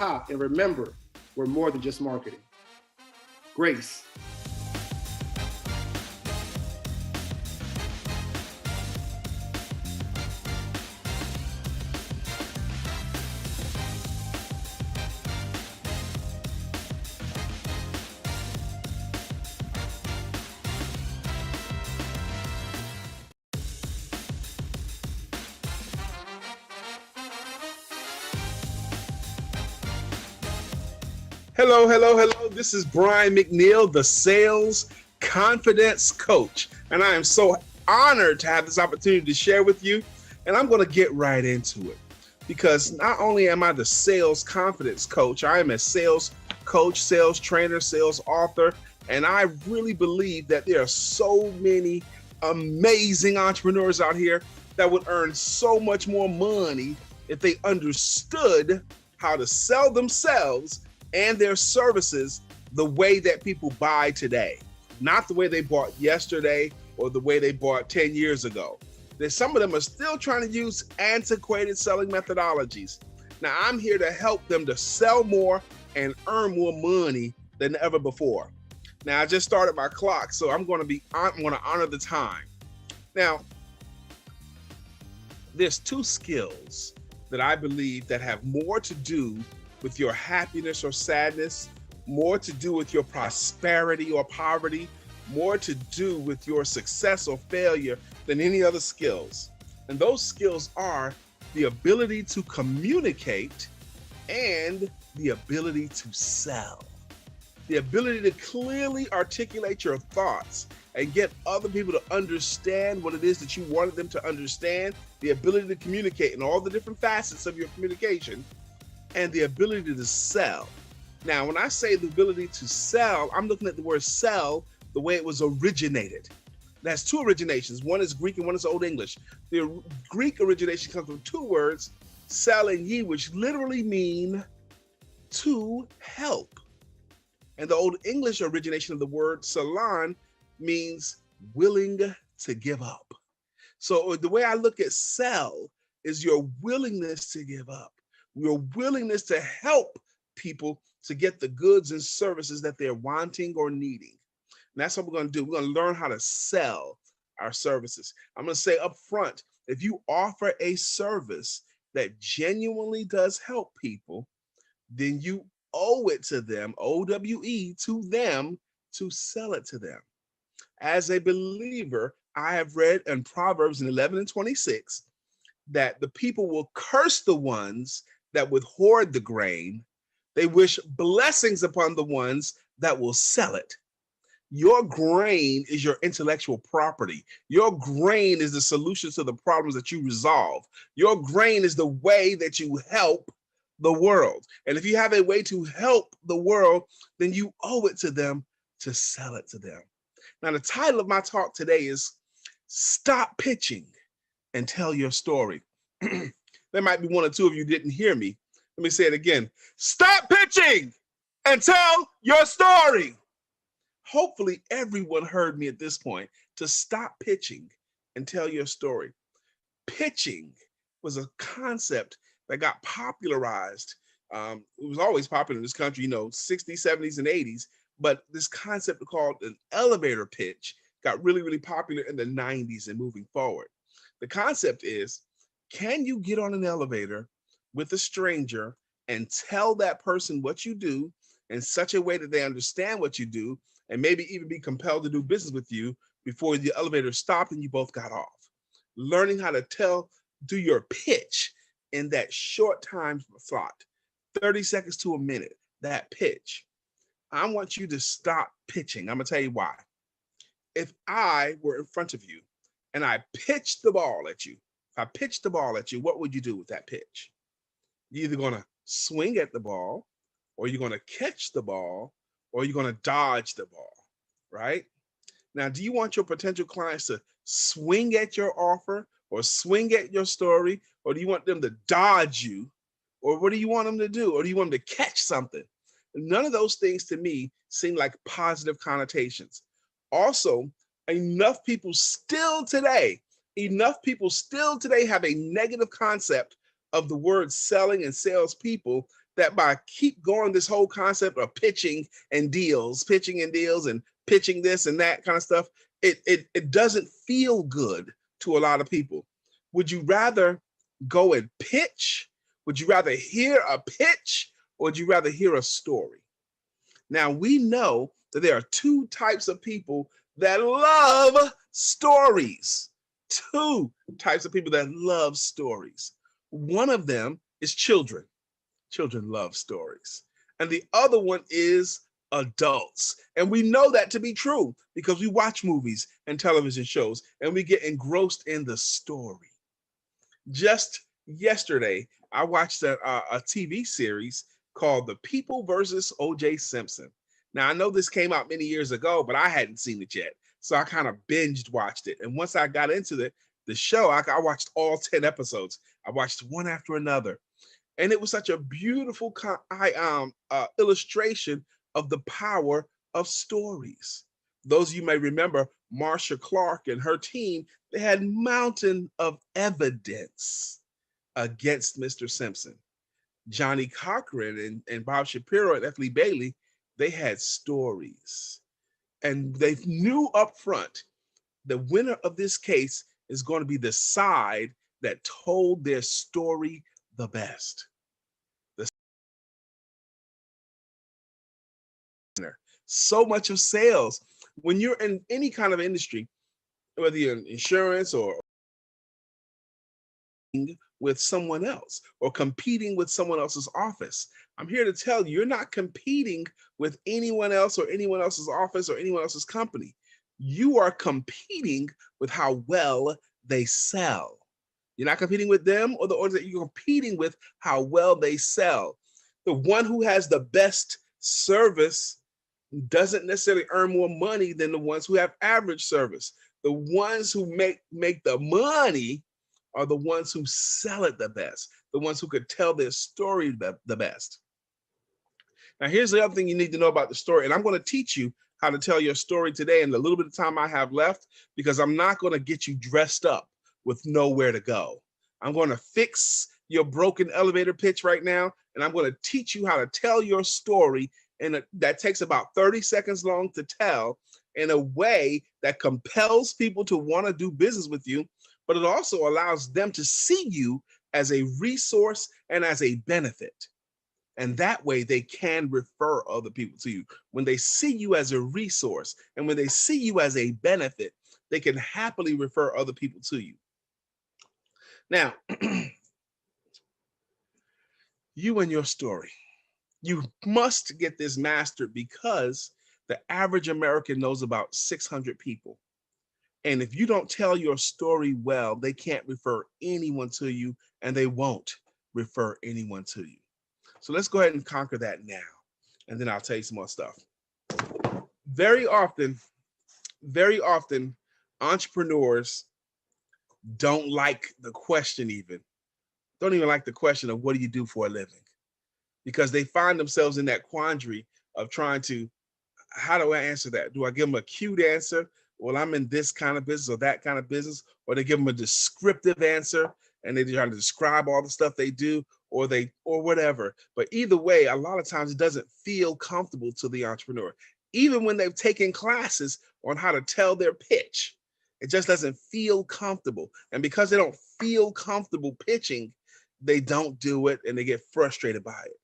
And remember, we're more than just marketing. Grace. Hello, hello, hello. This is Brian Mcneil, the Sales Confidence Coach. And I am so honored to have this opportunity to share with you. And I'm going to get right into it. Because not only am I the Sales Confidence Coach, I am a sales coach, sales trainer, sales author. And I really believe that there are so many amazing entrepreneurs out here that would earn so much more money if they understood how to sell themselves and their services the way that people buy today, not the way they bought yesterday or the way they bought 10 years ago. There's some of them are still trying to use antiquated selling methodologies. Now I'm here to help them to sell more and earn more money than ever before. Now I just started my clock, so I'm going to honor the time. Now, there's two skills that I believe that have more to do with your happiness or sadness, more to do with your prosperity or poverty, more to do with your success or failure than any other skills. And those skills are the ability to communicate and the ability to sell. The ability to clearly articulate your thoughts and get other people to understand what it is that you wanted them to understand, the ability to communicate in all the different facets of your communication, and the ability to sell. Now, when I say the ability to sell, I'm looking at the word sell the way it was originated. That's two originations. One is Greek and one is Old English. The Greek origination comes from two words, sell and ye, which literally mean to help. And the Old English origination of the word salon means willing to give up. So the way I look at sell is your willingness to give up, your willingness to help people to get the goods and services that they're wanting or needing. And that's what we're going to do. We're going to learn how to sell our services. I'm going to say up front, if you offer a service that genuinely does help people, then you owe it to them, OWE, to them, to sell it to them. As a believer, I have read in Proverbs 11 and 26 that the people will curse the ones that would hoard the grain. They wish blessings upon the ones that will sell it. Your grain is your intellectual property. Your grain is the solution to the problems that you resolve. Your grain is the way that you help the world. And if you have a way to help the world, then you owe it to them to sell it to them. Now, the title of my talk today is Stop Pitching and Tell Your Story. There might be one or two of you didn't hear me. Let me say it again. Stop pitching and tell your story. Hopefully everyone heard me at this point to stop pitching and tell your story. Pitching was a concept that got popularized. It was always popular in this country, 60s, 70s, and 80s. But this concept called an elevator pitch got really, really popular in the 90s and moving forward. The concept is, can you get on an elevator with a stranger and tell that person what you do in such a way that they understand what you do and maybe even be compelled to do business with you before the elevator stopped and you both got off? Learning how to do your pitch in that short time slot, 30 seconds to a minute, that pitch. I want you to stop pitching. I'm going to tell you why. If I were in front of you and I pitched the ball at you, what would you do with that pitch? You're either going to swing at the ball, or you're going to catch the ball, or you're going to dodge the ball, right? Now, do you want your potential clients to swing at your offer or swing at your story, or do you want them to dodge you, or what do you want them to do? Or do you want them to catch something? None of those things to me seem like positive connotations. Also, enough people still today have a negative concept of the word selling and salespeople that by keep going this whole concept of pitching and deals and pitching this and that kind of stuff, it doesn't feel good to a lot of people. Would you rather go and pitch? Would you rather hear a pitch, or would you rather hear a story? Now, we know that there are two types of people that love stories. Two types of people that love stories. One of them is children. Children love stories. And the other one is adults. And we know that to be true because we watch movies and television shows and we get engrossed in the story. Just yesterday, I watched a TV series called The People versus O.J. Simpson. Now, I know this came out many years ago, but I hadn't seen it yet. So I kind of binged watched it. And once I got into the show, I watched all 10 episodes. I watched one after another. And it was such a beautiful illustration of the power of stories. Those of you may remember Marcia Clark and her team, they had mountain of evidence against Mr. Simpson. Johnny Cochran and Bob Shapiro and F. Lee Bailey, they had stories. And they knew up front the winner of this case is going to be the side that told their story the best. So much of sales, when you're in any kind of industry, whether you're in insurance or with someone else or competing with someone else's office, I'm here to tell you, you're not competing with anyone else or anyone else's office or anyone else's company. You are competing with how well they sell. You're not competing with them or the orders that you're competing with how well they sell. The one who has the best service doesn't necessarily earn more money than the ones who have average service. The ones who make the money are the ones who sell it the best, the ones who could tell their story the best. Now, here's the other thing you need to know about the story, and I'm going to teach you how to tell your story today in the little bit of time I have left, because I'm not going to get you dressed up with nowhere to go. I'm going to fix your broken elevator pitch right now, and I'm going to teach you how to tell your story, and that takes about 30 seconds long to tell in a way that compels people to want to do business with you, but it also allows them to see you as a resource and as a benefit. And that way they can refer other people to you. When they see you as a resource and when they see you as a benefit, they can happily refer other people to you. Now, you and your story. You must get this mastered because the average American knows about 600 people. And if you don't tell your story well, they can't refer anyone to you, and they won't refer anyone to you. So let's go ahead and conquer that now, and then I'll tell you some more stuff. Very often, entrepreneurs don't like the question don't even like the question of what do you do for a living? Because they find themselves in that quandary of trying to, how do I answer that? Do I give them a cute answer? Well, I'm in this kind of business or that kind of business, or they give them a descriptive answer and they try to describe all the stuff they do, or whatever. But either way, a lot of times it doesn't feel comfortable to the entrepreneur. Even when they've taken classes on how to tell their pitch, it just doesn't feel comfortable. And because they don't feel comfortable pitching, they don't do it and they get frustrated by it.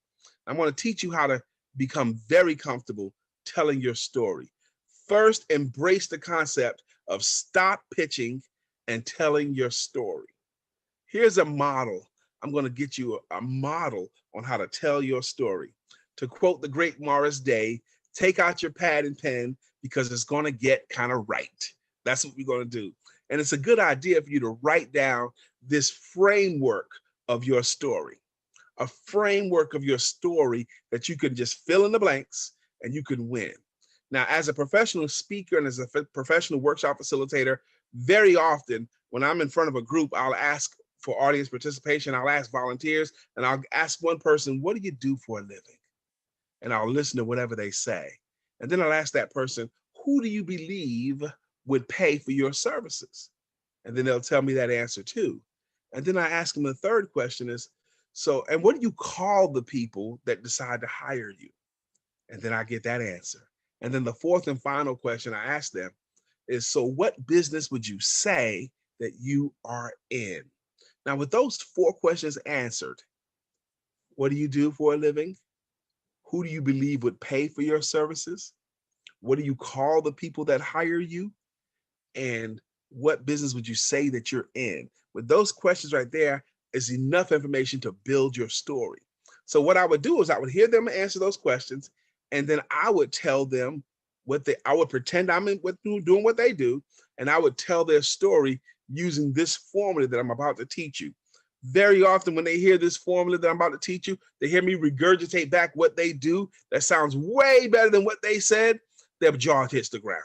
I'm going to teach you how to become very comfortable telling your story. First, embrace the concept of stop pitching and telling your story. Here's a model. I'm going to get you a model on how to tell your story. To quote the great Morris Day, take out your pad and pen because it's going to get kind of right. That's what we're going to do. And it's a good idea for you to write down this framework of your story, a framework of your story that you can just fill in the blanks and you can win. Now, as a professional speaker and as a professional workshop facilitator, very often when I'm in front of a group, I'll ask for audience participation. I'll ask volunteers and I'll ask one person, what do you do for a living? And I'll listen to whatever they say. And then I'll ask that person, who do you believe would pay for your services? And then they'll tell me that answer too. And then I ask them the third question is, So, and what do you call the people that decide to hire you? And then I get that answer. And then the fourth and final question I ask them is, so what business would you say that you are in? Now, with those four questions answered, what do you do for a living? Who do you believe would pay for your services? What do you call the people that hire you? And what business would you say that you're in? With those questions right there is enough information to build your story. So what I would do is I would hear them answer those questions, and then I would tell them I would pretend I'm doing what they do, and I would tell their story using this formula that I'm about to teach you. Very often when they hear this formula that I'm about to teach you, they hear me regurgitate back what they do that sounds way better than what they said, their jaw hits the ground.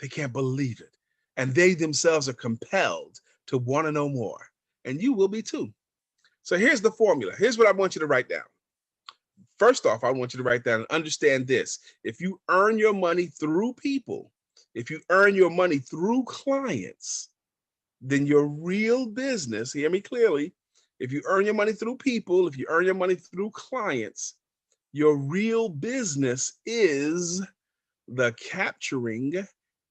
They can't believe it. And they themselves are compelled to want to know more. And you will be too. So here's the formula. Here's what I want you to write down. First off, I want you to write down and understand this. If you earn your money through people, if you earn your money through clients, then your real business, hear me clearly, if you earn your money through people, if you earn your money through clients, your real business is the capturing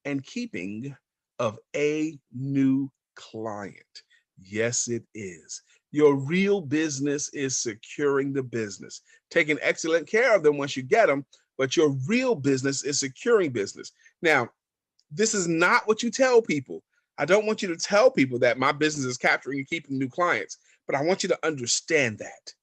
and keeping of a new client. Yes, it is. Your real business is securing the business, taking excellent care of them once you get them, but your real business is securing business. Now, this is not what you tell people. I don't want you to tell people that my business is capturing and keeping new clients, but I want you to understand that.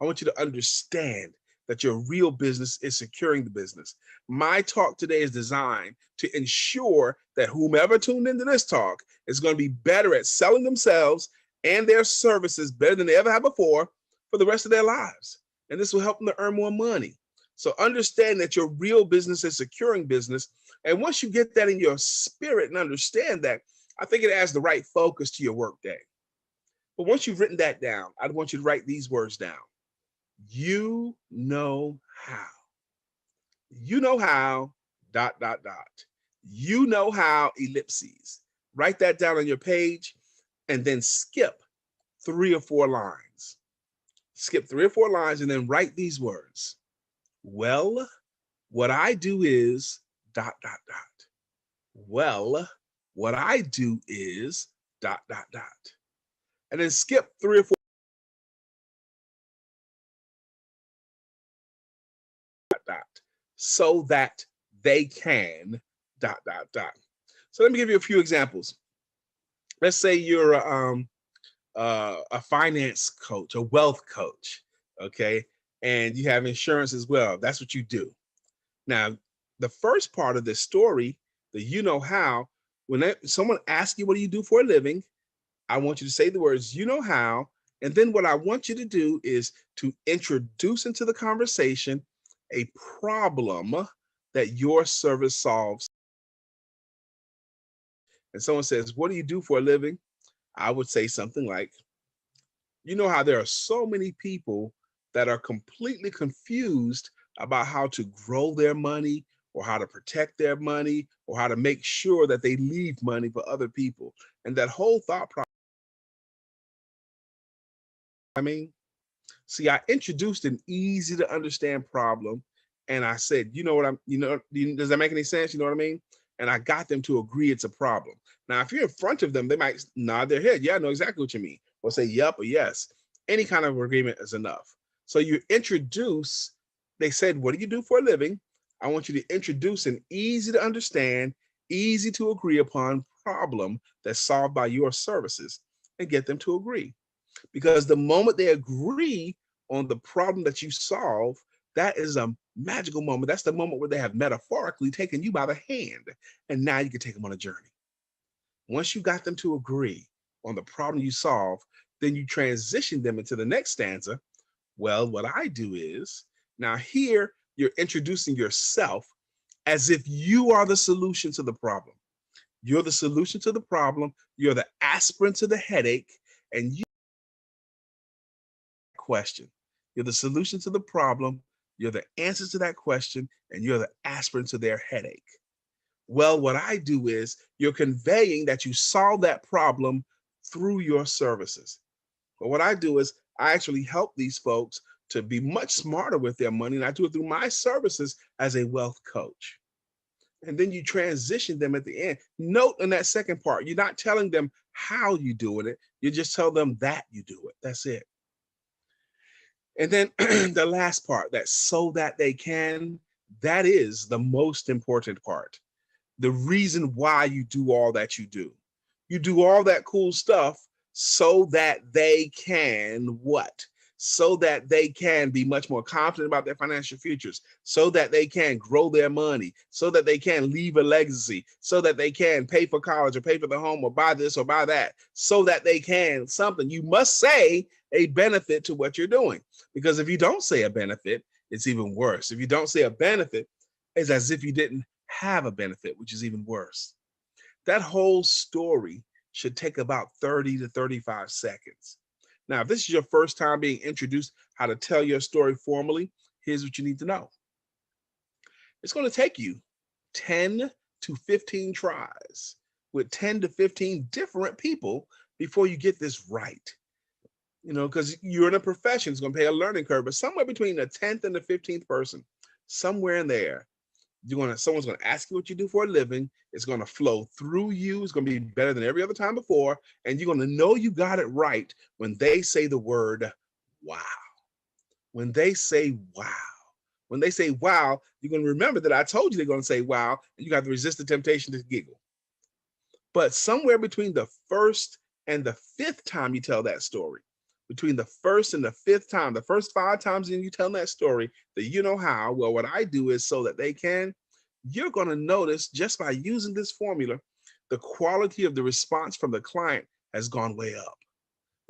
I want you to understand that your real business is securing the business. My talk today is designed to ensure that whomever tuned into this talk is going to be better at selling themselves and their services better than they ever have before for the rest of their lives. And this will help them to earn more money. So understand that your real business is securing business. And once you get that in your spirit and understand that, I think it adds the right focus to your workday. But once you've written that down, I want you to write these words down. You know how. You know how, ... You know how, ellipses. Write that down on your page and then skip 3 or 4 lines. Skip 3 or 4 lines and then write these words. Well, what I do is ... Well, what I do is ... And then skip 3 or 4 ... so that they can ... So let me give you a few examples. Let's say you're a finance coach, a wealth coach, okay? And you have insurance as well. That's what you do. Now, the first part of this story, the you know how, when someone asks you, what do you do for a living? I want you to say the words, you know how. And then what I want you to do is to introduce into the conversation a problem that your service solves. And someone says, what do you do for a living? I would say something like, you know how there are so many people that are completely confused about how to grow their money or how to protect their money or how to make sure that they leave money for other people. And that whole thought process, see, I introduced an easy to understand problem and I said, you know what does that make any sense? You know what I mean? And I got them to agree it's a problem. Now, if you're in front of them, they might nod their head. Yeah, I know exactly what you mean. Or say, yep, or yes. Any kind of agreement is enough. So you introduce, they said, what do you do for a living? I want you to introduce an easy to understand, easy to agree upon problem that's solved by your services and get them to agree. Because the moment they agree on the problem that you solve, that is a magical moment. That's the moment where they have metaphorically taken you by the hand, and now you can take them on a journey. Once you got them to agree on the problem you solve, then you transition them into the next stanza. Well, what I do is, now here you're introducing yourself as if you are the solution to the problem. You're the solution to the problem. You're the aspirin to the headache, and you question. You're the solution to the problem. You're the answer to that question, and you're the aspirin to their headache. Well, what I do is you're conveying that you solve that problem through your services. But what I do is I actually help these folks to be much smarter with their money, and I do it through my services as a wealth coach. And then you transition them at the end. Note in that second part, you're not telling them how you doing it. You just tell them that you do it. That's it. And then the last part, that so that they can, that is the most important part. The reason why you do all that you do. You do all that cool stuff so that they can what? So that they can be much more confident about their financial futures, so that they can grow their money, so that they can leave a legacy, so that they can pay for college or pay for the home or buy this or buy that, so that they can something. You must say a benefit to what you're doing, because if you don't say a benefit, it's even worse. If you don't say a benefit, it's as if you didn't have a benefit, which is even worse. That whole story should take about 30 to 35 seconds. Now, if this is your first time being introduced how to tell your story formally, here's what you need to know. It's going to take you 10 to 15 tries with 10 to 15 different people before you get this right. You know, because you're in a profession, it's going to pay a learning curve, but somewhere between the 10th and the 15th person, somewhere in there, someone's going to ask you what you do for a living. It's going to flow through you. It's going to be better than every other time before. And you're going to know you got it right when they say the word wow. When they say wow. When they say wow, you're going to remember that I told you they're going to say wow, and you got to resist the temptation to giggle. But somewhere between the first and the fifth time you tell that story, between the first and the fifth time, the first 5 times in you tell that story, that you know how, well, what I do is so that they can, you're going to notice just by using this formula, the quality of the response from the client has gone way up.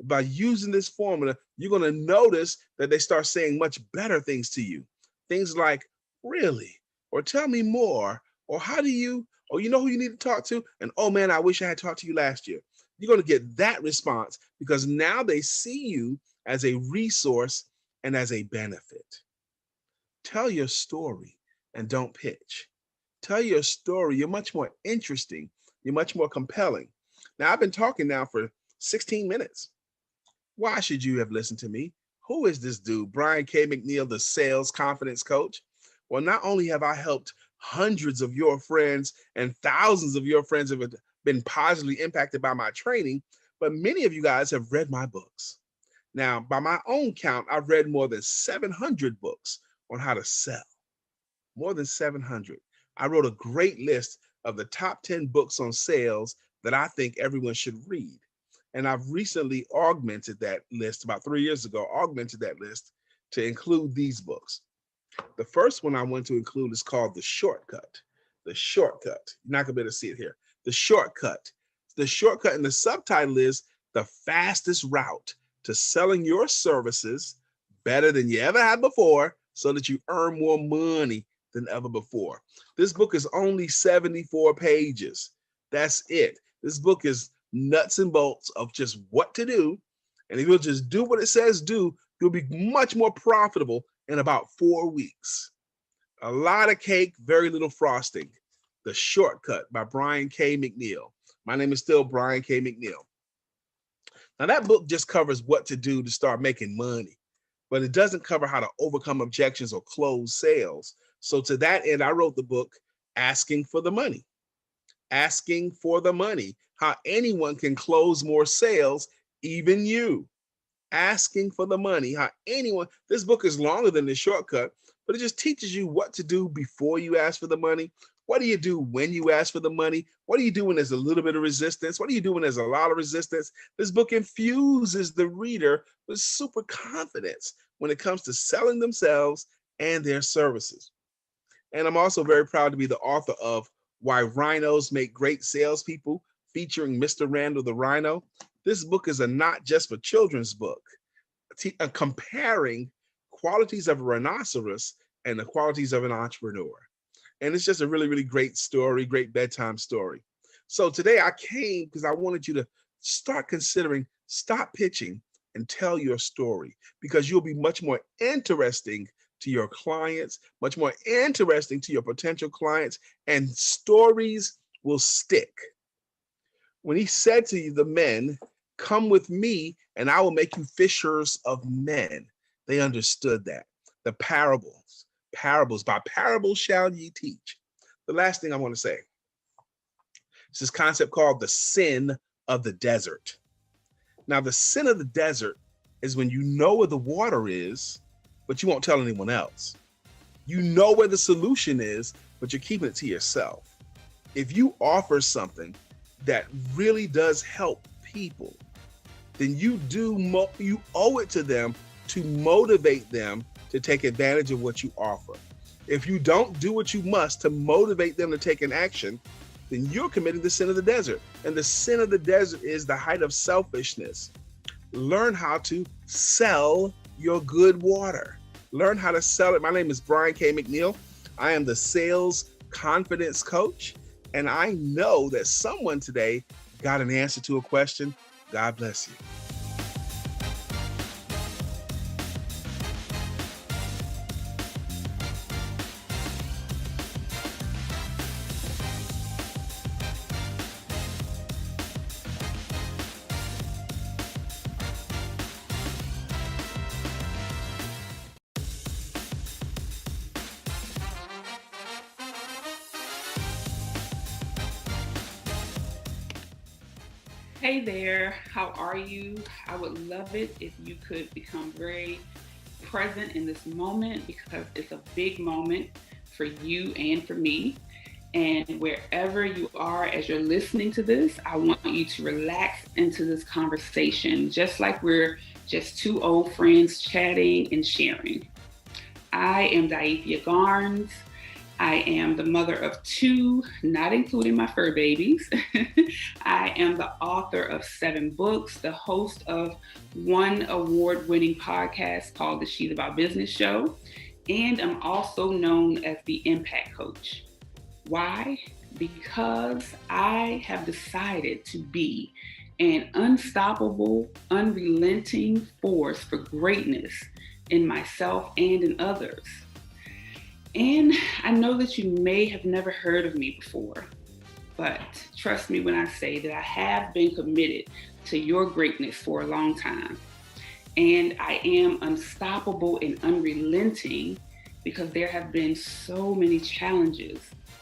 By using this formula, you're going to notice that they start saying much better things to you. Things like, really? Or tell me more? Or how do you, or you know who you need to talk to? And oh man, I wish I had talked to you last year. You're going to get that response because now they see you as a resource and as a benefit. Tell your story and don't pitch. Tell your story. You're much more interesting. You're much more compelling. Now, I've been talking now for 16 minutes. Why should you have listened to me? Who is this dude, Brian K. Mcneil, the sales confidence coach? Well, not only have I helped hundreds of your friends and thousands of your friends have been positively impacted by my training, but many of you guys have read my books. Now, by my own count, I've read more than 700 books on how to sell. More than 700. I wrote a great list of the top 10 books on sales that I think everyone should read. And I've recently augmented that list, about 3 years ago, augmented that list to include these books. The first one I want to include is called The Shortcut. The Shortcut. You're not going to be able to see it here. The Shortcut. The shortcut in the subtitle is The Fastest Route to Selling Your Services Better Than You Ever Had Before so that you earn more money than ever before. This book is only 74 pages. That's it. This book is nuts and bolts of just what to do. And if you'll just do what it says do, you'll be much more profitable in about 4 weeks. A lot of cake, very little frosting. The Shortcut by Brian K. Mcneil. My name is still Brian K. Mcneil. Now that book just covers what to do to start making money, but it doesn't cover how to overcome objections or close sales. So to that end, I wrote the book, Asking for the Money. Asking for the Money, how anyone can close more sales, even you. Asking for the Money, how anyone, this book is longer than The Shortcut, but it just teaches you what to do before you ask for the money. What do you do when you ask for the money? What do you do when there's a little bit of resistance? What do you do when there's a lot of resistance? This book infuses the reader with super confidence when it comes to selling themselves and their services. And I'm also very proud to be the author of Why Rhinos Make Great Salespeople, featuring Mr. Randall the Rhino. This book is a not just for children's book, comparing qualities of a rhinoceros and the qualities of an entrepreneur. And it's just a really, really great story, great bedtime story. So today I came because I wanted you to start considering, stop pitching and tell your story, because you'll be much more interesting to your clients, much more interesting to your potential clients, and stories will stick. When he said to you, the men, come with me and I will make you fishers of men. They understood that. The parables, by parables shall ye teach. The last thing I want to say is this concept called the sin of the desert. Now, the sin of the desert is when you know where the water is, but you won't tell anyone else. You know where the solution is, but you're keeping it to yourself. If you offer something that really does help people, then you owe it to them to motivate them to take advantage of what you offer. If you don't do what you must to motivate them to take an action, then you're committing the sin of the desert. And the sin of the desert is the height of selfishness. Learn how to sell your good water. Learn how to sell it. My name is Brian K. Mcneil. I am the sales confidence coach, and I know that someone today got an answer to a question. God bless you. Hey there, how are you? I would love it if you could become very present in this moment, because it's a big moment for you and for me. And wherever you are as you're listening to this, I want you to relax into this conversation, just like we're just two old friends chatting and sharing. I am Daithia Garnes. I am the mother of two, not including my fur babies. I am the author of 7 books, the host of one award-winning podcast called the She's About Business Show, and I'm also known as the Impact Coach. Why? Because I have decided to be an unstoppable, unrelenting force for greatness in myself and in others. And I know that you may have never heard of me before, but trust me when I say that I have been committed to your greatness for a long time. And I am unstoppable and unrelenting because there have been so many challenges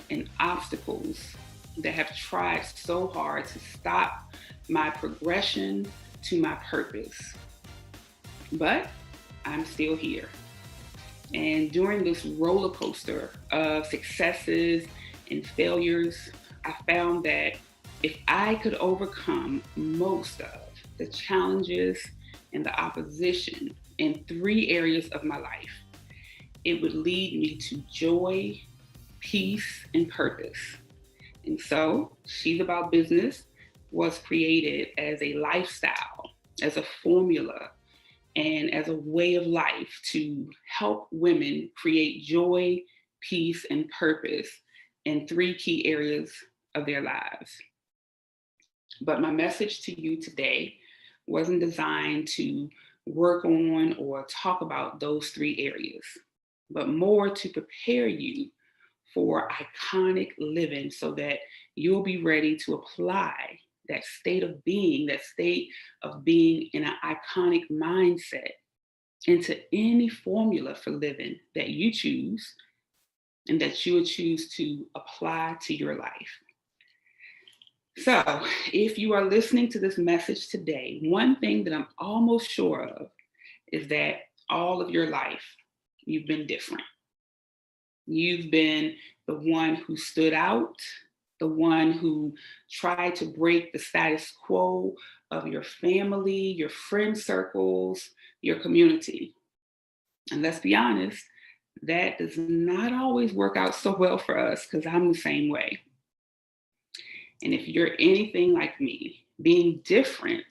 and obstacles that have tried so hard to stop my progression to my purpose. But I'm still here. And during this roller coaster of successes and failures, I found that if I could overcome most of the challenges and the opposition in 3 areas of my life, it would lead me to joy, peace, and purpose. And so, She's About Business was created as a lifestyle, as a formula, and as a way of life to help women create joy, peace, and purpose in 3 key areas of their lives. But my message to you today wasn't designed to work on or talk about those 3 areas, but more to prepare you for iconic living so that you'll be ready to apply that state of being in an iconic mindset into any formula for living that you choose and that you would choose to apply to your life. So if you are listening to this message today, one thing that I'm almost sure of is that all of your life, you've been different. You've been the one who stood out, the one who tried to break the status quo of your family, your friend circles, your community. And let's be honest, that does not always work out so well for us, because I'm the same way. And if you're anything like me, being different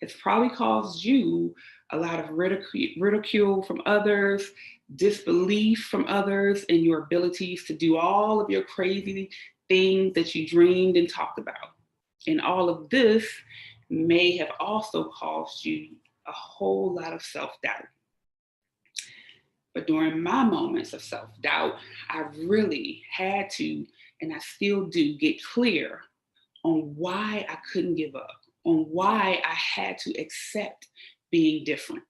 has probably caused you a lot of ridicule from others, disbelief from others, and your abilities to do all of your crazy things that you dreamed and talked about. And all of this may have also caused you a whole lot of self-doubt. But during my moments of self-doubt, I really had to, and I still do, get clear on why I couldn't give up, on why I had to accept being different.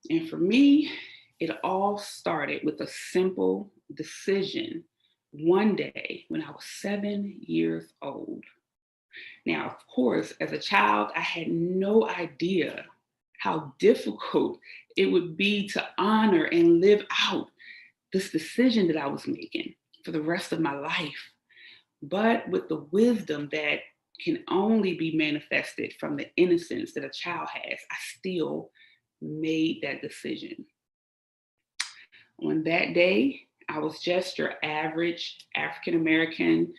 And for me, it all started with a simple decision one day when I was 7 years old. Now, of course, as a child, I had no idea how difficult it would be to honor and live out this decision that I was making for the rest of my life. But with the wisdom that can only be manifested from the innocence that a child has, I still made that decision. On that day, I was just your average African American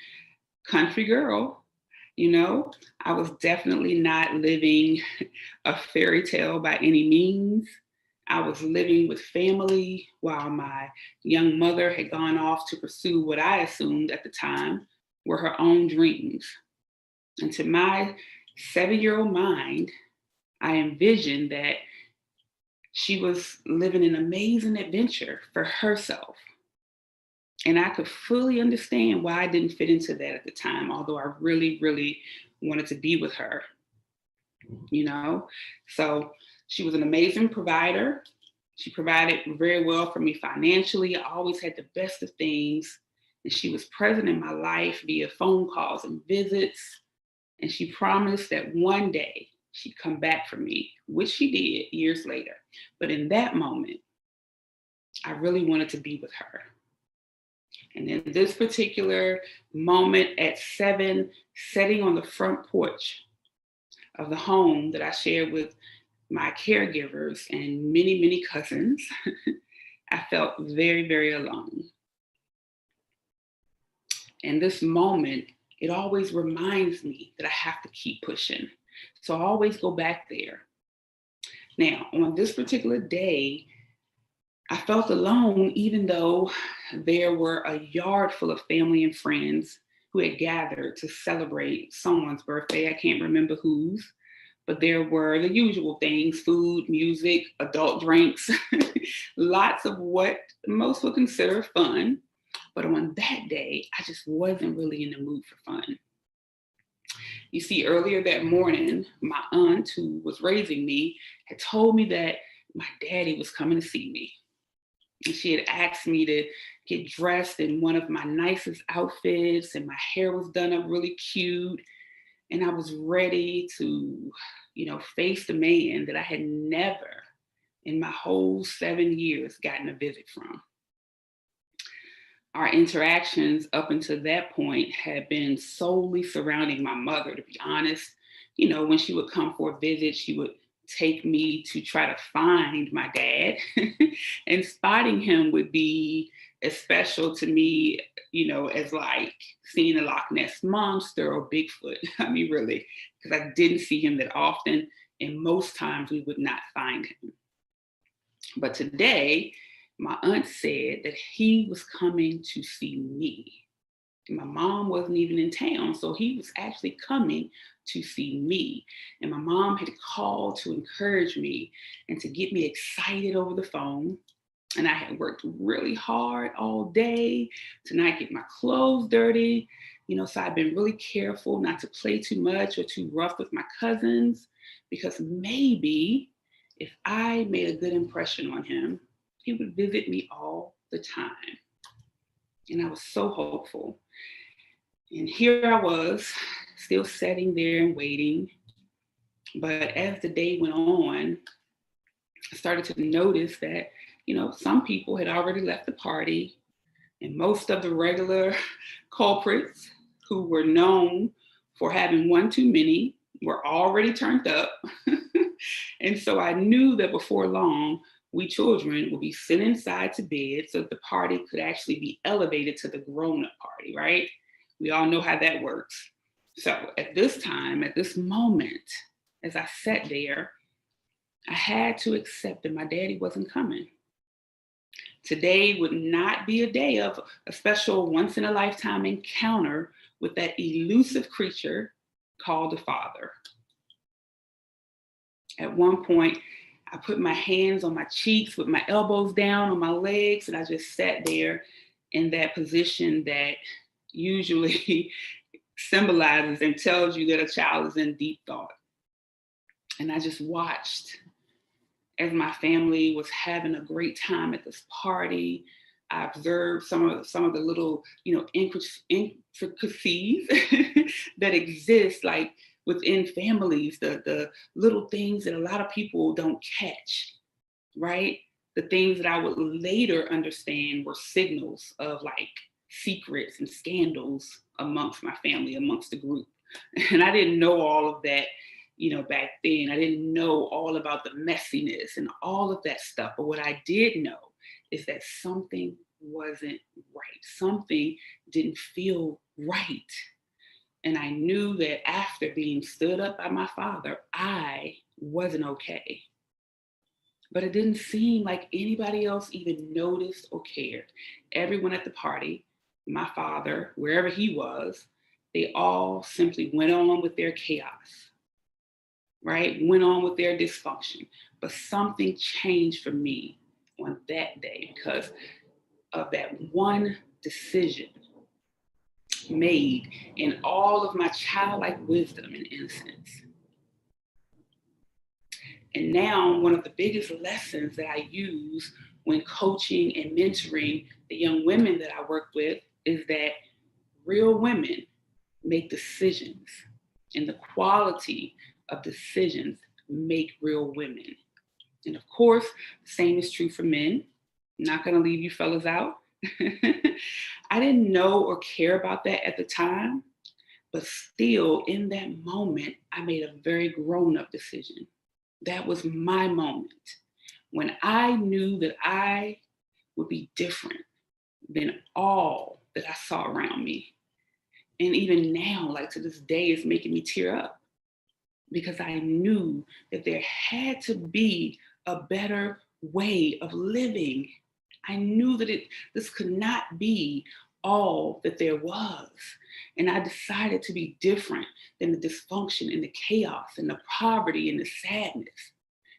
country girl. You know, I was definitely not living a fairy tale by any means. I was living with family while my young mother had gone off to pursue what I assumed at the time were her own dreams. And to my 7-year-old mind, I envisioned that she was living an amazing adventure for herself. And I could fully understand why I didn't fit into that at the time, although I really, really wanted to be with her, you know? So she was an amazing provider. She provided very well for me financially. I always had the best of things. And she was present in my life via phone calls and visits. And she promised that one day she'd come back for me, which she did years later. But in that moment, I really wanted to be with her. And in this particular moment at 7, sitting on the front porch of the home that I shared with my caregivers and many, many cousins, I felt very, very alone. And this moment, it always reminds me that I have to keep pushing. So I always go back there. Now, on this particular day, I felt alone, even though there were a yard full of family and friends who had gathered to celebrate someone's birthday. I can't remember whose, but there were the usual things: food, music, adult drinks, lots of what most would consider fun. But on that day, I just wasn't really in the mood for fun. You see, earlier that morning, my aunt, who was raising me, had told me that my daddy was coming to see me. And she had asked me to get dressed in one of my nicest outfits, and my hair was done up really cute. And I was ready to, face the man that I had never in my whole 7 years gotten a visit from. Our interactions up until that point had been solely surrounding my mother, to be honest. When she would come for a visit, she would take me to try to find my dad. And spotting him would be as special to me, as like seeing a Loch Ness monster or Bigfoot. I mean, really, because I didn't see him that often. And most times we would not find him. But today, my aunt said that he was coming to see me. My mom wasn't even in town, so he was actually coming to see me. And my mom had called to encourage me and to get me excited over the phone. And I had worked really hard all day to not get my clothes dirty. So I've been really careful not to play too much or too rough with my cousins, because maybe if I made a good impression on him, he would visit me all the time. And I was so hopeful. And here I was, still sitting there and waiting. But as the day went on, I started to notice that, some people had already left the party, and most of the regular culprits who were known for having one too many were already turned up. And so I knew that before long, we children would be sent inside to bed so that the party could actually be elevated to the grown-up party, right? We all know how that works. So at this time, at this moment, as I sat there, I had to accept that my daddy wasn't coming. Today would not be a day of a special once-in-a-lifetime encounter with that elusive creature called the Father. At one point, I put my hands on my cheeks with my elbows down on my legs, and I just sat there in that position that usually symbolizes and tells you that a child is in deep thought. And I just watched as my family was having a great time at this party. I observed some of the little, intricacies that exist, like within families, the little things that a lot of people don't catch, right? The things that I would later understand were signals of like secrets and scandals amongst my family, amongst the group. And I didn't know all of that, back then. I didn't know all about the messiness and all of that stuff. But what I did know is that something wasn't right. Something didn't feel right. And I knew that after being stood up by my father, I wasn't okay. But it didn't seem like anybody else even noticed or cared. Everyone at the party, my father, wherever he was, they all simply went on with their chaos, right? Went on with their dysfunction. But something changed for me on that day because of that one decision made in all of my childlike wisdom and innocence. And now one of the biggest lessons that I use when coaching and mentoring the young women that I work with is that real women make decisions, and the quality of decisions make real women. And of course, the same is true for men. I'm not going to leave you fellas out. I didn't know or care about that at the time, but still in that moment, I made a very grown-up decision. That was my moment when I knew that I would be different than all that I saw around me. And even now, like to this day, it's making me tear up because I knew that there had to be a better way of living. I knew that this could not be all that there was. And I decided to be different than the dysfunction and the chaos and the poverty and the sadness.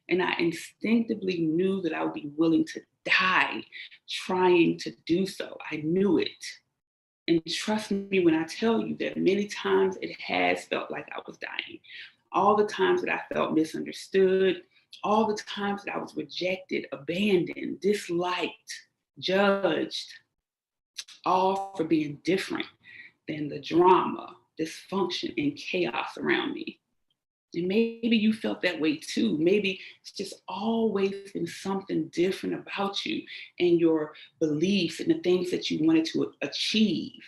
And I instinctively knew that I would be willing to die trying to do so. I knew it. And trust me when I tell you that many times it has felt like I was dying. All the times that I felt misunderstood, all the times that I was rejected, abandoned, disliked, judged, all for being different than the drama, dysfunction, and chaos around me. And maybe you felt that way too. Maybe it's just always been something different about you and your beliefs and the things that you wanted to achieve.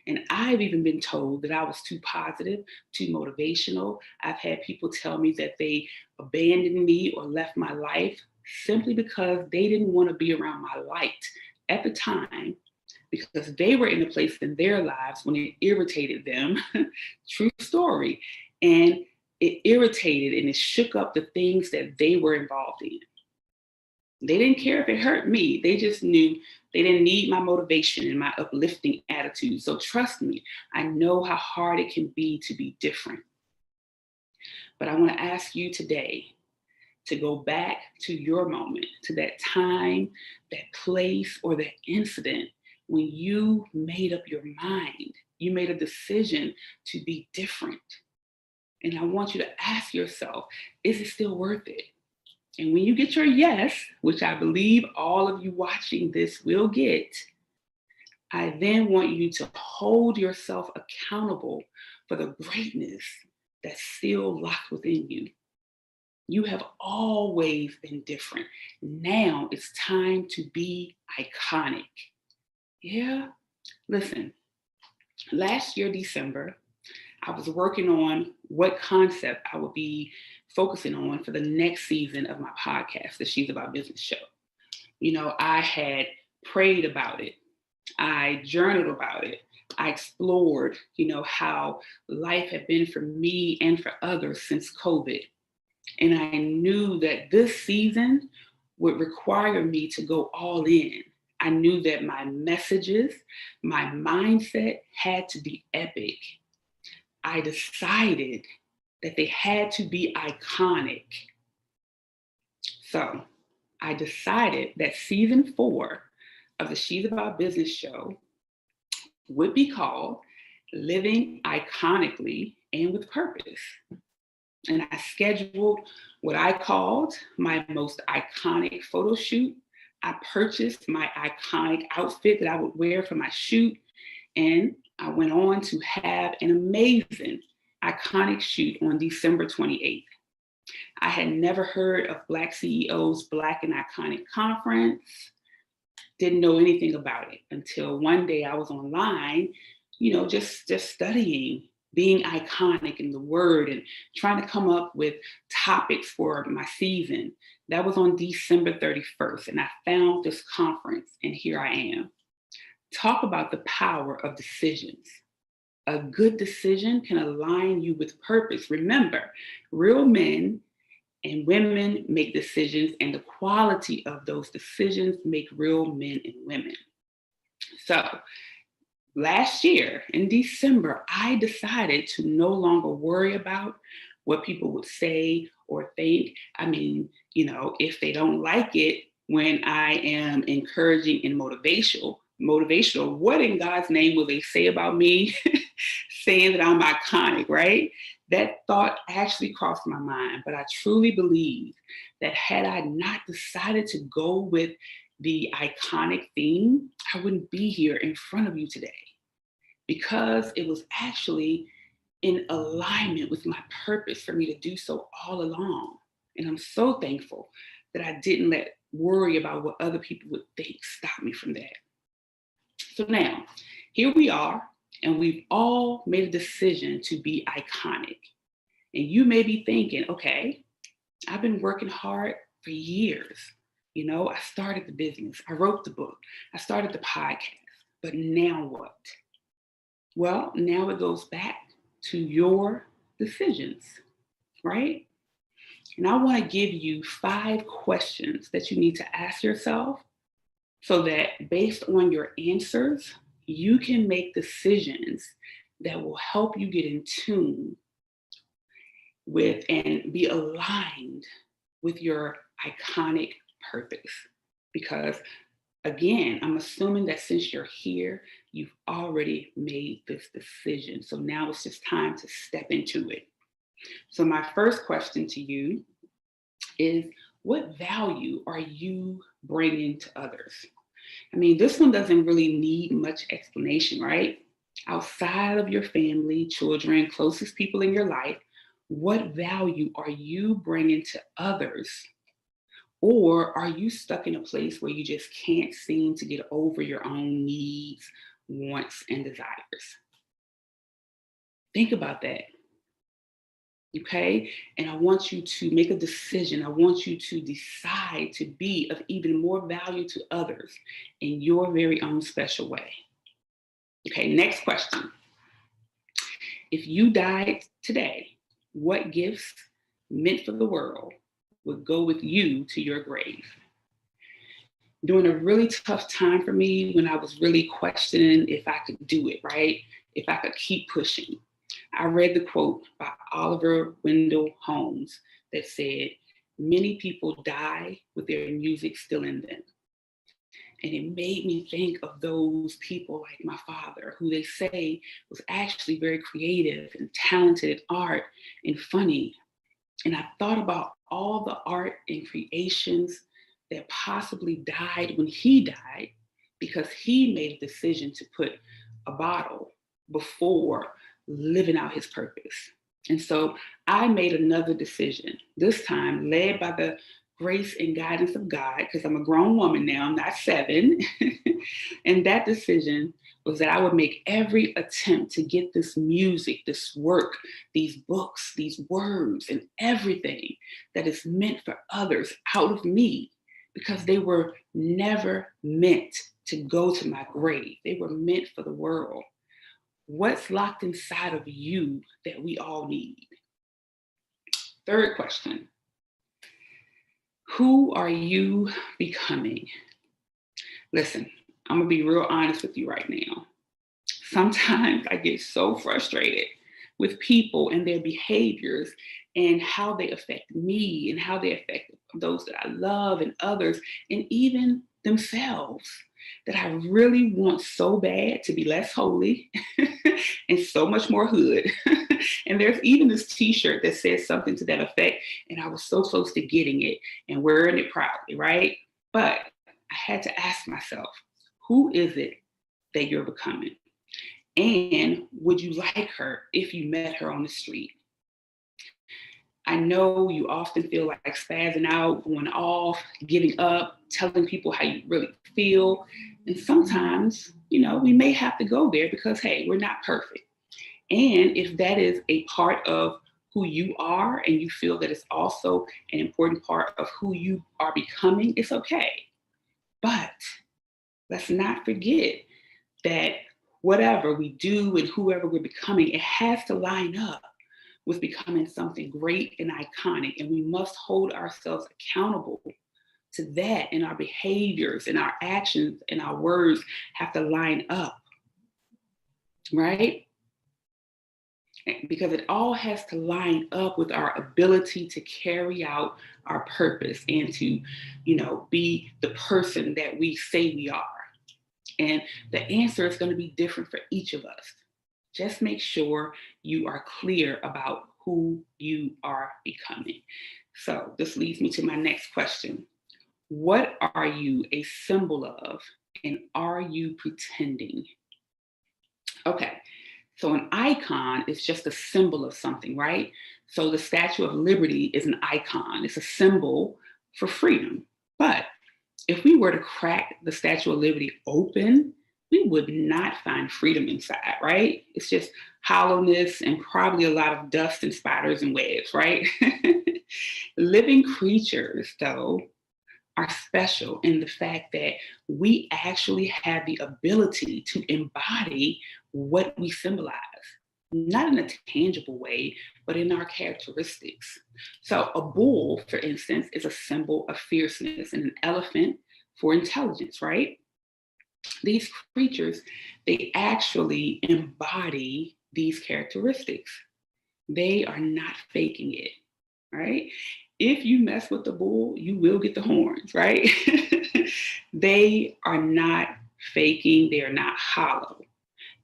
And I've even been told that I was too positive, too motivational. I've had people tell me that they abandoned me or left my life simply because they didn't want to be around my light at the time, because they were in a place in their lives when it irritated them. True story. And it irritated and it shook up the things that they were involved in. They didn't care if it hurt me. They just knew they didn't need my motivation and my uplifting attitude. So trust me, I know how hard it can be to be different. But I want to ask you today to go back to your moment, to that time, that place, or that incident when you made up your mind. You made a decision to be different. And I want you to ask yourself, is it still worth it? And when you get your yes, which I believe all of you watching this will get, I then want you to hold yourself accountable for the greatness that's still locked within you. You have always been different. Now it's time to be iconic. Yeah, listen, last year, December, I was working on what concept I would be focusing on for the next season of my podcast, the She's About Business show. I had prayed about it. I journaled about it. I explored, how life had been for me and for others since COVID. And I knew that this season would require me to go all in. I knew that my messages, my mindset had to be epic. I decided that they had to be iconic. So I decided that season 4 of the She's About Business show would be called living iconically and with purpose. And I scheduled what I called my most iconic photo shoot. I purchased my iconic outfit that I would wear for my shoot. And I went on to have an amazing, iconic shoot on December 28th. I had never heard of BlackCEO's Black and Iconic Conference, didn't know anything about it until one day I was online, just studying being iconic in the word and trying to come up with topics for my season. That was on December 31st, and I found this conference, and here I am. Talk about the power of decisions. A good decision can align you with purpose. Remember, real men and women make decisions, and the quality of those decisions make real men and women. So, last year in December, I decided to no longer worry about what people would say or think. I mean, if they don't like it when I am encouraging and motivational, what in God's name will they say about me saying that I'm iconic, right? That thought actually crossed my mind, but I truly believe that had I not decided to go with the iconic theme, I wouldn't be here in front of you today, because it was actually in alignment with my purpose for me to do so all along. And I'm so thankful that I didn't let worry about what other people would think stop me from that. So now, here we are, and we've all made a decision to be iconic. And you may be thinking, okay, I've been working hard for years. I started the business, I wrote the book, I started the podcast, but now what? Well, now it goes back to your decisions, right? And I want to give you 5 questions that you need to ask yourself so that based on your answers, you can make decisions that will help you get in tune with and be aligned with your iconic purpose. Because again, I'm assuming that since you're here, you've already made this decision. So now it's just time to step into it. So my first question to you is, what value are you bringing to others? I mean, this one doesn't really need much explanation, right? Outside of your family, children, closest people in your life, what value are you bringing to others? Or are you stuck in a place where you just can't seem to get over your own needs, wants, and desires? Think about that. Okay? And I want you to make a decision. I want you to decide to be of even more value to others in your very own special way. Okay, next question. If you died today, what gifts meant for the world would go with you to your grave? During a really tough time for me, when I was really questioning if I could do it, right? If I could keep pushing, I read the quote by Oliver Wendell Holmes that said, "Many people die with their music still in them." And it made me think of those people like my father, who they say was actually very creative and talented at art and funny. And I thought about all the art and creations that possibly died when he died because he made a decision to put a bottle before living out his purpose. And so I made another decision, this time led by the grace and guidance of God, because I'm a grown woman now, I'm not 7. And that decision was that I would make every attempt to get this music, this work, these books, these words, and everything that is meant for others out of me, because they were never meant to go to my grave. They were meant for the world. What's locked inside of you that we all need? Third question. Who are you becoming? Listen, I'm gonna be real honest with you right now. Sometimes I get so frustrated with people and their behaviors and how they affect me and how they affect those that I love and others and even themselves. that I really want so bad to be less holy and so much more hood. And there's even this t-shirt that says something to that effect. And I was so close to getting it and wearing it proudly, right? But I had to ask myself, who is it that you're becoming? And would you like her if you met her on the street? I know you often feel like spazzing out, going off, giving up, telling people how you really feel. And sometimes, we may have to go there because, hey, we're not perfect. And if that is a part of who you are and you feel that it's also an important part of who you are becoming, it's okay. But let's not forget that whatever we do and whoever we're becoming, it has to line up with becoming something great and iconic. And we must hold ourselves accountable to that, and our behaviors and our actions and our words have to line up, right? Because it all has to line up with our ability to carry out our purpose and to, be the person that we say we are. And the answer is going to be different for each of us. Just make sure you are clear about who you are becoming. So this leads me to my next question. What are you a symbol of, and are you pretending? Okay, so an icon is just a symbol of something, right? So the Statue of Liberty is an icon. It's a symbol for freedom. But if we were to crack the Statue of Liberty open, we would not find freedom inside, right? It's just hollowness and probably a lot of dust and spiders and webs, right? Living creatures, though, are special in the fact that we actually have the ability to embody what we symbolize, not in a tangible way, but in our characteristics. So a bull, for instance, is a symbol of fierceness, and an elephant for intelligence, right? These creatures, they actually embody these characteristics. They are not faking it, right? If you mess with the bull, you will get the horns, right? They are not faking, they are not hollow.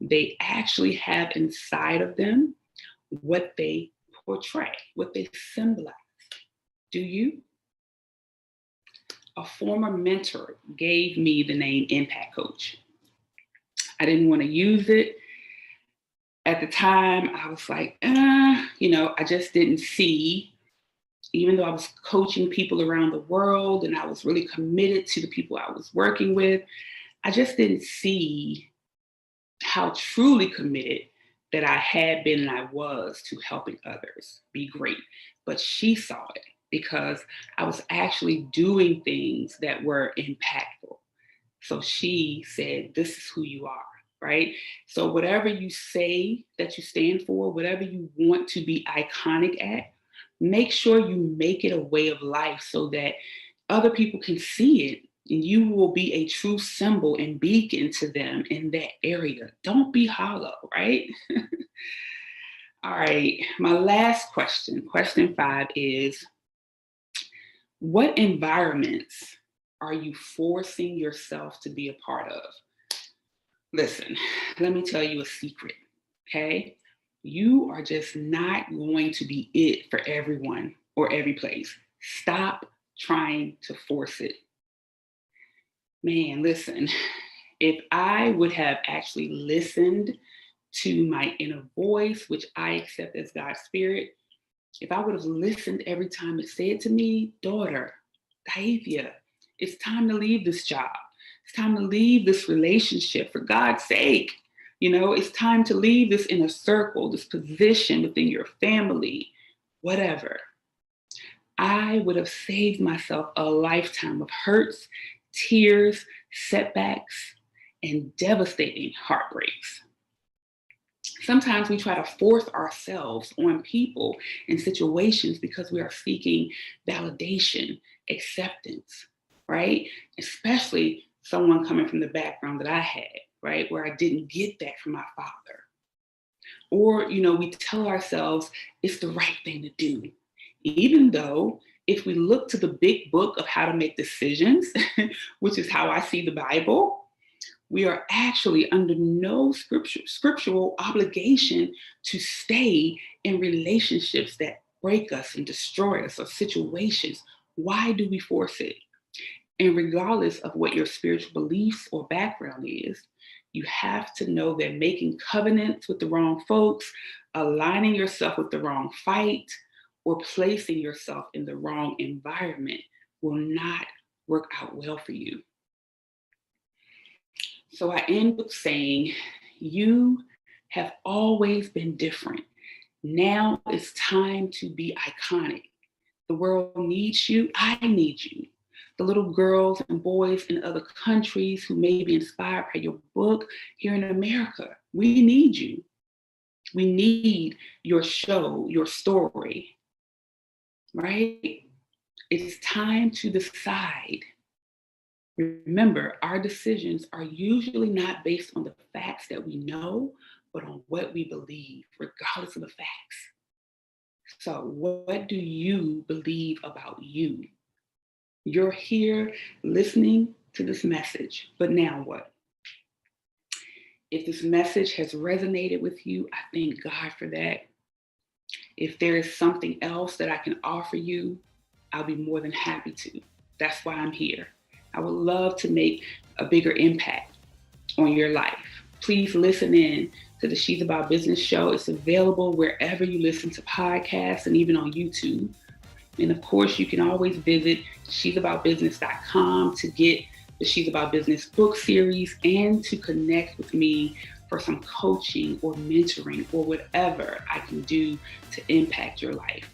They actually have inside of them what they portray, what they symbolize. Do you? A former mentor gave me the name Impact Coach. I didn't want to use it. At the time, I was like, I just didn't see, even though I was coaching people around the world and I was really committed to the people I was working with, I just didn't see how truly committed that I had been and I was to helping others be great. But she saw it because I was actually doing things that were impactful. So she said, this is who you are, right? So whatever you say that you stand for, whatever you want to be iconic at, make sure you make it a way of life so that other people can see it. And you will be a true symbol and beacon to them in that area. Don't be hollow, right? All right, my last question, question 5 is, what environments are you forcing yourself to be a part of? Listen, let me tell you a secret, okay? You are just not going to be it for everyone or every place. Stop trying to force it. Man, listen, if I would have actually listened to my inner voice, which I accept as God's spirit, if I would have listened every time it said to me, daughter, Daivia, it's time to leave this job. It's time to leave this relationship, for God's sake. It's time to leave this inner circle, this position within your family, whatever. I would have saved myself a lifetime of hurts, tears, setbacks, and devastating heartbreaks. Sometimes we try to force ourselves on people and situations because we are seeking validation, acceptance, right? Especially someone coming from the background that I had, right? Where I didn't get that from my father. Or, we tell ourselves it's the right thing to do, even though if we look to the big book of how to make decisions, which is how I see the Bible, We are actually under no scriptural obligation to stay in relationships that break us and destroy us, or situations. Why do we force it? And regardless of what your spiritual beliefs or background is, you have to know that making covenants with the wrong folks, aligning yourself with the wrong fight, or placing yourself in the wrong environment will not work out well for you. So I end with saying, you have always been different. Now it's time to be iconic. The world needs you. I need you. The little girls and boys in other countries who may be inspired by your book here in America, we need you. We need your show, your story, right? It's time to decide. Remember, our decisions are usually not based on the facts that we know, but on what we believe, regardless of the facts. So, what do you believe about you? You're here listening to this message, but now what? If this message has resonated with you, I thank God for that. If there is something else that I can offer you, I'll be more than happy to. That's why I'm here. I would love to make a bigger impact on your life. Please listen in to the She's About Business show. It's available wherever you listen to podcasts and even on YouTube. And of course, you can always visit she'saboutbusiness.com to get the She's About Business book series and to connect with me for some coaching or mentoring or whatever I can do to impact your life.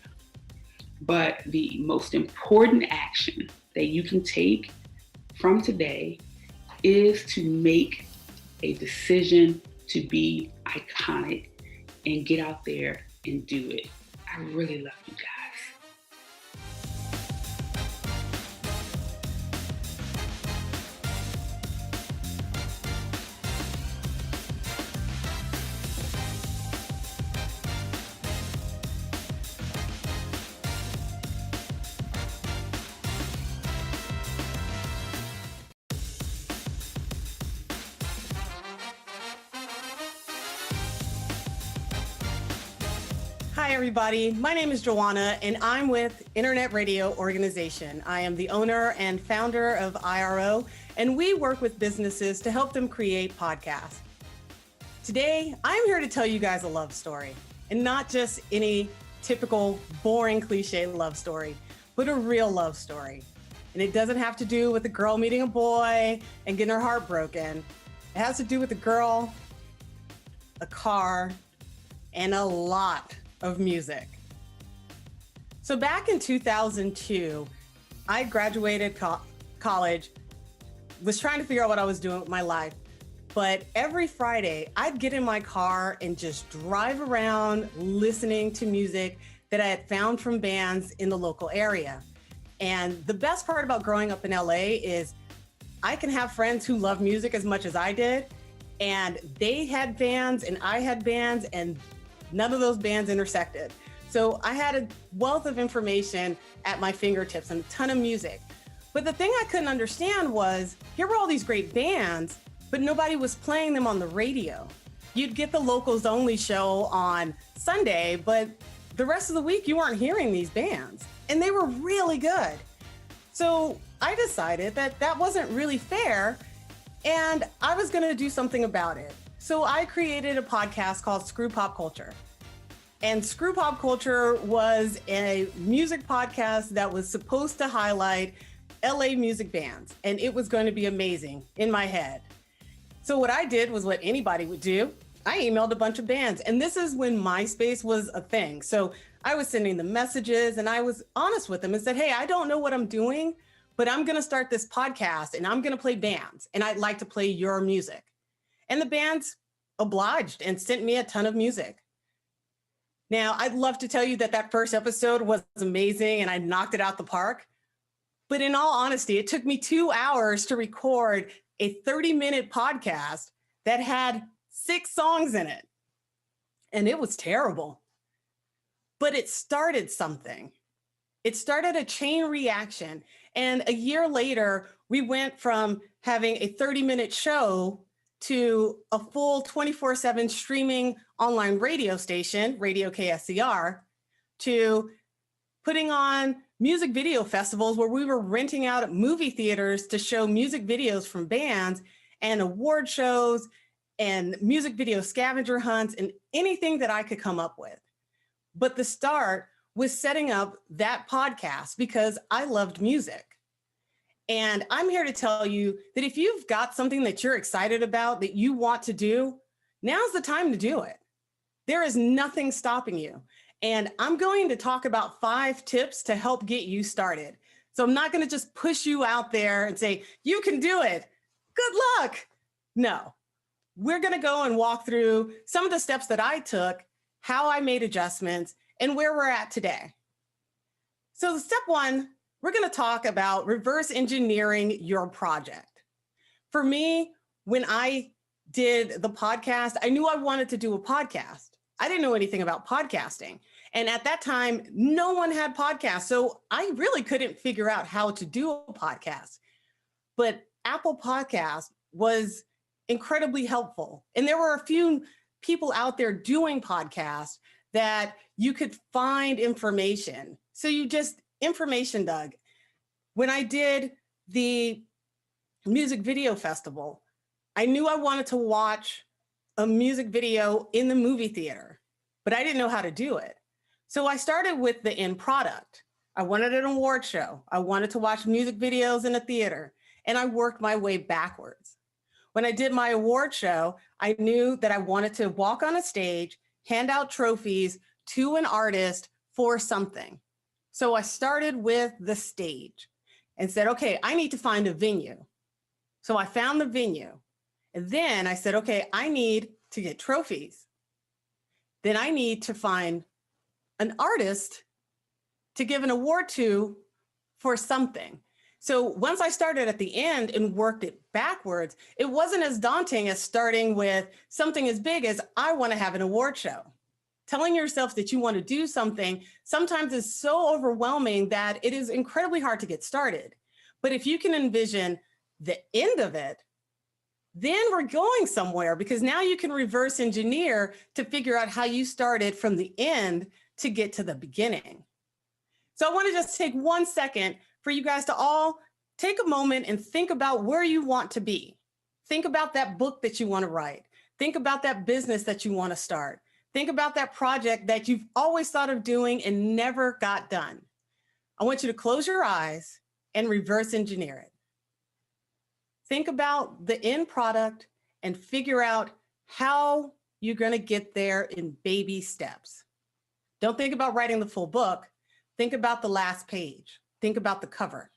But the most important action that you can take from today is to make a decision to be iconic and get out there and do it. I really love you guys. Hi, everybody. My name is Joanna, and I'm with Internet Radio Organization. I am the owner and founder of IRO, and we work with businesses to help them create podcasts. Today, I'm here to tell you guys a love story, and not just any typical boring cliche love story, but a real love story. And it doesn't have to do with a girl meeting a boy and getting her heart broken. It has to do with a girl, a car, and a lot of music. So back in 2002, I graduated college, was trying to figure out what I was doing with my life. But every Friday, I'd get in my car and just drive around listening to music that I had found from bands in the local area. And the best part about growing up in LA is I can have friends who love music as much as I did. And they had bands and I had bands, and none of those bands intersected. So I had a wealth of information at my fingertips and a ton of music. But the thing I couldn't understand was, here were all these great bands, but nobody was playing them on the radio. You'd get the locals only show on Sunday, but the rest of the week you weren't hearing these bands, and they were really good. So I decided that that wasn't really fair, and I was gonna do something about it. So I created a podcast called Screw Pop Culture. And Screw Pop Culture was a music podcast that was supposed to highlight LA music bands. And it was going to be amazing in my head. So what I did was what anybody would do. I emailed a bunch of bands. And this is when MySpace was a thing. So I was sending them messages and I was honest with them and said, hey, I don't know what I'm doing, but I'm going to start this podcast and I'm going to play bands. And I'd like to play your music. And the bands obliged and sent me a ton of music. Now, I'd love to tell you that that first episode was amazing and I knocked it out the park. But in all honesty, it took me 2 hours to record a 30-minute podcast that had 6 songs in it. And it was terrible. But it started something. It started a chain reaction. And a year later, we went from having a 30-minute show to a full 24/7 streaming online radio station, Radio KSCR, to putting on music video festivals where we were renting out movie theaters to show music videos from bands, and award shows and music video scavenger hunts and anything that I could come up with. But the start was setting up that podcast because I loved music. And I'm here to tell you that if you've got something that you're excited about, that you want to do, now's the time to do it. There is nothing stopping you. And I'm going to talk about 5 tips to help get you started. So I'm not going to just push you out there and say, you can do it. Good luck. No, we're going to go and walk through some of the steps that I took, how I made adjustments, and where we're at today. So step 1, we're going to talk about reverse engineering your project. For me, when I did the podcast, I knew I wanted to do a podcast. I didn't know anything about podcasting. And at that time, no one had podcasts. So I really couldn't figure out how to do a podcast. But Apple Podcast was incredibly helpful. And there were a few people out there doing podcasts that you could find information. So you just information dug. When I did the music video festival, I knew I wanted to watch a music video in the movie theater, but I didn't know how to do it. So I started with the end product. I wanted an award show. I wanted to watch music videos in a theater, and I worked my way backwards. When I did my award show, I knew that I wanted to walk on a stage, hand out trophies to an artist for something. So I started with the stage and said, okay, I need to find a venue. So I found the venue. And then I said, okay, I need to get trophies. Then I need to find an artist to give an award to for something. So once I started at the end and worked it backwards, it wasn't as daunting as starting with something as big as I want to have an award show. Telling yourself that you want to do something sometimes is so overwhelming that it is incredibly hard to get started. But if you can envision the end of it, then we're going somewhere, because now you can reverse engineer to figure out how you started from the end to get to the beginning. So I want to just take 1 second for you guys to all take a moment and think about where you want to be. Think about that book that you want to write. Think about that business that you want to start. Think about that project that you've always thought of doing and never got done. I want you to close your eyes and reverse engineer it. Think about the end product and figure out how you're going to get there in baby steps. Don't think about writing the full book. Think about the last page. Think about the cover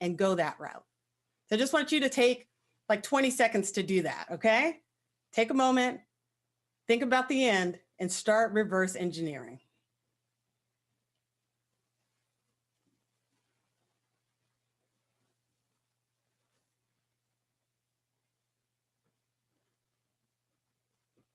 and go that route. So I just want you to take like 20 seconds to do that, okay? Take a moment, think about the end, and start reverse engineering.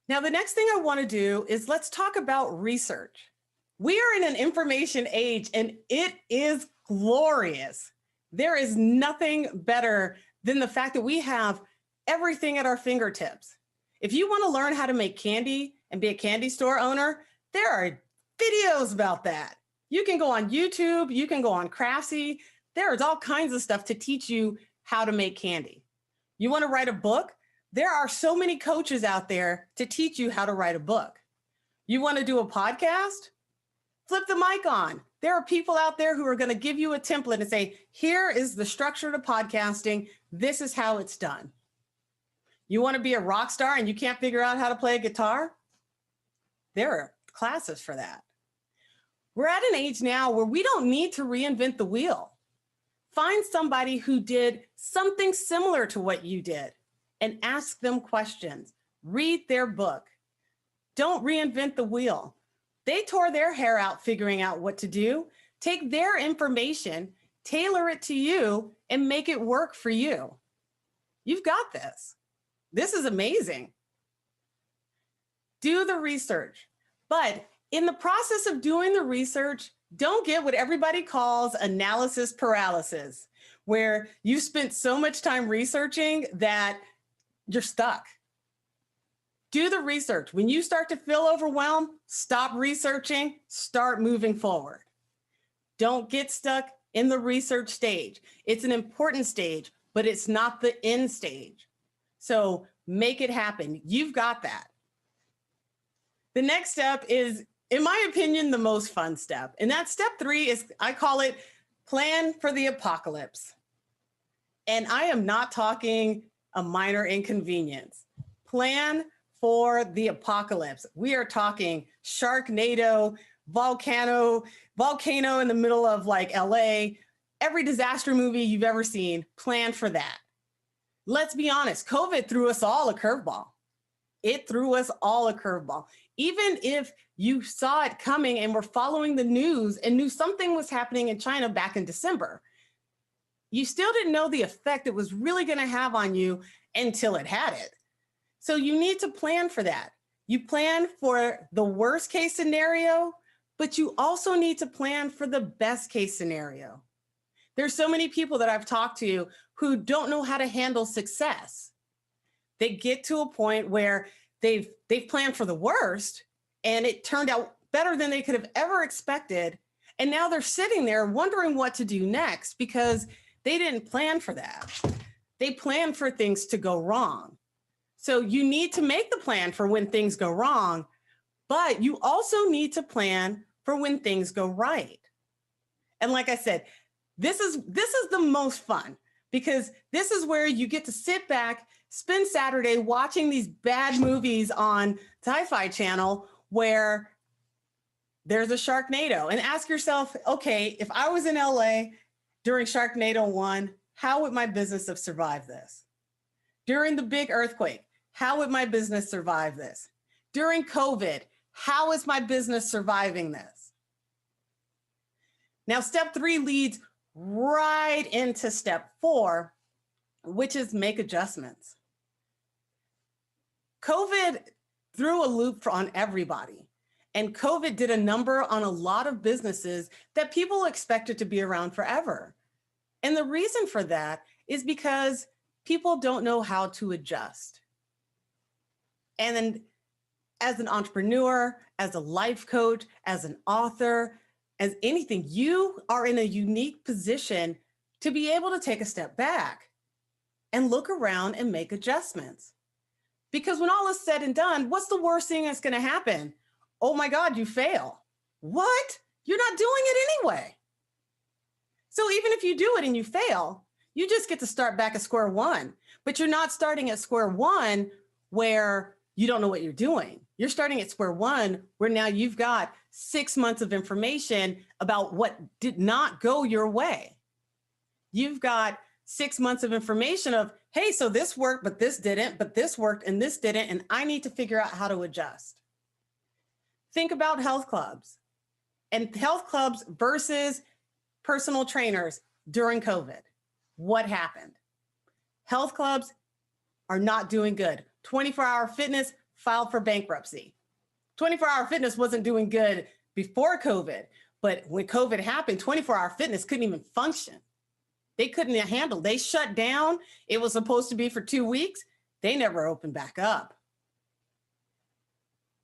Now, the next thing I want to do is let's talk about research. We are in an information age, and it is glorious. There is nothing better than the fact that we have everything at our fingertips. If you want to learn how to make candy and be a candy store owner, there are videos about that. You can go on YouTube, you can go on Craftsy. There's all kinds of stuff to teach you how to make candy. You want to write a book? There are so many coaches out there to teach you how to write a book. You want to do a podcast? Flip the mic on. There are people out there who are going to give you a template and say, here is the structure to podcasting. This is how it's done. You want to be a rock star and you can't figure out how to play a guitar? There are classes for that. We're at an age now where we don't need to reinvent the wheel. Find somebody who did something similar to what you did and ask them questions. Read their book. Don't reinvent the wheel. They tore their hair out figuring out what to do. Take their information, tailor it to you, and make it work for you. You've got this. This is amazing. Do the research. But in the process of doing the research, don't get what everybody calls analysis paralysis, where you spent so much time researching that you're stuck. Do the research. When you start to feel overwhelmed, stop researching, start moving forward. Don't get stuck in the research stage. It's an important stage, but it's not the end stage. So make it happen. You've got that. The next step is, in my opinion, the most fun step. And that step 3 is, I call it plan for the apocalypse. And I am not talking a minor inconvenience. Plan for the apocalypse. We are talking Sharknado, volcano in the middle of like LA, every disaster movie you've ever seen, plan for that. Let's be honest, COVID threw us all a curveball. It threw us all a curveball. Even if you saw it coming and were following the news and knew something was happening in China back in December, you still didn't know the effect it was really going to have on you until it had it. So you need to plan for that. You plan for the worst case scenario, but you also need to plan for the best case scenario. There's so many people that I've talked to who don't know how to handle success. They get to a point where they've planned for the worst and it turned out better than they could have ever expected. And now they're sitting there wondering what to do next because they didn't plan for that. They planned for things to go wrong. So you need to make the plan for when things go wrong, but you also need to plan for when things go right. And like I said, this is the most fun because this is where you get to sit back, spend Saturday watching these bad movies on Sci-Fi Channel where there's a Sharknado and ask yourself, okay, if I was in LA during Sharknado 1, how would my business have survived this? During the big earthquake, how would my business survive this? During COVID, how is my business surviving this? Now, step 3 leads right into step 4, which is make adjustments. COVID threw a loop on everybody. And COVID did a number on a lot of businesses that people expected to be around forever. And the reason for that is because people don't know how to adjust. And then as an entrepreneur, as a life coach, as an author, as anything, you are in a unique position to be able to take a step back and look around and make adjustments. Because when all is said and done, what's the worst thing that's going to happen? Oh my God, you fail. What? You're not doing it anyway. So even if you do it and you fail, you just get to start back at square one. But you're not starting at square one where you don't know what you're doing. You're starting at square one where now you've got 6 months of information about what did not go your way. You've got 6 months of information of, hey, so this worked, but this didn't, but this worked and this didn't, and I need to figure out how to adjust. Think about health clubs and health clubs versus personal trainers during COVID. What happened? Health clubs are not doing good. 24-hour fitness filed for bankruptcy. 24-hour fitness wasn't doing good before COVID, but when COVID happened, 24-hour fitness couldn't even function. They couldn't handle. They shut down. It was supposed to be for 2 weeks. They never opened back up.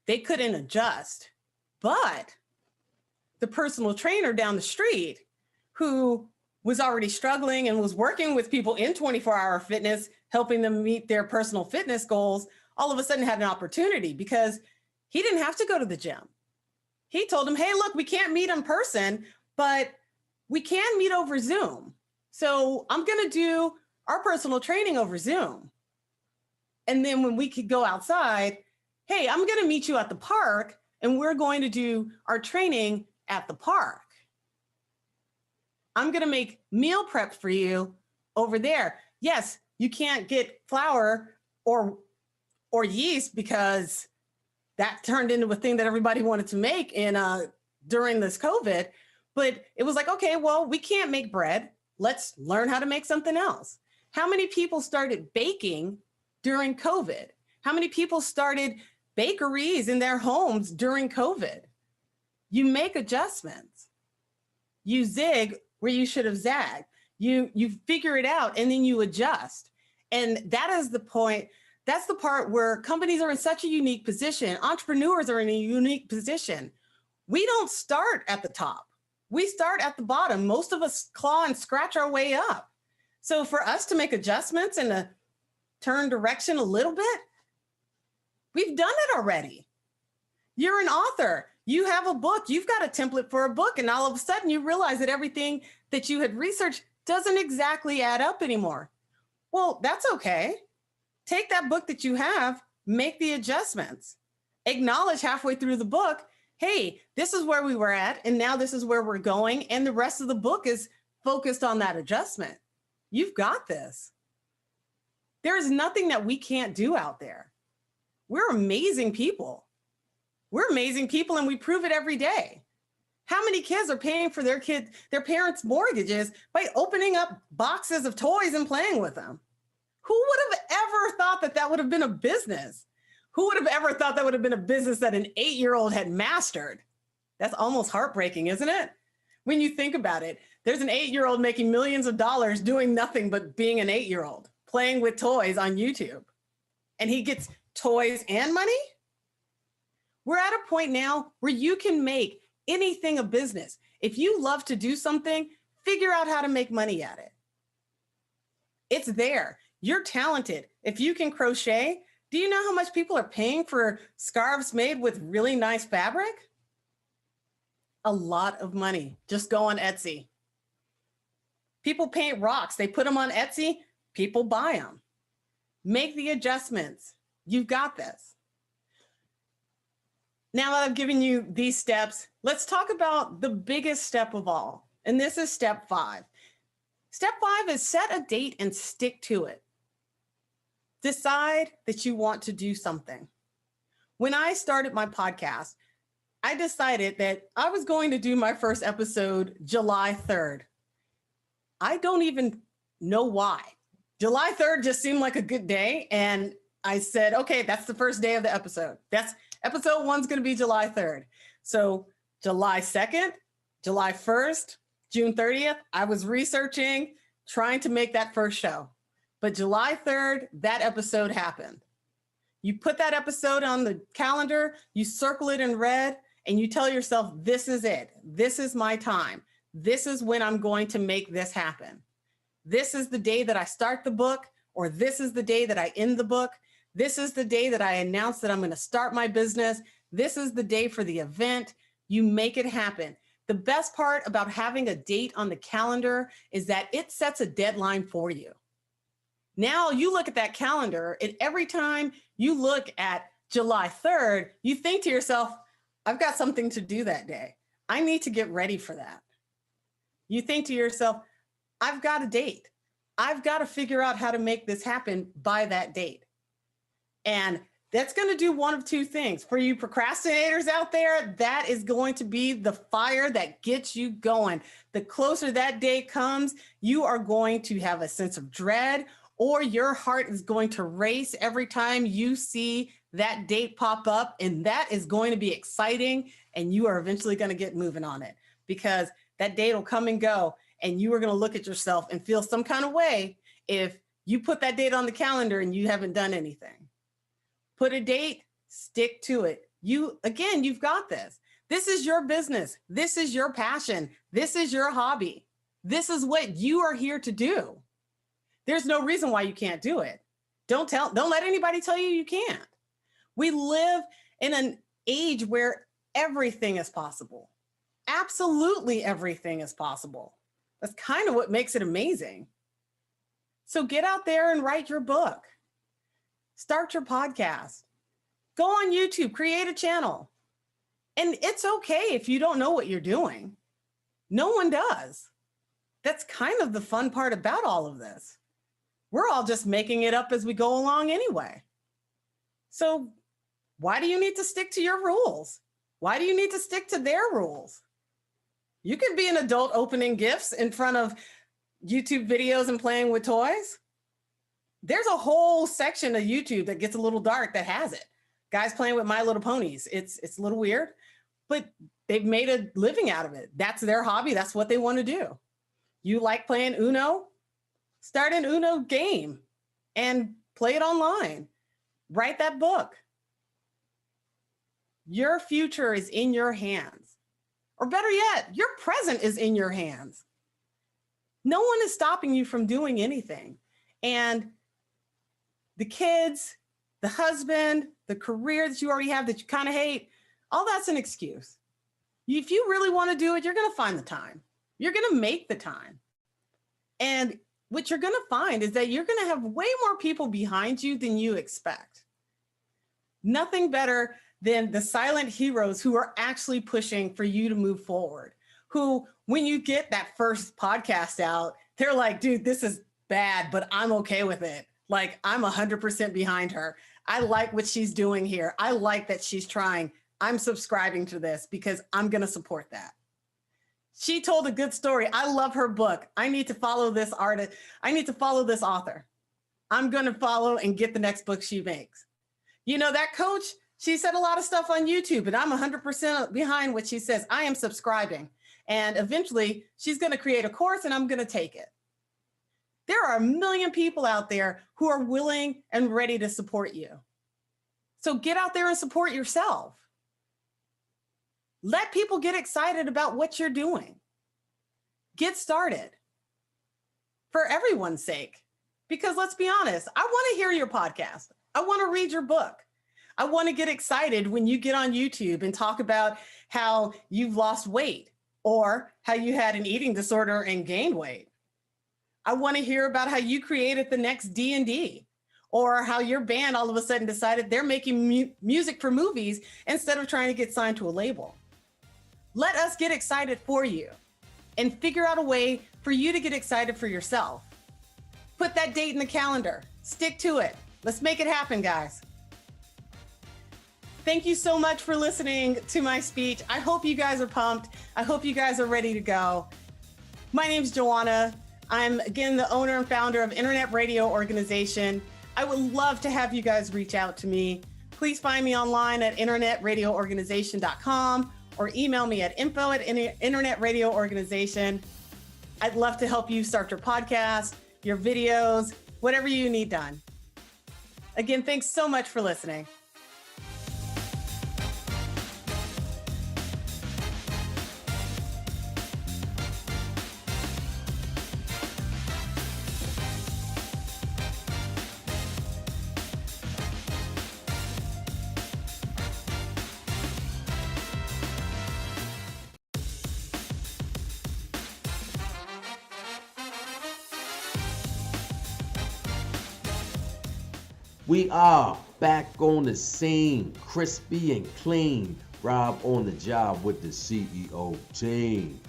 They couldn't adjust. But the personal trainer down the street who was already struggling and was working with people in 24-hour fitness, helping them meet their personal fitness goals, all of a sudden had an opportunity because he didn't have to go to the gym. He told them, hey, look, we can't meet in person, but we can meet over Zoom. So I'm going to do our personal training over Zoom. And then when we could go outside, hey, I'm going to meet you at the park and we're going to do our training at the park. I'm going to make meal prep for you over there. Yes, you can't get flour or yeast because that turned into a thing that everybody wanted to make during this COVID. But it was like, okay, well, we can't make bread. Let's learn how to make something else. How many people started baking during COVID? How many people started bakeries in their homes during COVID? You make adjustments. You zig where you should have zagged. You figure it out and then you adjust. And that is the point That's the part where companies are in such a unique position. Entrepreneurs are in a unique position. We don't start at the top. We start at the bottom. Most of us claw and scratch our way up. So for us to make adjustments and to turn direction a little bit, we've done it already. You're an author. You have a book. You've got a template for a book. And all of a sudden you realize that everything that you had researched doesn't exactly add up anymore. Well, that's okay. Take that book that you have, make the adjustments, acknowledge halfway through the book, hey, this is where we were at, and now this is where we're going, and the rest of the book is focused on that adjustment. You've got this. There is nothing that we can't do out there. We're amazing people. We're amazing people, and we prove it every day. How many kids are paying for their parents' mortgages by opening up boxes of toys and playing with them? Who would have ever thought that that would have been a business? Who would have ever thought that would have been a business that an 8-year-old had mastered? That's almost heartbreaking, isn't it? When you think about it, there's an 8-year-old making millions of dollars doing nothing but being an 8-year-old, playing with toys on YouTube. And he gets toys and money? We're at a point now where you can make anything a business. If you love to do something, figure out how to make money at it. It's there. You're talented. If you can crochet, do you know how much people are paying for scarves made with really nice fabric? A lot of money. Just go on Etsy. People paint rocks. They put them on Etsy. People buy them. Make the adjustments. You've got this. Now that I've given you these steps, let's talk about the biggest step of all. And this is step 5. Step 5 is set a date and stick to it. Decide that you want to do something. When I started my podcast, I decided that I was going to do my first episode July 3rd. I don't even know why. July 3rd just seemed like a good day. And I said, okay, that's the first day of the episode. Episode 1's going to be July 3rd. So July 2nd, July 1st, June 30th, I was researching, trying to make that first show. But July 3rd, that episode happened. You put that episode on the calendar, you circle it in red, and you tell yourself, this is it. This is my time. This is when I'm going to make this happen. This is the day that I start the book, or this is the day that I end the book. This is the day that I announce that I'm going to start my business. This is the day for the event. You make it happen. The best part about having a date on the calendar is that it sets a deadline for you. Now you look at that calendar, and every time you look at July 3rd, you think to yourself, I've got something to do that day. I need to get ready for that. You think to yourself, I've got a date. I've got to figure out how to make this happen by that date. And that's going to do one of two things. For you procrastinators out there, that is going to be the fire that gets you going. The closer that day comes, you are going to have a sense of dread, or your heart is going to race every time you see that date pop up. And that is going to be exciting. And you are eventually going to get moving on it, because that date will come and go. And you are going to look at yourself and feel some kind of way if you put that date on the calendar and you haven't done anything. Put a date, stick to it. You've got this. This is your business. This is your passion. This is your hobby. This is what you are here to do. There's no reason why you can't do it. Don't let anybody tell you you can't. We live in an age where everything is possible. Absolutely everything is possible. That's kind of what makes it amazing. So get out there and write your book. Start your podcast. Go on YouTube, create a channel. And it's okay if you don't know what you're doing. No one does. That's kind of the fun part about all of this. We're all just making it up as we go along anyway. So why do you need to stick to your rules? Why do you need to stick to their rules? You could be an adult opening gifts in front of YouTube videos and playing with toys. There's a whole section of YouTube that gets a little dark that has it. Guys playing with My Little Ponies. It's a little weird, but they've made a living out of it. That's their hobby. That's what they want to do. You like playing Uno? Start an Uno game and play it online. Write that book. Your future is in your hands. Or better yet, your present is in your hands. No one is stopping you from doing anything. And the kids, the husband, the career that you already have that you kind of hate, all that's an excuse. If you really want to do it, you're going to find the time. You're going to make the time. And what you're going to find is that you're going to have way more people behind you than you expect. Nothing better than the silent heroes who are actually pushing for you to move forward, who, when you get that first podcast out, they're like, dude, this is bad, but I'm okay with it. Like, I'm 100% behind her. I like what she's doing here. I like that she's trying. I'm subscribing to this because I'm going to support that. She told a good story. I love her book. I need to follow this artist. I need to follow this author. I'm going to follow and get the next book she makes. You know, that coach, she said a lot of stuff on YouTube, and I'm 100% behind what she says. I am subscribing. And eventually she's going to create a course and I'm going to take it. There are a million people out there who are willing and ready to support you. So get out there and support yourself. Let people get excited about what you're doing. Get started for everyone's sake. Because let's be honest, I want to hear your podcast. I want to read your book. I want to get excited when you get on YouTube and talk about how you've lost weight or how you had an eating disorder and gained weight. I want to hear about how you created the next D&D or how your band all of a sudden decided they're making music for movies instead of trying to get signed to a label. Let us get excited for you and figure out a way for you to get excited for yourself. Put that date in the calendar. Stick to it. Let's make it happen, guys. Thank you so much for listening to my speech. I hope you guys are pumped. I hope you guys are ready to go. My name's Joanna. I'm, again, the owner and founder of Internet Radio Organization. I would love to have you guys reach out to me. Please find me online at internetradioorganization.com or email me at info@internetradio.organization. I'd love to help you start your podcast, your videos, whatever you need done. Again, thanks so much for listening. We are back on the scene, crispy and clean. Rob on the job with the CEO team.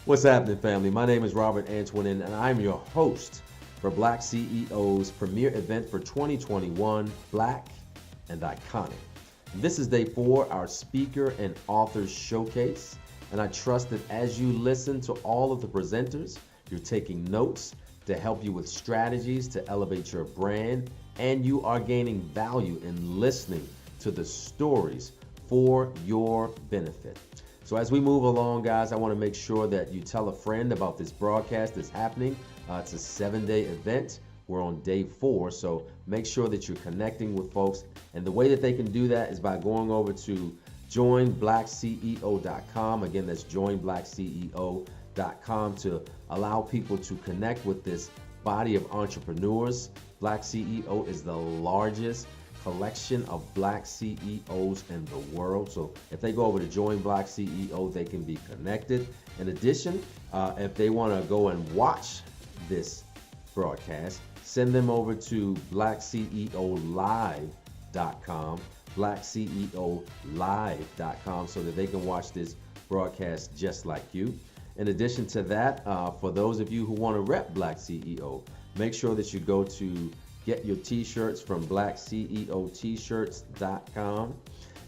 What's happening, family? My name is Robert Antoinin, and I'm your host for BlackCEO's premier event for 2021, Black and Iconic. This is day 4, our speaker and authors showcase, and I trust that as you listen to all of the presenters, you're taking notes to help you with strategies to elevate your brand, and you are gaining value in listening to the stories for your benefit. So as we move along, guys, I want to make sure that you tell a friend about this broadcast that's happening. It's a 7-day event. We're on day 4, so make sure that you're connecting with folks. And the way that they can do that is by going over to joinblackceo.com. Again, that's joinblackceo.com to allow people to connect with this body of entrepreneurs. Black CEO is the largest collection of Black CEOs in the world. So if they go over to Join Black CEO, they can be connected. In addition, if they want to go and watch this broadcast, send them over to blackceolive.com, blackceolive.com, so that they can watch this broadcast just like you. In addition to that, for those of you who want to rep Black CEO, make sure that you go to get your t-shirts from blackceotshirts.com.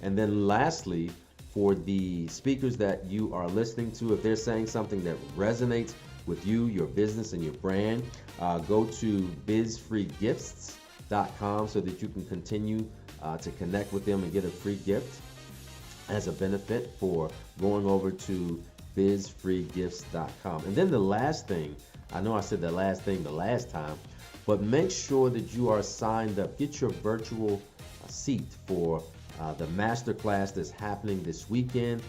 And then lastly, for the speakers that you are listening to, if they're saying something that resonates with you, your business, and your brand, go to bizfreegifts.com so that you can continue to connect with them and get a free gift as a benefit for going over to bizfreegifts.com. And then the last thing, I know I said the last thing the last time, But make sure that you are signed up. Get your virtual seat for the masterclass that's happening this weekend.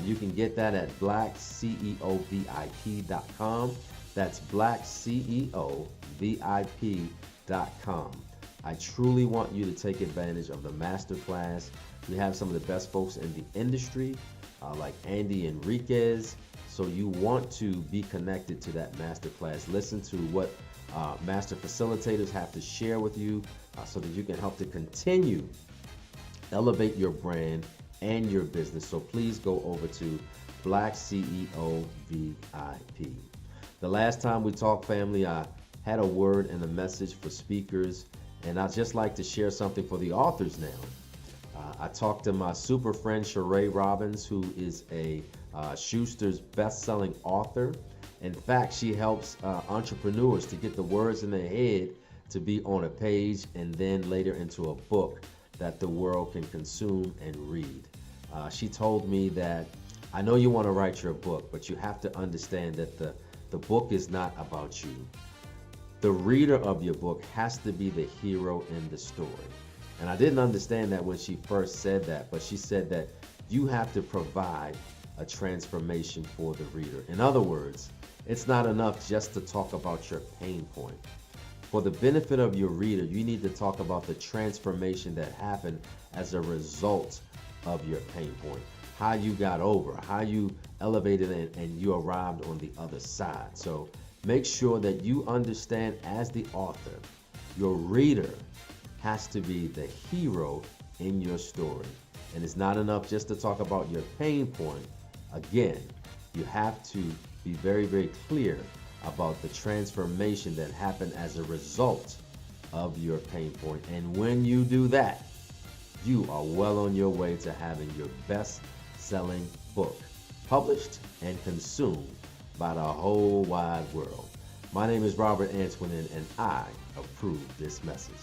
You can get that at blackceovip.com. That's blackceovip.com. I truly want you to take advantage of the masterclass. We have some of the best folks in the industry, like Andy Enriquez. So you want to be connected to that masterclass. Listen to what master facilitators have to share with you so that you can help to continue elevate your brand and your business. So please go over to Black CEO VIP. The last time we talked, family, I had a word and a message for speakers, and I'd just like to share something for the authors now. I talked to my super friend Sheree Robbins, who is a Schuster's best-selling author. In fact, she helps entrepreneurs to get the words in their head to be on a page and then later into a book that the world can consume and read. She told me that, I know you want to write your book, but you have to understand that the book is not about you. The reader of your book has to be the hero in the story. And I didn't understand that when she first said that, but she said that you have to provide a transformation for the reader. In other words, it's not enough just to talk about your pain point. For the benefit of your reader, you need to talk about the transformation that happened as a result of your pain point. How you got over, how you elevated and you arrived on the other side. So make sure that you understand as the author, your reader has to be the hero in your story. And it's not enough just to talk about your pain point. Again, you have to be very, very clear about the transformation that happened as a result of your pain point. And when you do that, you are well on your way to having your best-selling book published and consumed by the whole wide world. My name is Robert Antoinin, and I approve this message.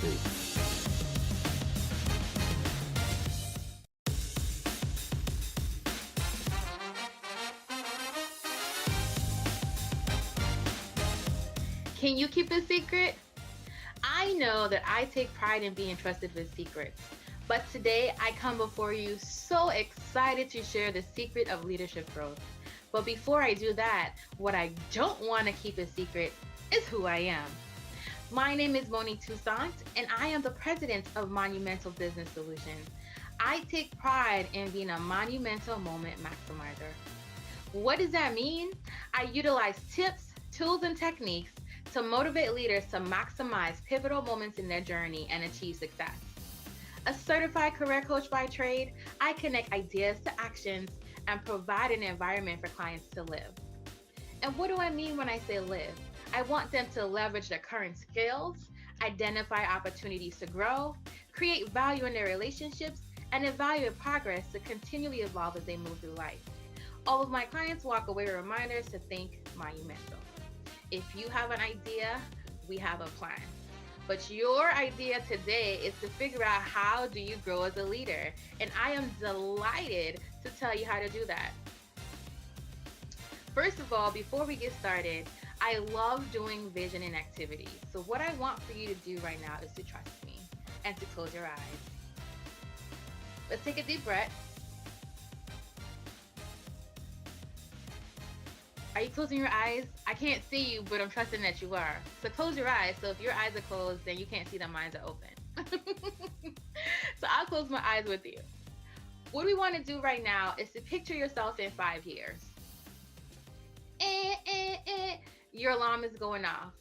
Peace. Can you keep a secret? I know that I take pride in being trusted with secrets, but today I come before you so excited to share the secret of leadership growth. But before I do that, what I don't want to keep a secret is who I am. My name is Moni Toussaint, and I am the president of Monumental Business Solutions. I take pride in being a monumental moment maximizer. What does that mean? I utilize tips, tools, and techniques to motivate leaders to maximize pivotal moments in their journey and achieve success. A certified career coach by trade, I connect ideas to actions and provide an environment for clients to live. And what do I mean when I say live? I want them to leverage their current skills, identify opportunities to grow, create value in their relationships, and evaluate progress to continually evolve as they move through life. All of my clients walk away with reminders to think monumental. If you have an idea, we have a plan. But your idea today is to figure out how do you grow as a leader. And I am delighted to tell you how to do that. First of all, before we get started, I love doing vision and activities. So what I want for you to do right now is to trust me and to close your eyes. Let's take a deep breath. Are you closing your eyes? I can't see you, but I'm trusting that you are. So close your eyes. So if your eyes are closed, then you can't see that mine are open. So I'll close my eyes with you. What we want to do right now is to picture yourself in 5 years. Your alarm is going off.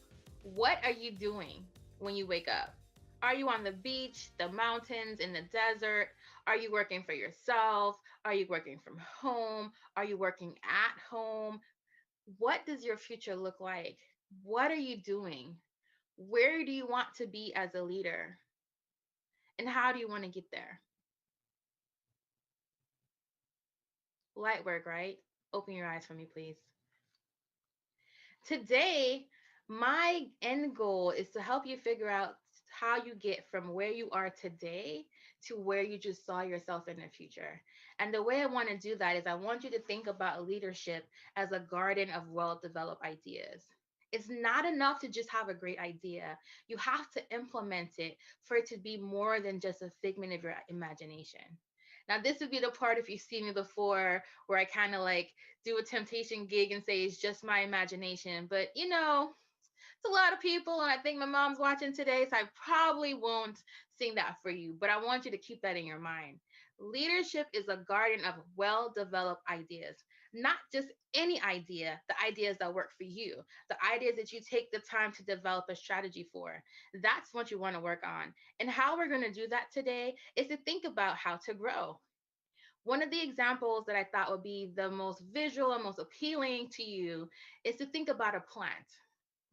What are you doing when you wake up? Are you on the beach, the mountains, in the desert? Are you working for yourself? Are you working from home? Are you working at home? What does your future look like? What are you doing? Where do you want to be as a leader? And how do you want to get there? Light work, right? Open your eyes for me, please. Today, my end goal is to help you figure out how you get from where you are today to where you just saw yourself in the future. And the way I want to do that is I want you to think about leadership as a garden of well-developed ideas. It's not enough to just have a great idea. You have to implement it for it to be more than just a figment of your imagination. Now, this would be the part, if you've seen me before, where I kind of like do a temptation gig and say it's just my imagination. But it's a lot of people, and I think my mom's watching today, so I probably won't sing that for you. But I want you to keep that in your mind. Leadership is a garden of well developed ideas, not just any idea, the ideas that work for you, the ideas that you take the time to develop a strategy for. That's what you want to work on. And how we're going to do that today is to think about how to grow. One of the examples that I thought would be the most visual and most appealing to you is to think about a plant.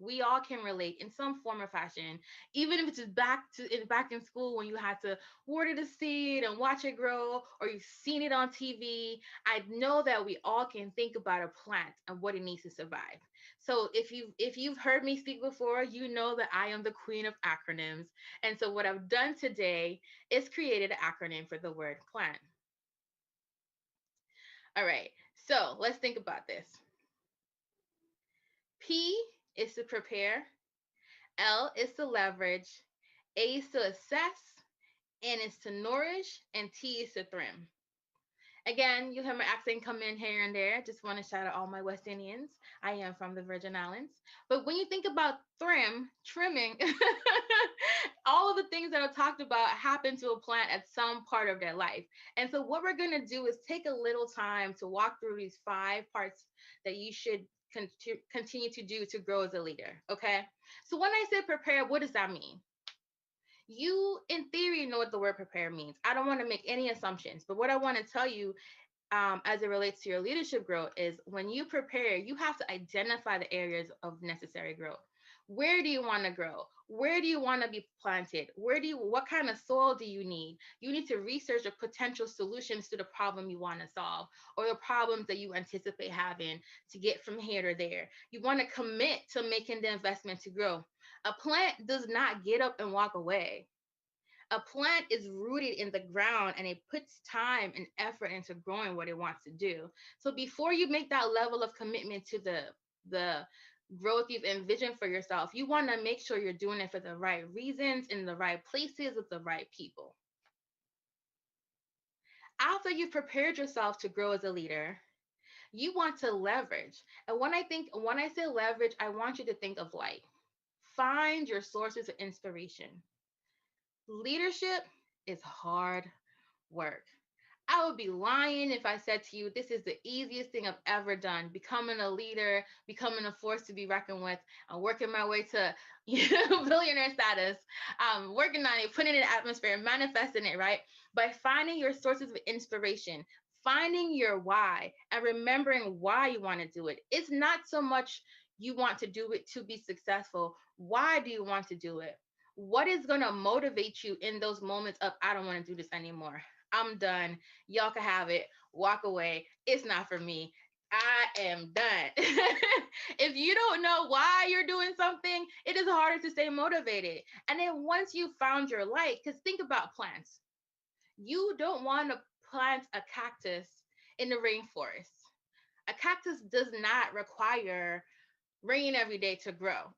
We all can relate in some form or fashion, even if it's just back in school when you had to water the seed and watch it grow, or you've seen it on TV. I know that we all can think about a plant and what it needs to survive. So if you've heard me speak before, you know that I am the queen of acronyms. And so what I've done today is created an acronym for the word plant. All right, so let's think about this. P is to prepare, L is to leverage, A is to assess, N is to nourish, and T is to trim. Again, you have my accent come in here and there. Just want to shout out all my West Indians. I am from the Virgin Islands. But when you think about trimming, all of the things that I talked about happen to a plant at some part of their life. And so what we're going to do is take a little time to walk through these 5 parts that you should continue to do to grow as a leader. Okay. So when I say prepare, what does that mean? You, in theory, know what the word prepare means. I don't want to make any assumptions, but what I want to tell you as it relates to your leadership growth is when you prepare, you have to identify the areas of necessary growth. Where do you want to grow? Where do you want to be planted? What kind of soil do you need? You need to research the potential solutions to the problem you want to solve, or the problems that you anticipate having to get from here to there. You want to commit to making the investment to grow. A plant does not get up and walk away. A plant is rooted in the ground and it puts time and effort into growing what it wants to do. So before you make that level of commitment to the growth you've envisioned for yourself, you want to make sure you're doing it for the right reasons, in the right places, with the right people. After you've prepared yourself to grow as a leader, you want to leverage. And when I say leverage, I want you to think of light. Find your sources of inspiration. Leadership is hard work. I would be lying if I said to you, this is the easiest thing I've ever done. Becoming a leader, becoming a force to be reckoned with, and working my way to billionaire status, working on it, putting it in the atmosphere, manifesting it, right? By finding your sources of inspiration, finding your why, and remembering why you want to do it. It's not so much you want to do it to be successful. Why do you want to do it? What is going to motivate you in those moments of, I don't want to do this anymore. I'm done. Y'all can have it. Walk away. It's not for me. I am done. If you don't know why you're doing something, it is harder to stay motivated. And then once you found your light, because think about plants. You don't want to plant a cactus in the rainforest. A cactus does not require rain every day to grow.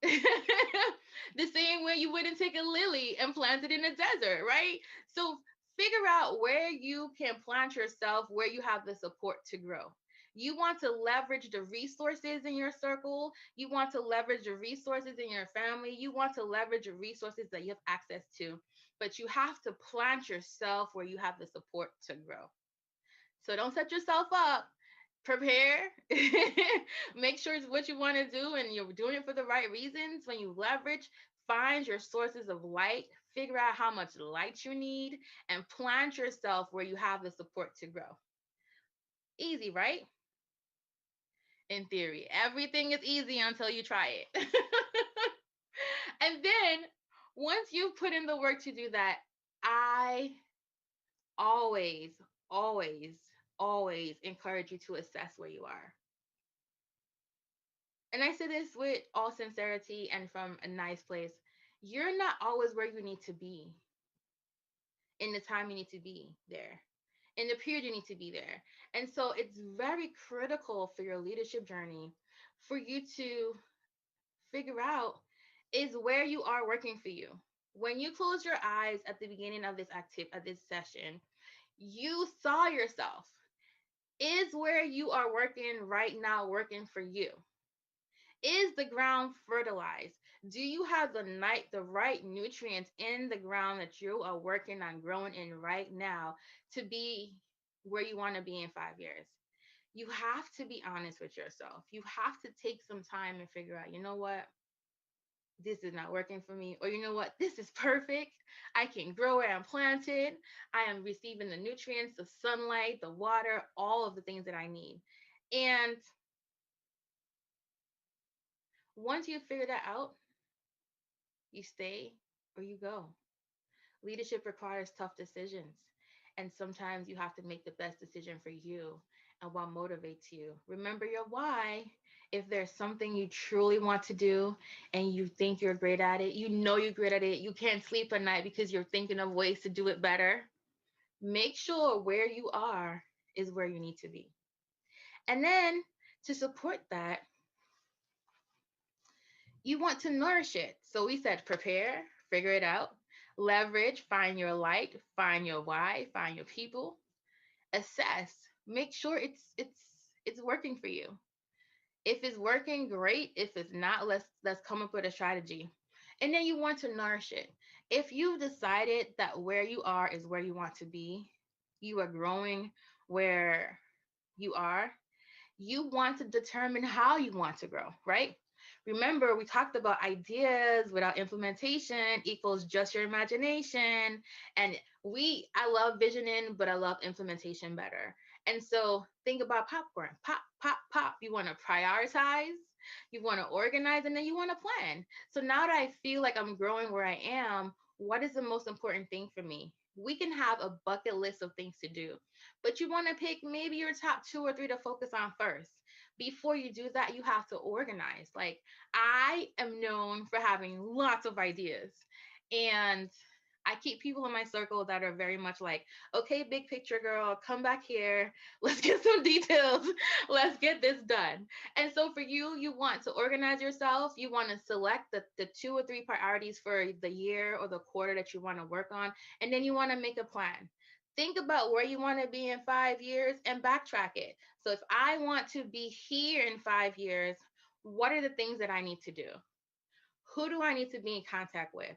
The same way you wouldn't take a lily and plant it in a desert, right? So figure out where you can plant yourself, where you have the support to grow. You want to leverage the resources in your circle. You want to leverage the resources in your family. You want to leverage the resources that you have access to. But you have to plant yourself where you have the support to grow. So don't set yourself up. Prepare. Make sure it's what you want to do and you're doing it for the right reasons. When you leverage, find your sources of light, figure out how much light you need, and plant yourself where you have the support to grow. Easy, right? In theory, everything is easy until you try it. And then once you've put in the work to do that, I always, always, always encourage you to assess where you are. And I say this with all sincerity and from a nice place. You're not always where you need to be in the time you need to be there, in the period you need to be there. And so it's very critical for your leadership journey for you to figure out is where you are working for you. When you close your eyes at the beginning of this session, you saw yourself. Is where you are working right now working for you? Is the ground fertilized? Do you have the right nutrients in the ground that you are working on growing in right now to be where you want to be in 5 years? You have to be honest with yourself. You have to take some time and figure out, you know what? This is not working for me. Or you know what? This is perfect. I can grow where I'm planted. I am receiving the nutrients, the sunlight, the water, all of the things that I need. And once you figure that out, you stay or you go. Leadership requires tough decisions. And sometimes you have to make the best decision for you and what motivates you. Remember your why. If there's something you truly want to do and you think you're great at it, you know you're great at it, you can't sleep at night because you're thinking of ways to do it better, make sure where you are is where you need to be. And then to support that, you want to nourish it. So we said prepare, figure it out, leverage, find your light, find your why, find your people, assess, make sure it's working for you. If it's working, great. If it's not, let's come up with a strategy. And then you want to nourish it. If you've decided that where you are is where you want to be, you are growing where you are, you want to determine how you want to grow, right? Remember, we talked about ideas without implementation equals just your imagination. And I love visioning, but I love implementation better. And so think about popcorn, pop, pop, pop. You want to prioritize, you want to organize, and then you want to plan. So now that I feel like I'm growing where I am, what is the most important thing for me? We can have a bucket list of things to do, but you want to pick maybe your top 2 or 3 to focus on first. Before you do that, you have to organize. Like, I am known for having lots of ideas, and I keep people in my circle that are very much like, okay, big picture girl, come back here. Let's get some details. Let's get this done. And so for you, you want to organize yourself. You want to select the 2 or 3 priorities for the year or the quarter that you want to work on. And then you want to make a plan. Think about where you want to be in 5 years and backtrack it. So if I want to be here in 5 years, what are the things that I need to do? Who do I need to be in contact with?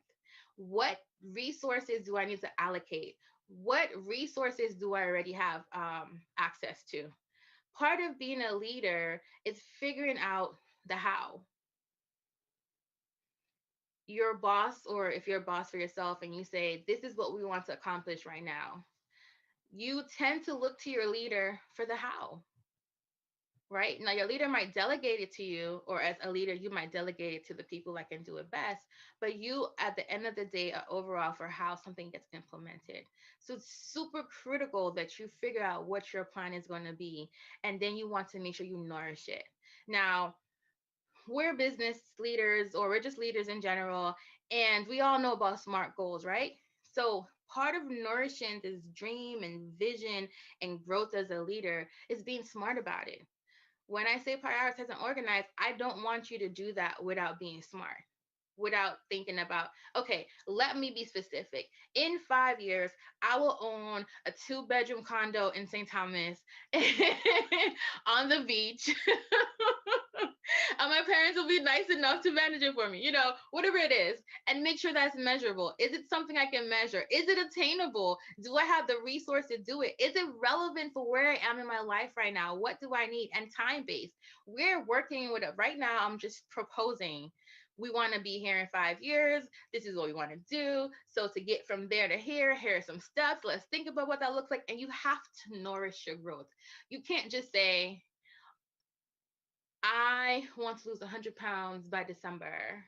What resources do I need to allocate? What resources do I already have access to? Part of being a leader is figuring out the how. Your boss, or if you're a boss for yourself and you say, this is what we want to accomplish right now, you tend to look to your leader for the how. Right? Now, your leader might delegate it to you, or as a leader, you might delegate it to the people that can do it best. But you, at the end of the day, are overall for how something gets implemented. So it's super critical that you figure out what your plan is going to be. And then you want to make sure you nourish it. Now, we're business leaders, or we're just leaders in general, and we all know about SMART goals, right? So part of nourishing this dream and vision and growth as a leader is being smart about it. When I say prioritize and organize, I don't want you to do that without being smart, without thinking about, okay, let me be specific. In 5 years, I will own a 2-bedroom condo in St. Thomas on the beach. And my parents will be nice enough to manage it for me, whatever it is, and make sure that's measurable. Is it something I can measure? Is it attainable? Do I have the resource to do it? Is it relevant for where I am in my life right now? What do I need? And time-based. We're working with it right now. I'm just proposing. We want to be here in 5 years. This is what we want to do. So to get from there to here are some steps. Let's think about what that looks like. And you have to nourish your growth. You can't just say, I want to lose 100 pounds by December,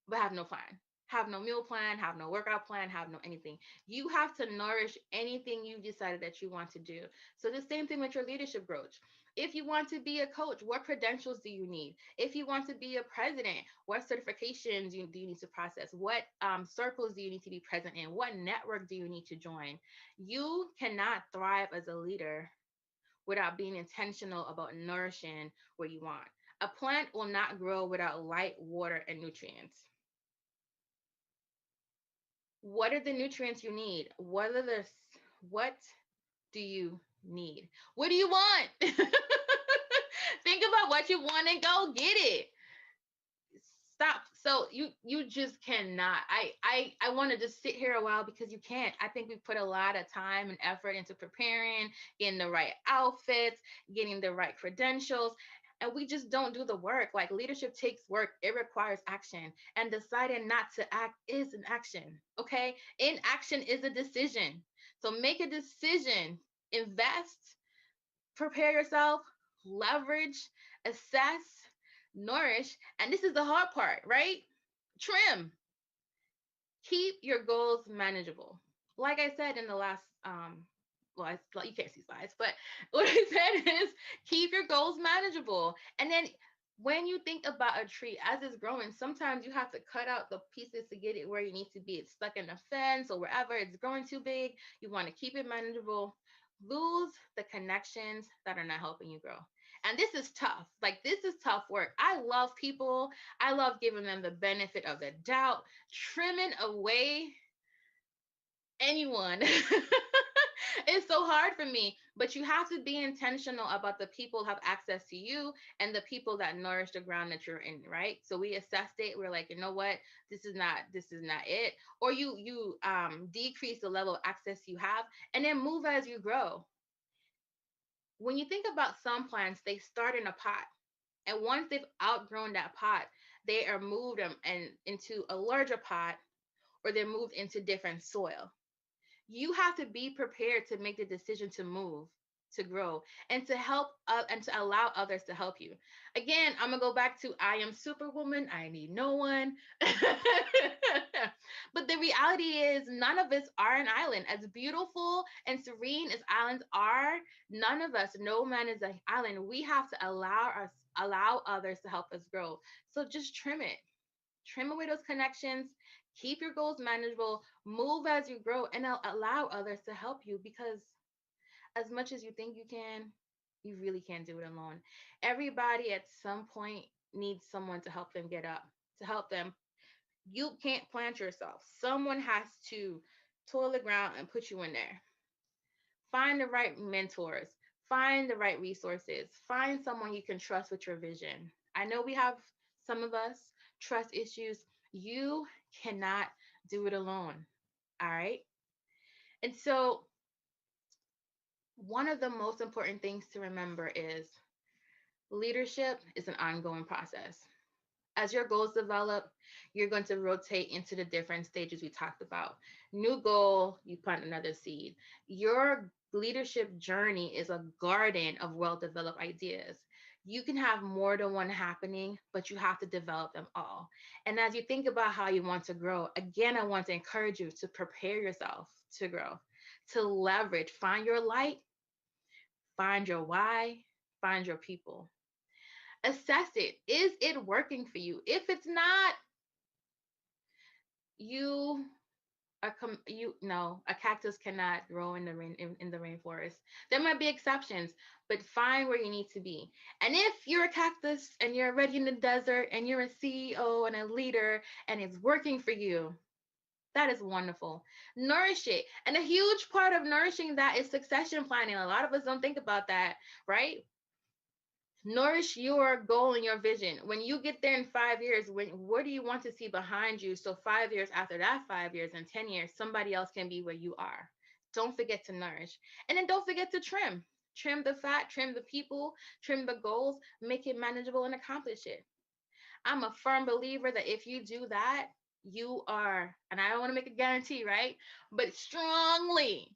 but have no plan, have no meal plan, have no workout plan, have no anything. You have to nourish anything you decided that you want to do. So the same thing with your leadership growth. If you want to be a coach, what credentials do you need? If you want to be a president, what certifications do you need to process? What circles do you need to be present in? What network do you need to join? You cannot thrive as a leader without being intentional about nourishing what you want. A plant will not grow without light, water, and nutrients. What are the nutrients you need? What do you need? What do you want? Think about what you want and go get it. Stop. So you just cannot. I want to just sit here a while because you can't. I think we put a lot of time and effort into preparing, getting the right outfits, getting the right credentials, and we just don't do the work. Like, leadership takes work. It requires action, and deciding not to act is an action. Okay? Inaction is a decision. So make a decision. Invest, prepare yourself, leverage, assess, nourish, and this is the hard part, right? Trim. Keep your goals manageable. Like I said in the last well, you can't see slides, but what I said is keep your goals manageable. And then when you think about a tree as it's growing, sometimes you have to cut out the pieces to get it where you need to be. It's stuck in a fence or wherever, it's growing too big. You want to keep it manageable. Lose the connections that are not helping you grow. And this is tough. Like, this is tough work. I love people. I love giving them the benefit of the doubt, trimming away anyone. It's so hard for me, but you have to be intentional about the people who have access to you and the people that nourish the ground that you're in, right? So we assessed it. We're like, you know what? This is not it. Or you decrease the level of access you have and then move as you grow. When you think about some plants, they start in a pot. And once they've outgrown that pot, they are moved and into a larger pot, or they're moved into different soil. You have to be prepared to make the decision to move, to grow, and to help and to allow others to help you. Again, I'm gonna go back to I am superwoman, I need no one. But the reality is none of us are an island. As beautiful and serene as islands are, none of us, no man is an island. We have to allow others to help us grow. So just trim it. Trim away those connections, keep your goals manageable, move as you grow, and allow others to help you, because as much as you think you can, you really can't do it alone. Everybody at some point needs someone to help them get up, to help them. You can't plant yourself. Someone has to toil the ground and put you in there. Find the right mentors, find the right resources, find someone you can trust with your vision. I know we have, some of us, trust issues. You cannot do it alone. All right. And so, one of the most important things to remember is leadership is an ongoing process. As your goals develop, you're going to rotate into the different stages we talked about. New goal, you plant another seed. Your leadership journey is a garden of well-developed ideas. You can have more than one happening, but you have to develop them all. And as you think about how you want to grow, again, I want to encourage you to prepare yourself to grow, to leverage, find your light, find your why, find your people. Assess it. Is it working for you? If it's not, you you know, a cactus cannot grow in the in the rainforest. There might be exceptions, but find where you need to be. And if you're a cactus and you're already in the desert and you're a CEO and a leader and it's working for you, that is wonderful. Nourish it. And a huge part of nourishing that is succession planning. A lot of us don't think about that, right? Nourish your goal and your vision. When you get there in 5 years, what do you want to see behind you? So 5 years after that, 5 years and 10 years, somebody else can be where you are. Don't forget to nourish. And then don't forget to trim. Trim the fat, trim the people, trim the goals, make it manageable and accomplish it. I'm a firm believer that if you do that, you are, and I don't want to make a guarantee, right? But strongly,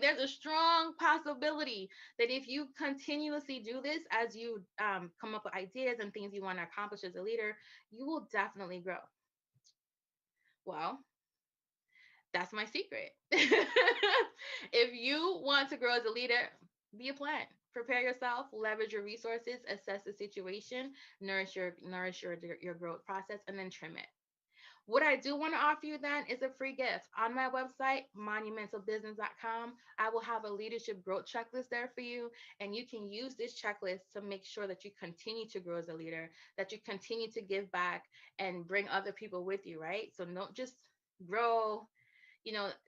there's a strong possibility that if you continuously do this as you come up with ideas and things you want to accomplish as a leader, you will definitely grow. Well, that's my secret. If you want to grow as a leader, be a plant. Prepare yourself, leverage your resources, assess the situation, nourish your growth process, and then trim it. What I do want to offer you then is a free gift. On my website, monumentalbusiness.com, I will have a leadership growth checklist there for you. And you can use this checklist to make sure that you continue to grow as a leader, that you continue to give back and bring other people with you, right? So don't just grow.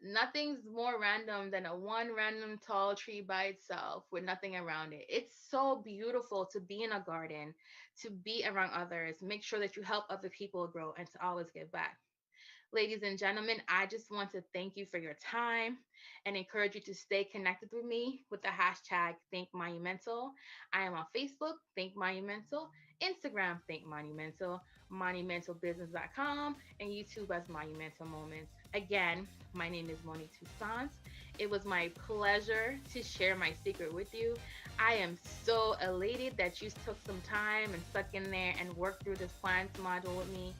Nothing's more random than a one random tall tree by itself with nothing around it. It's so beautiful to be in a garden, to be around others, make sure that you help other people grow, and to always give back. Ladies and gentlemen, I just want to thank you for your time and encourage you to stay connected with me with the hashtag Think Monumental. I am on Facebook, Think Monumental, Instagram, Think Monumental, monumentalbusiness.com, and YouTube as Monumental Moments. Again, my name is Monique Toussaint. It was my pleasure to share my secret with you. I am so elated that you took some time and stuck in there and worked through this plans module with me.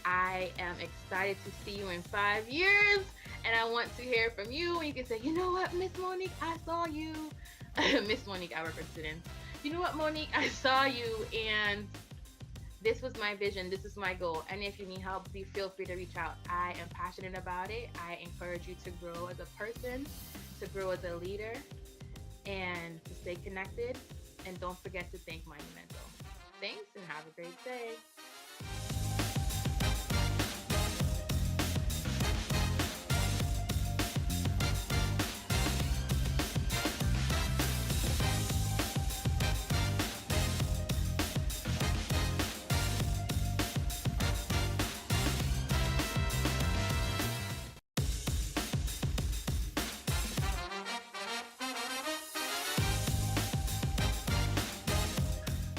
I am excited to see you in 5 years, and I want to hear from you. And you can say, you know what, Miss Monique, I saw you. Miss Monique, I work with students. You know what, Monique, I saw you, and this was my vision. This is my goal. And if you need help, feel free to reach out. I am passionate about it. I encourage you to grow as a person, to grow as a leader, and to stay connected. And don't forget to think monumental. Thanks, and have a great day.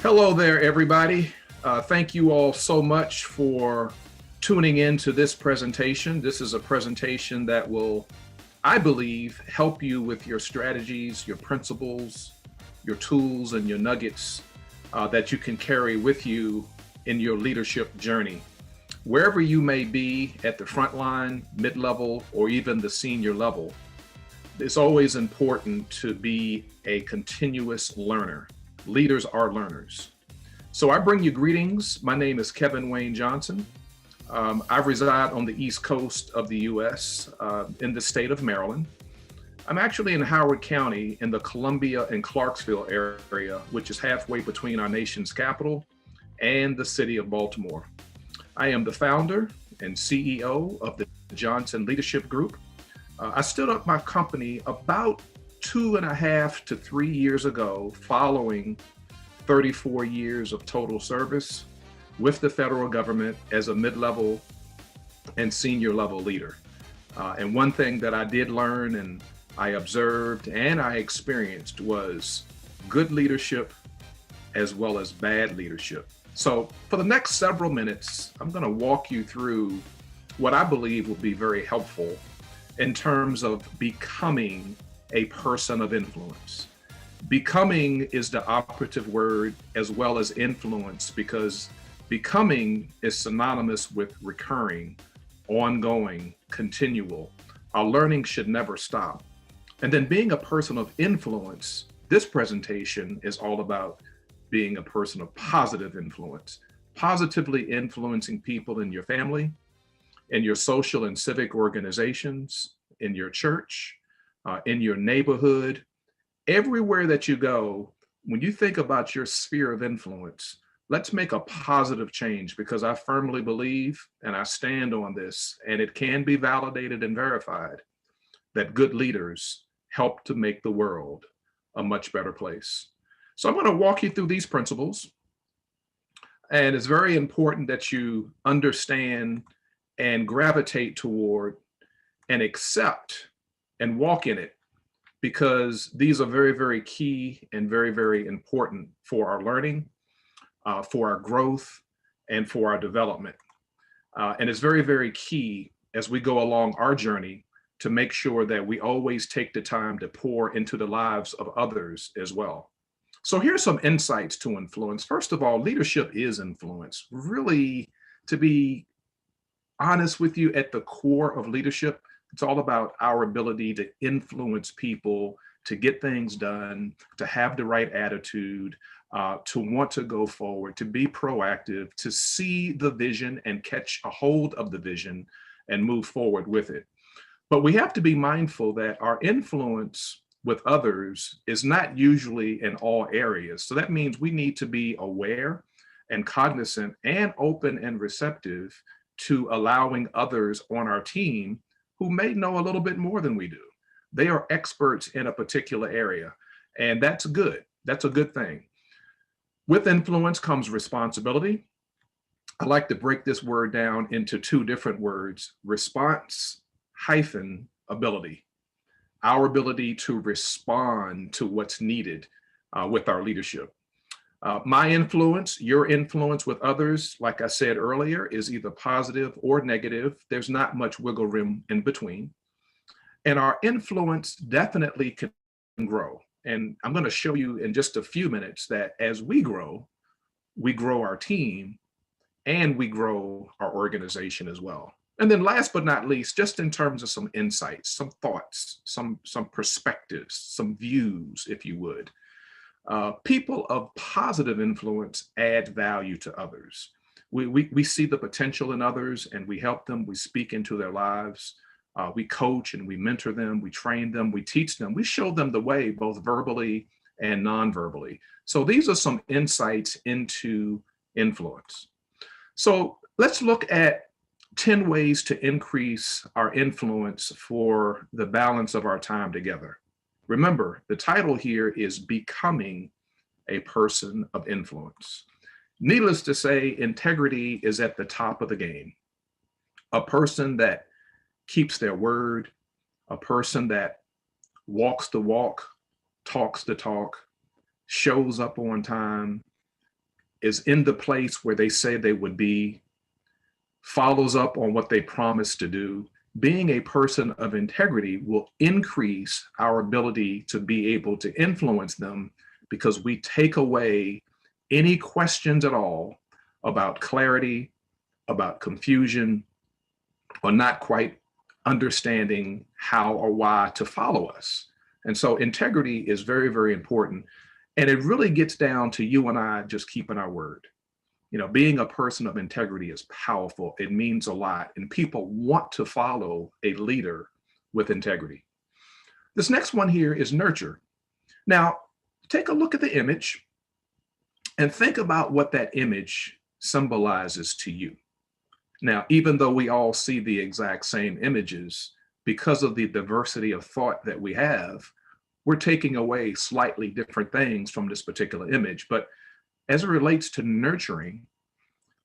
Hello there, everybody. Thank you all so much for tuning in to this presentation. This is a presentation that will, I believe, help you with your strategies, your principles, your tools, and your nuggets that you can carry with you in your leadership journey. Wherever you may be at the front line, mid-level, or even the senior level, it's always important to be a continuous learner. Leaders are learners. So I bring you greetings. My name is Kevin Wayne Johnson. I reside on the East Coast of the US in the state of Maryland. I'm actually in Howard County in the Columbia and Clarksville area, which is halfway between our nation's capital and the city of Baltimore. I am the founder and CEO of the Johnson Leadership Group. I stood up my company about 2.5 to 3 years ago, following 34 years of total service with the federal government as a mid-level and senior level leader. And one thing that I did learn and I observed and I experienced was good leadership as well as bad leadership. So for the next several minutes, I'm going to walk you through what I believe will be very helpful in terms of becoming a person of influence. Becoming is the operative word as well as influence, because becoming is synonymous with recurring, ongoing, continual. Our learning should never stop. And then being a person of influence, this presentation is all about being a person of positive influence, positively influencing people in your family, in your social and civic organizations, in your church, in your neighborhood, everywhere that you go. When you think about your sphere of influence, let's make a positive change, because I firmly believe, and I stand on this, and it can be validated and verified, that good leaders help to make the world a much better place. So I'm going to walk you through these principles, and it's very important that you understand and gravitate toward and accept and walk in it, because these are very, very key and very, very important for our learning, for our growth, and for our development. And it's very, very key as we go along our journey to make sure that we always take the time to pour into the lives of others as well. So here's some insights to influence. First of all, leadership is influence. Really, to be honest with you, at the core of leadership, it's all about our ability to influence people, to get things done, to have the right attitude, to want to go forward, to be proactive, to see the vision and catch a hold of the vision and move forward with it. But we have to be mindful that our influence with others is not usually in all areas. So that means we need to be aware and cognizant and open and receptive to allowing others on our team who may know a little bit more than we do. They are experts in a particular area, and that's good. That's a good thing. With influence comes responsibility. I like to break this word down into two different words: response hyphen ability. Our ability to respond to what's needed with our leadership. My influence, your influence with others, like I said earlier, is either positive or negative. There's not much wiggle room in between. And our influence definitely can grow. And I'm going to show you in just a few minutes that as we grow our team and we grow our organization as well. And then last but not least, just in terms of some insights, some thoughts, some perspectives, some views, if you would. People of positive influence add value to others. We see the potential in others and we help them, we speak into their lives. We coach and we mentor them, we train them, we teach them, we show them the way, both verbally and non-verbally. So these are some insights into influence. So let's look at 10 ways to increase our influence for the balance of our time together. Remember, the title here is Becoming a Person of Influence. Needless to say, integrity is at the top of the game. A person that keeps their word, a person that walks the walk, talks the talk, shows up on time, is in the place where they say they would be, follows up on what they promised to do. Being a person of integrity will increase our ability to be able to influence them because we take away any questions at all about clarity, about confusion, or not quite understanding how or why to follow us. And so integrity is very, very important. And it really gets down to you and I just keeping our word. You know, being a person of integrity is powerful. It means a lot. And people want to follow a leader with integrity. This next one here is nurture. Now, take a look at the image and think about what that image symbolizes to you. Now, even though we all see the exact same images, because of the diversity of thought that we have, we're taking away slightly different things from this particular image. But as it relates to nurturing,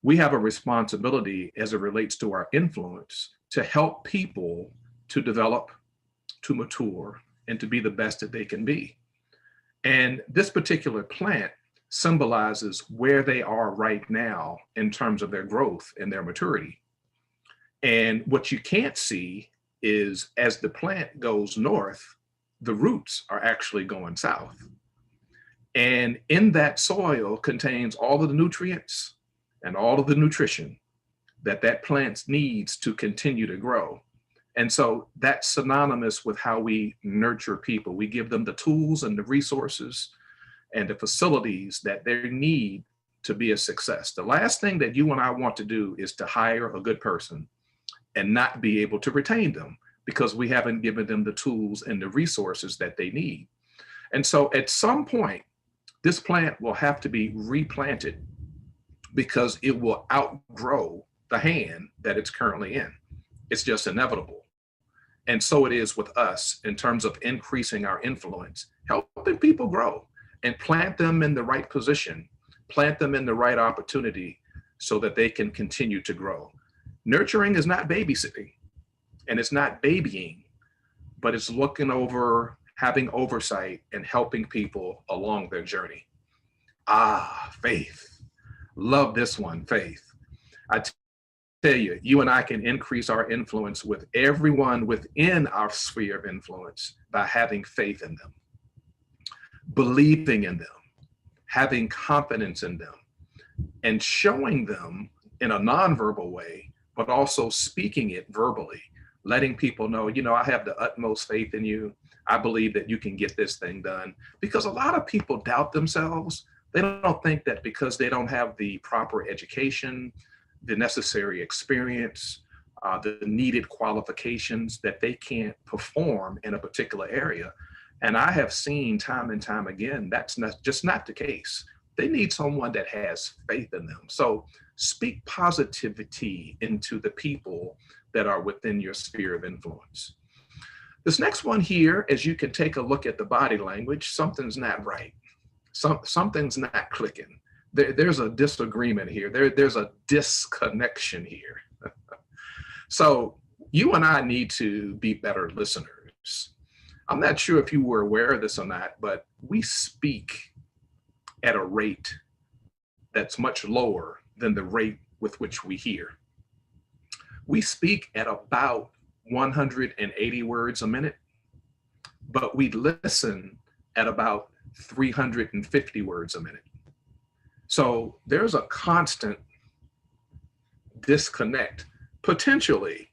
we have a responsibility as it relates to our influence to help people to develop, to mature, and to be the best that they can be. And this particular plant symbolizes where they are right now in terms of their growth and their maturity. And what you can't see is as the plant goes north, the roots are actually going south. And in that soil contains all of the nutrients and all of the nutrition that that plant needs to continue to grow. And so that's synonymous with how we nurture people. We give them the tools and the resources and the facilities that they need to be a success. The last thing that you and I want to do is to hire a good person and not be able to retain them because we haven't given them the tools and the resources that they need. And so at some point, this plant will have to be replanted because it will outgrow the hand that it's currently in. It's just inevitable. And so it is with us in terms of increasing our influence, helping people grow and plant them in the right position, plant them in the right opportunity so that they can continue to grow. Nurturing is not babysitting and it's not babying, but it's looking over, having oversight and helping people along their journey. Faith. Love this one, faith. I tell you, you and I can increase our influence with everyone within our sphere of influence by having faith in them, believing in them, having confidence in them, and showing them in a nonverbal way, but also speaking it verbally, letting people know, you know, I have the utmost faith in you. I believe that you can get this thing done. Because a lot of people doubt themselves They don't think that because they don't have the proper education, the necessary experience, the needed qualifications, that they can't perform in a particular area. And I have seen time and time again, that's not the case. They need someone that has faith in them. So speak positivity into the people that are within your sphere of influence. This next one here, as you can take a look at the body language, something's not right. Something's not clicking. There's a disagreement here. There's a disconnection here. So you and I need to be better listeners. I'm not sure if you were aware of this or not, but we speak at a rate that's much lower than the rate with which we hear. We speak at about 180 words a minute, but we listen at about 350 words a minute. So there's a constant disconnect, potentially,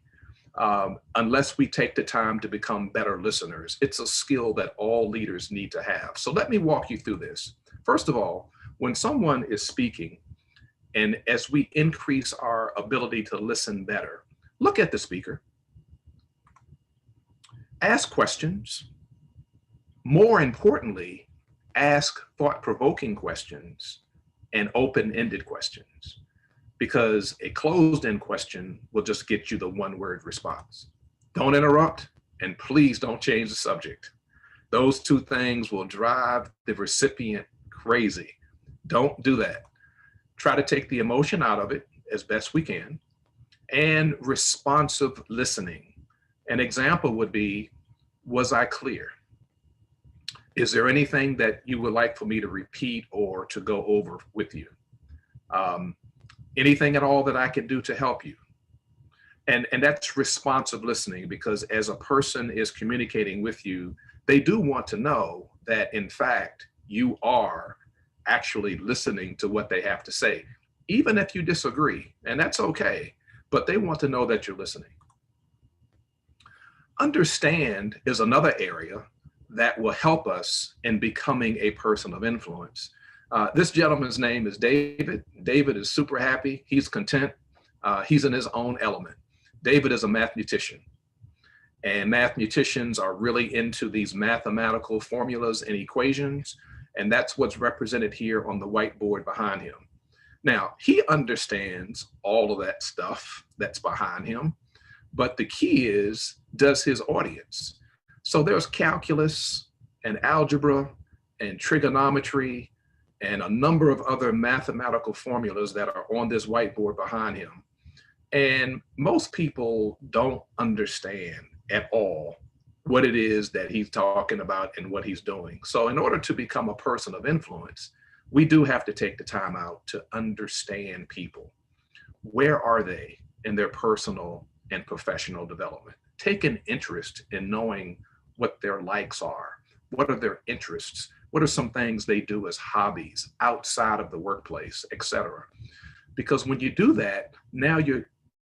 unless we take the time to become better listeners. It's a skill that all leaders need to have. So let me walk you through this. First of all, when someone is speaking, and as we increase our ability to listen better, look at the speaker, ask questions. More importantly, ask thought-provoking questions and open-ended questions, because a closed-end question will just get you the one-word response. Don't interrupt, and please don't change the subject. Those two things will drive the recipient crazy. Don't do that. Try to take the emotion out of it as best we can. And responsive listening. An example would be, was I clear? Is there anything that you would like for me to repeat or to go over with you? Anything at all that I can do to help you? And that's responsive listening, because as a person is communicating with you, they do want to know that, in fact, you are actually listening to what they have to say, even if you disagree, and that's okay, but they want to know that you're listening. Understand is another area that will help us in becoming a person of influence. This gentleman's name is David. David is super happy. He's content. He's in his own element. David is a mathematician, and mathematicians are really into these mathematical formulas and equations, and that's what's represented here on the whiteboard behind him. Now, he understands all of that stuff that's behind him, but the key is, does his audience? So there's calculus and algebra and trigonometry and a number of other mathematical formulas that are on this whiteboard behind him. And most people don't understand at all what it is that he's talking about and what he's doing. So in order to become a person of influence, we do have to take the time out to understand people. Where are they in their personal and professional development? Take an interest in knowing what their likes are. What are their interests? What are some things they do as hobbies outside of the workplace, etc.? Because when you do that, now you're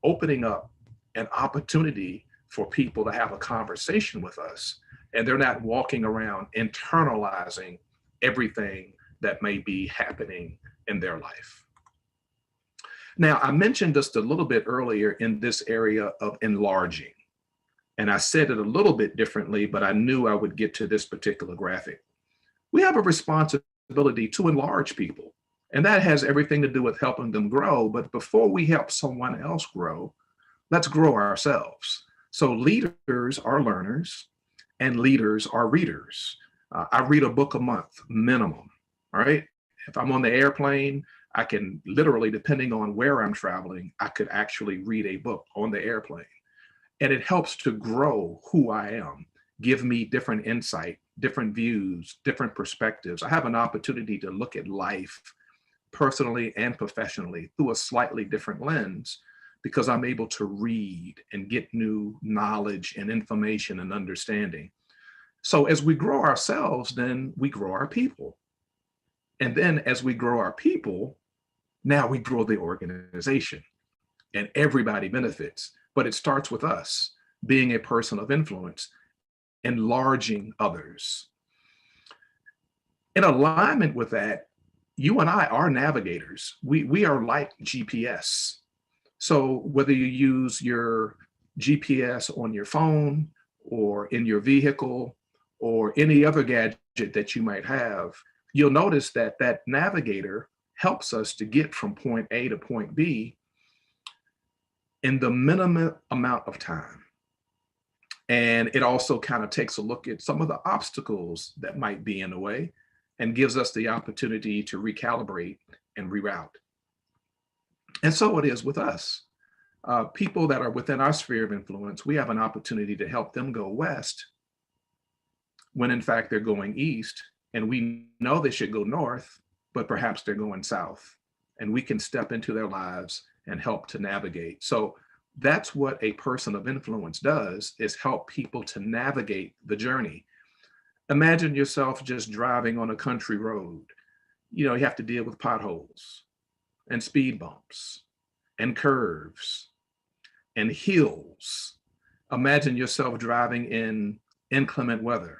opening up an opportunity for people to have a conversation with us, and they're not walking around internalizing everything that may be happening in their life. Now, I mentioned just a little bit earlier in this area of enlarging, and I said it a little bit differently, but I knew I would get to this particular graphic. We have a responsibility to enlarge people, and that has everything to do with helping them grow. But before we help someone else grow, let's grow ourselves. So leaders are learners, and leaders are readers. I read a book a month, minimum, all right? If I'm on the airplane, I can literally, depending on where I'm traveling, I could actually read a book on the airplane. And it helps to grow who I am, give me different insight, different views, different perspectives. I have an opportunity to look at life personally and professionally through a slightly different lens, because I'm able to read and get new knowledge and information and understanding. So as we grow ourselves, then we grow our people. And then as we grow our people, now we grow the organization, and everybody benefits. But it starts with us being a person of influence, enlarging others. In alignment with that, you and I are navigators. We are like GPS. So whether you use your GPS on your phone or in your vehicle or any other gadget that you might have, you'll notice that that navigator helps us to get from point A to point B in the minimum amount of time. And it also kind of takes a look at some of the obstacles that might be in the way and gives us the opportunity to recalibrate and reroute. And so it is with us. People that are within our sphere of influence, we have an opportunity to help them go west when in fact they're going east, and we know they should go north, but perhaps they're going south. And we can step into their lives and help to navigate. So that's what a person of influence does, is help people to navigate the journey. Imagine yourself just driving on a country road. You know, you have to deal with potholes and speed bumps and curves and hills. Imagine yourself driving in inclement weather.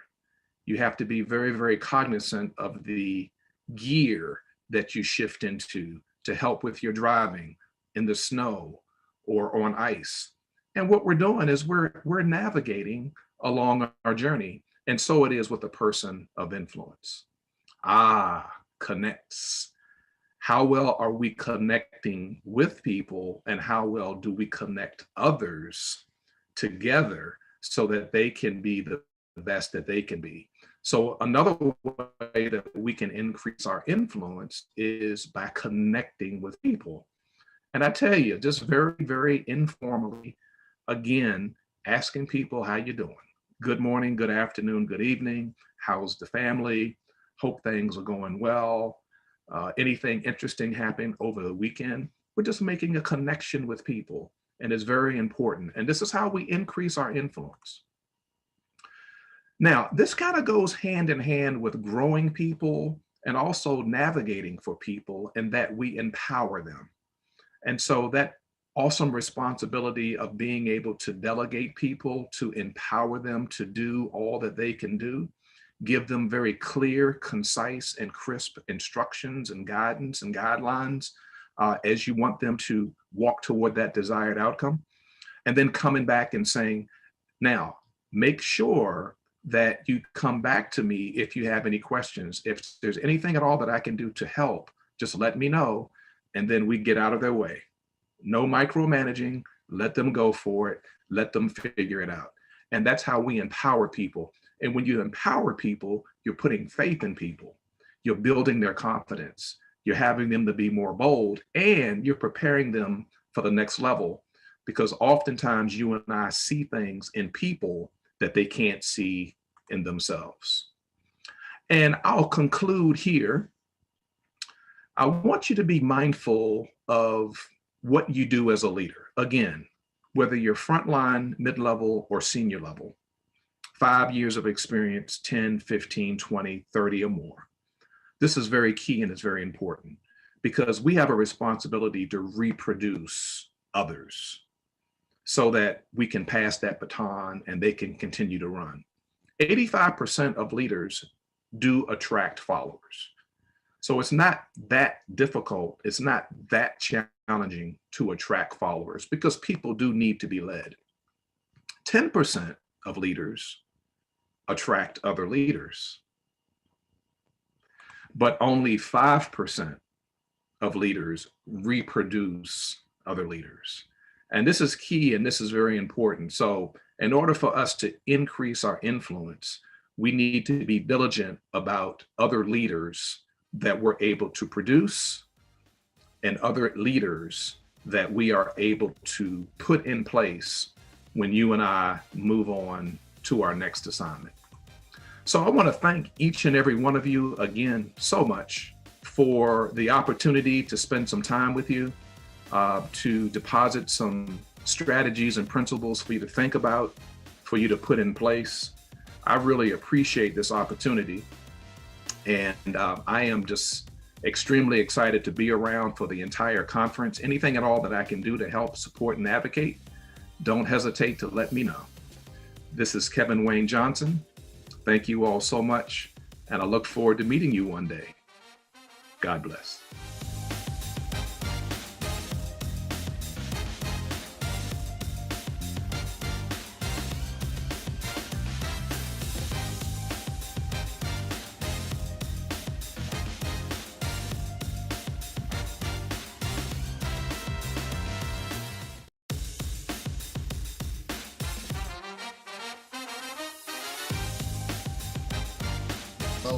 You have to be very, very cognizant of the gear that you shift into to help with your driving in the snow or on ice. And what we're doing is we're navigating along our journey. And so it is with a person of influence. Connects. How well are we connecting with people, and how well do we connect others together so that they can be the best that they can be? So another way that we can increase our influence is by connecting with people. And I tell you, just very, very informally, again, asking people, how you doing? Good morning, good afternoon, good evening. How's the family? Hope things are going well. Anything interesting happened over the weekend? We're just making a connection with people, and it's very important. And this is how we increase our influence. Now, this kind of goes hand in hand with growing people and also navigating for people, and that we empower them. And so that awesome responsibility of being able to delegate people, to empower them to do all that they can do, give them very clear, concise, and crisp instructions and guidance and guidelines as you want them to walk toward that desired outcome. And then coming back and saying, now, make sure that you come back to me if you have any questions. If there's anything at all that I can do to help, just let me know. And then we get out of their way. No micromanaging, let them go for it, let them figure it out. And that's how we empower people. And when you empower people, you're putting faith in people. You're building their confidence. You're having them to be more bold, and you're preparing them for the next level, because oftentimes you and I see things in people that they can't see in themselves. And I'll conclude here. I want you to be mindful of what you do as a leader. Again, whether you're frontline, mid-level, or senior level, 5 years of experience, 10, 15, 20, 30 or more. This is very key, and it's very important, because we have a responsibility to reproduce others so that we can pass that baton and they can continue to run. 85% of leaders do attract followers. So it's not that difficult. It's not that challenging to attract followers, because people do need to be led. 10% of leaders attract other leaders, but only 5% of leaders reproduce other leaders. And this is key, and this is very important. So in order for us to increase our influence, we need to be diligent about other leaders that we're able to produce and other leaders that we are able to put in place when you and I move on to our next assignment. So I want to thank each and every one of you again so much for the opportunity to spend some time with you, to deposit some strategies and principles for you to think about, for you to put in place. I really appreciate this opportunity. And I am just extremely excited to be around for the entire conference. Anything at all that I can do to help, support, and advocate, don't hesitate to let me know. This is Kevin Wayne Johnson. Thank you all so much, and I look forward to meeting you one day. God bless.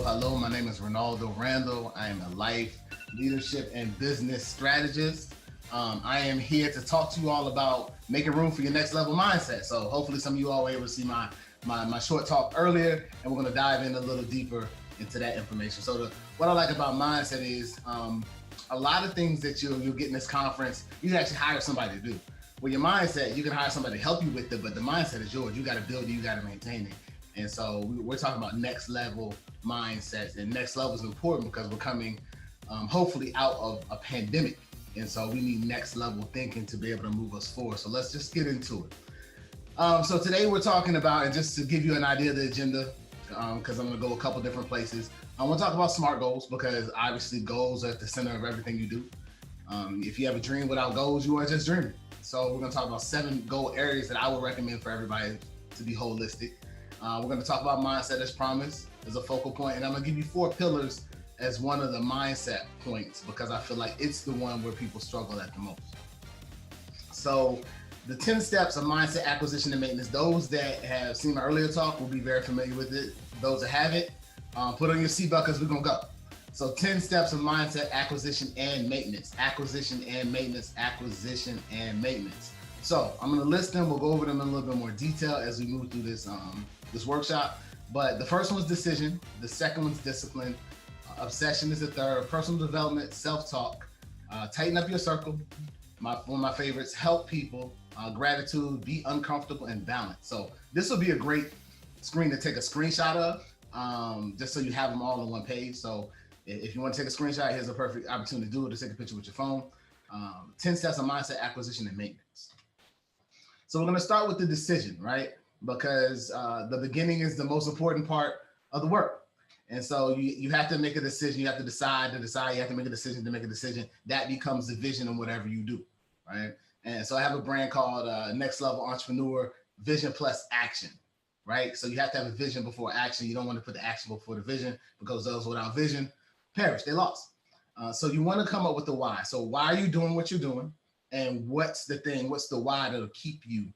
Hello, my name is Ronaldo Randall. I am a life, leadership, and business strategist. I am here to talk to you all about making room for your next level mindset. So hopefully some of you all were able to see my short talk earlier, and we're going to dive in a little deeper into that information. So what I like about mindset is a lot of things that you'll get in this conference, you can actually hire somebody to do. With your mindset, you can hire somebody to help you with it, but the mindset is yours. You got to build it, you got to maintain it. And so we're talking about next level mindsets, and next level is important because we're coming hopefully out of a pandemic. And so we need next level thinking to be able to move us forward. So let's just get into it. So today we're talking about, and just to give you an idea of the agenda, because I'm gonna go a couple different places. I want to talk about SMART goals, because obviously goals are at the center of everything you do. If you have a dream without goals, you are just dreaming. So we're gonna talk about 7 goal areas that I would recommend for everybody to be holistic. We're going to talk about mindset as promise as a focal point, and I'm going to give you 4 pillars as one of the mindset points, because I feel like it's the one where people struggle at the most. So the 10 steps of mindset acquisition and maintenance, those that have seen my earlier talk will be very familiar with it. Those that haven't, put on your seatbelt because we're going to go. So 10 steps of mindset acquisition and maintenance, acquisition and maintenance, acquisition and maintenance. So I'm going to list them. We'll go over them in a little bit more detail as we move through this workshop. But the first one's decision. The second one's discipline. Obsession is the third. Personal development, self-talk. Tighten up your circle. One of my favorites, help people. Gratitude, be uncomfortable, and balance. So this will be a great screen to take a screenshot of, just so you have them all on one page. So if you want to take a screenshot, here's a perfect opportunity to do it, to take a picture with your phone. 10 steps of mindset acquisition and maintenance. So we're going to start with the decision, right? Because the beginning is the most important part of the work. And so you have to make a decision. You have to decide to decide. You have to make a decision to make a decision. That becomes the vision in whatever you do, right? And so I have a brand called Next Level Entrepreneur, Vision Plus Action, right? So you have to have a vision before action. You don't want to put the action before the vision, because those without vision perish. They lost. So you want to come up with the why. So why are you doing what you're doing? And what's the thing? What's the why that'll keep you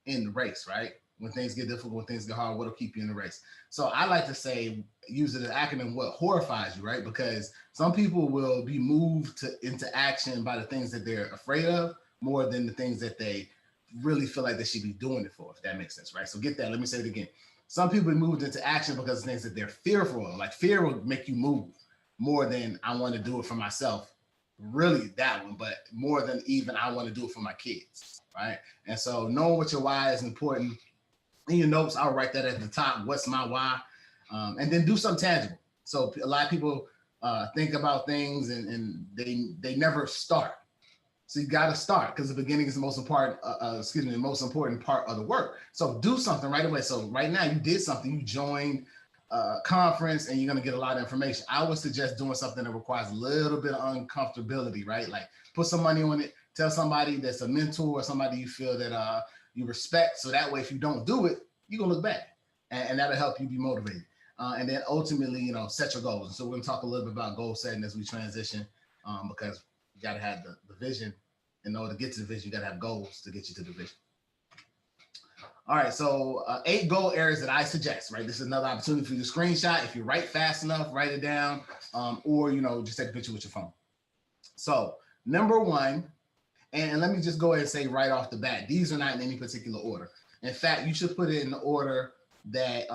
in the race, right? When things get difficult, when things get hard, what'll keep you in the race? So I like to say, use it as an acronym, what horrifies you, right? Because some people will be moved into action by the things that they're afraid of more than the things that they really feel like they should be doing it for, if that makes sense, right? So get that. Let me say it again. Some people be moved into action because of things that they're fearful of. Like fear will make you move more than I want to do it for myself. Really that one, but more than even I want to do it for my kids, right? And so knowing what your why is important. In your notes, I'll write that at the top. What's my why? And then do something tangible. So a lot of people think about things and they never start. So you got to start, because the beginning is the most important. The most important part of the work. So do something right away. So right now you did something. You joined a conference and you're going to get a lot of information. I would suggest doing something that requires a little bit of uncomfortability, right? Like put some money on it. Tell somebody that's a mentor or somebody you feel that you respect. So that way, if you don't do it, you're going to look bad, and that'll help you be motivated. And then ultimately, set your goals. So we're going to talk a little bit about goal setting as we transition, because you got to have the vision. In order to get to the vision, you got to have goals to get you to the vision. All right, so 8 goal areas that I suggest, right? This is another opportunity for you to screenshot. If you write fast enough, write it down, or, just take a picture with your phone. So number 1, and let me just go ahead and say right off the bat, these are not in any particular order. In fact, you should put it in the order that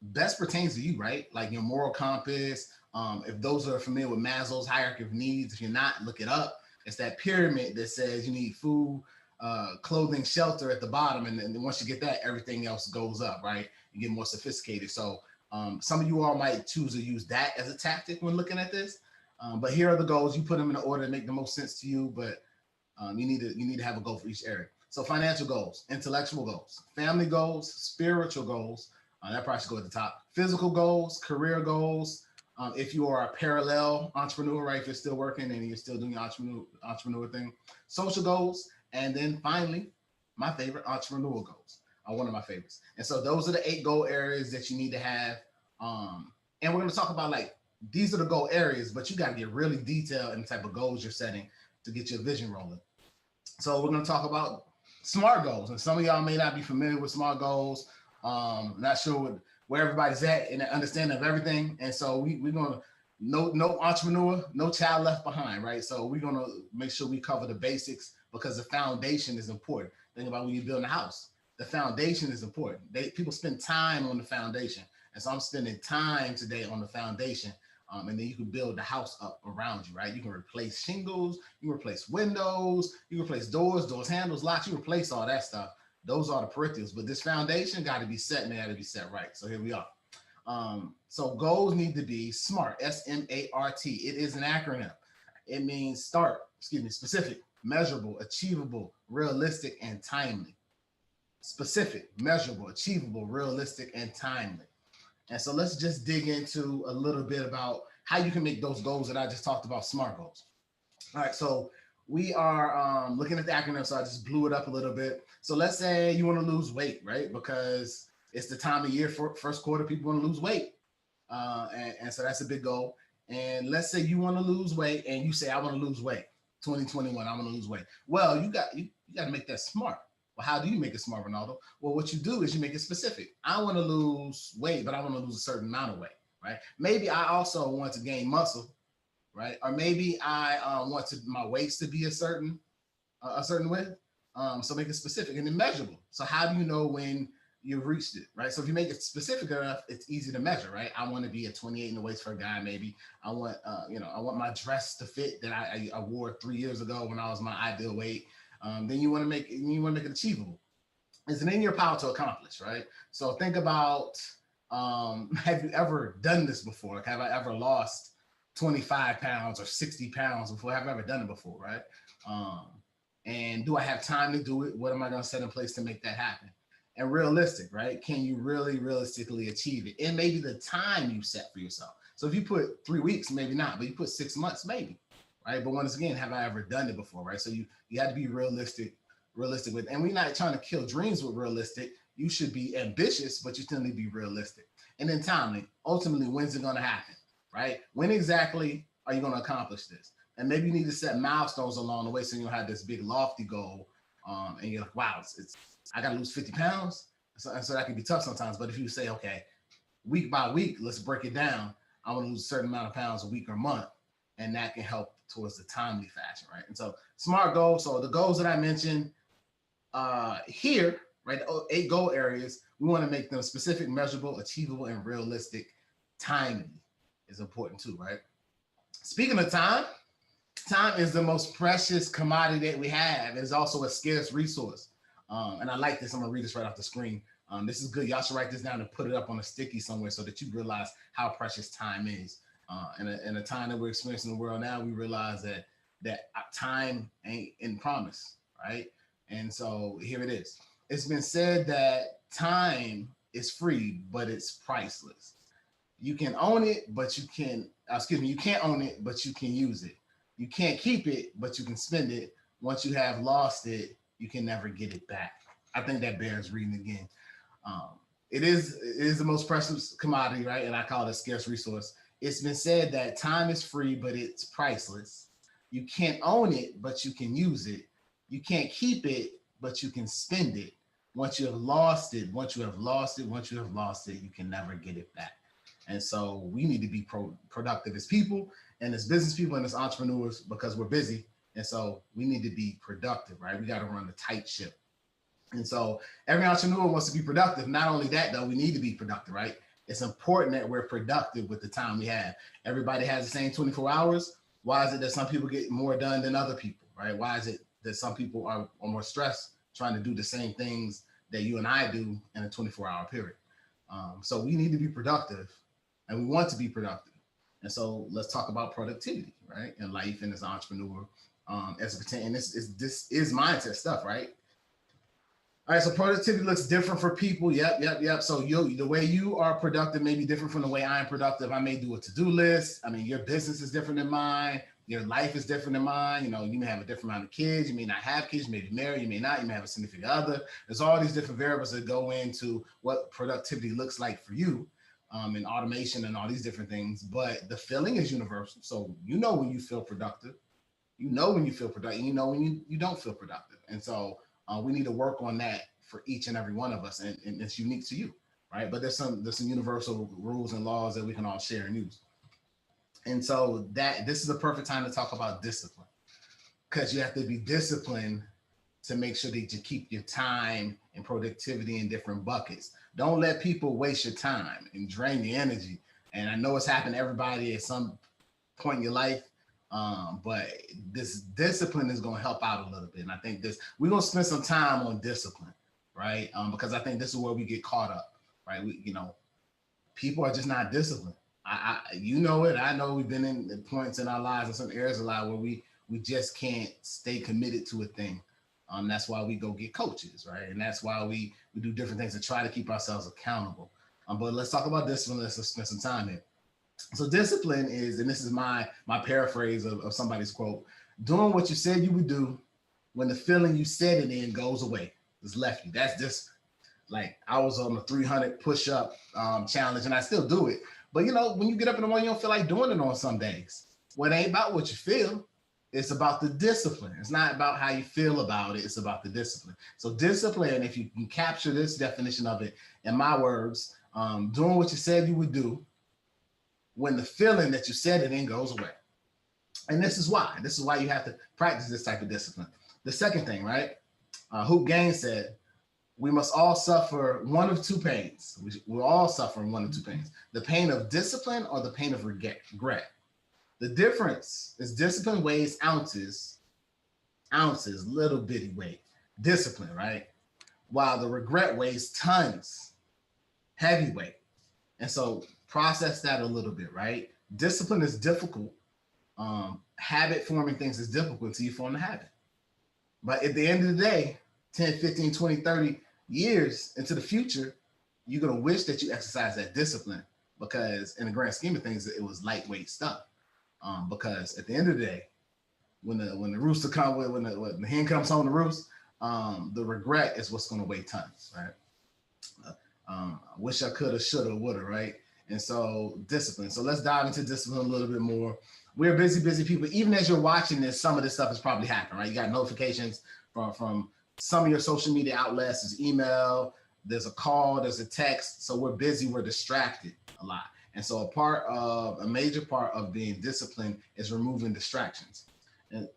best pertains to you, right? Like your moral compass. If those are familiar with Maslow's hierarchy of needs, if you're not, look it up. It's that pyramid that says you need food, clothing, shelter at the bottom. And then once you get that, everything else goes up, right? You get more sophisticated. So some of you all might choose to use that as a tactic when looking at this. But here are the goals. You put them in the order that make the most sense to you, but you need to have a goal for each area. So financial goals, intellectual goals, family goals, spiritual goals. That probably should go at the top. Physical goals, career goals, If you are a parallel entrepreneur, right? If you're still working and you're still doing your entrepreneur thing, social goals, and then finally, my favorite, entrepreneurial goals are one of my favorites. And so those are the 8 goal areas that you need to have. And we're going to talk about like these are the goal areas, but you got to get really detailed in the type of goals you're setting to get your vision rolling. So we're going to talk about SMART goals, and some of y'all may not be familiar with SMART goals. Not sure where everybody's at in the understanding of everything, and so we're gonna no entrepreneur, no child left behind, right? So we're gonna make sure we cover the basics because the foundation is important. Think about when you're building a house, the foundation is important. People spend time on the foundation, and so I'm spending time today on the foundation. And then you can build the house up around you, right? You can replace shingles, you can replace windows, you can replace doors, handles, locks, you replace all that stuff. Those are the peripherals, but this foundation got to be set and they got to be set right. So here we are. So goals need to be SMART, SMART. It is an acronym. It means specific, measurable, achievable, realistic, and timely. Specific, measurable, achievable, realistic, and timely. And so let's just dig into a little bit about how you can make those goals that I just talked about, SMART goals. All right, so we are looking at the acronym, so I just blew it up a little bit. So let's say you want to lose weight, right? Because it's the time of year for first quarter, people want to lose weight. And so that's a big goal. And let's say you want to lose weight and you say, I want to lose weight. 2021, I want to lose weight. Well, you got to make that SMART. Well, how do you make it SMART, Ronaldo? Well, what you do is you make it specific. I want to lose weight, but I want to lose a certain amount of weight, right? Maybe I also want to gain muscle, right? Or maybe I want my waist to be a certain width. So make it specific and then measurable. So how do you know when you've reached it, right? So if you make it specific enough, it's easy to measure, right? I want to be a 28 in the waist for a guy, maybe. I want, I want my dress to fit that I wore 3 years ago when I was my ideal weight. Then you want to make it achievable. It's in your power to accomplish, right? So think about, have you ever done this before? Like, have I ever lost 25 pounds or 60 pounds before? Have I ever done it before, right? And do I have time to do it? What am I going to set in place to make that happen? And realistic, right? Can you really realistically achieve it? And maybe the time you set for yourself. So if you put 3 weeks, maybe not, but you put 6 months, maybe, right? But once again, have I ever done it before, right? So you have to be realistic with, and we're not trying to kill dreams with realistic. You should be ambitious, but you still need to be realistic. And then timely, ultimately, when's it going to happen, right? When exactly are you going to accomplish this? And maybe you need to set milestones along the way so you don't have this big lofty goal. And you're like, wow, I got to lose 50 pounds. So that can be tough sometimes. But if you say, okay, week by week, let's break it down. I want to lose a certain amount of pounds a week or month. And that can help towards the timely fashion, right? And so SMART goals. So the goals that I mentioned here, right? The 8 goal areas, we want to make them specific, measurable, achievable, and realistic. Timely is important too, right? Speaking of time is the most precious commodity that we have. It's also a scarce resource. And I like this. I'm gonna read this right off the screen. This is good. Y'all should write this down and put it up on a sticky somewhere so that you realize how precious time is. In a time that we're experiencing in the world now, we realize that time ain't in promise, right? And so here it is. It's been said that time is free, but it's priceless. You can own it, but you can't own it, but you can use it. You can't keep it, but you can spend it. Once you have lost it, you can never get it back. I think that bears reading again. It is the most precious commodity, right? And I call it a scarce resource. It's been said that time is free, but it's priceless. You can't own it, but you can use it. You can't keep it, but you can spend it. Once you have lost it, you can never get it back. And so we need to be productive as people and as business people and as entrepreneurs because we're busy. And so we need to be productive, right? We got to run a tight ship. And so every entrepreneur wants to be productive. Not only that, though, we need to be productive, right? It's important that we're productive with the time we have. Everybody has the same 24 hours. Why is it that some people get more done than other people, right? Why is it that some people are more stressed trying to do the same things that you and I do in a 24-hour period? So we need to be productive and we want to be productive. And so let's talk about productivity, right? In life and as an entrepreneur, as it pertains, and this is mindset stuff, right? All right, so productivity looks different for people. Yep. So the way you are productive may be different from the way I'm productive. I may do a to-do list. I mean, your business is different than mine. Your life is different than mine. You know, you may have a different amount of kids. You may not have kids. You may be married. You may not. You may have a significant other. There's all these different variables that go into what productivity looks like for you, and automation and all these different things. But the feeling is universal. So you know when you feel productive. You know when you feel productive. You know when you don't feel productive. And so we need to work on that for each and every one of us, and it's unique to you, right? But there's some universal rules and laws that we can all share and use. And so this is a perfect time to talk about discipline, because you have to be disciplined to make sure that you keep your time and productivity in different buckets. Don't let people waste your time and drain your energy. And I know it's happened to everybody at some point in your life. But this discipline is going to help out a little bit. And I think we're going to spend some time on discipline, right? Because I think this is where we get caught up, right? People are just not disciplined. You know it. I know we've been in points in our lives in some areas a lot where we just can't stay committed to a thing. That's why we go get coaches, right? And that's why we do different things to try to keep ourselves accountable. But let's talk about discipline. Let's spend some time here. So discipline is, and this is my paraphrase of somebody's quote, doing what you said you would do when the feeling you said it in goes away. It's left you. That's just like I was on the 300 push-up challenge, and I still do it. But when you get up in the morning, you don't feel like doing it on some days. Well, it ain't about what you feel. It's about the discipline. It's not about how you feel about it. It's about the discipline. So discipline, if you can capture this definition of it in my words, doing what you said you would do when the feeling that you said it in goes away. And this is why you have to practice this type of discipline. The second thing, right? Hoop Gaines said, we must all suffer one of two pains. We're all suffering one of two pains: the pain of discipline or the pain of regret. The difference is discipline weighs ounces, little bitty weight, discipline, right? While the regret weighs tons, heavy weight. And so process that a little bit, right? Discipline is difficult. Habit forming things is difficult until you form the habit. But at the end of the day, 10, 15, 20, 30 years into the future, you're going to wish that you exercise that discipline, because in the grand scheme of things, it was lightweight stuff. Because at the end of the day, when the rooster comes, when the hen comes home to roost, the regret is what's going to weigh tons, right? I wish I coulda, shoulda, woulda, right? And so discipline. So let's dive into discipline a little bit more. We're busy people. Even as you're watching this, some of this stuff is probably happening, right? You got notifications from some of your social media outlets. There's email, there's a call, there's a text. So we're busy, we're distracted a lot. And so a major part of being disciplined is removing distractions.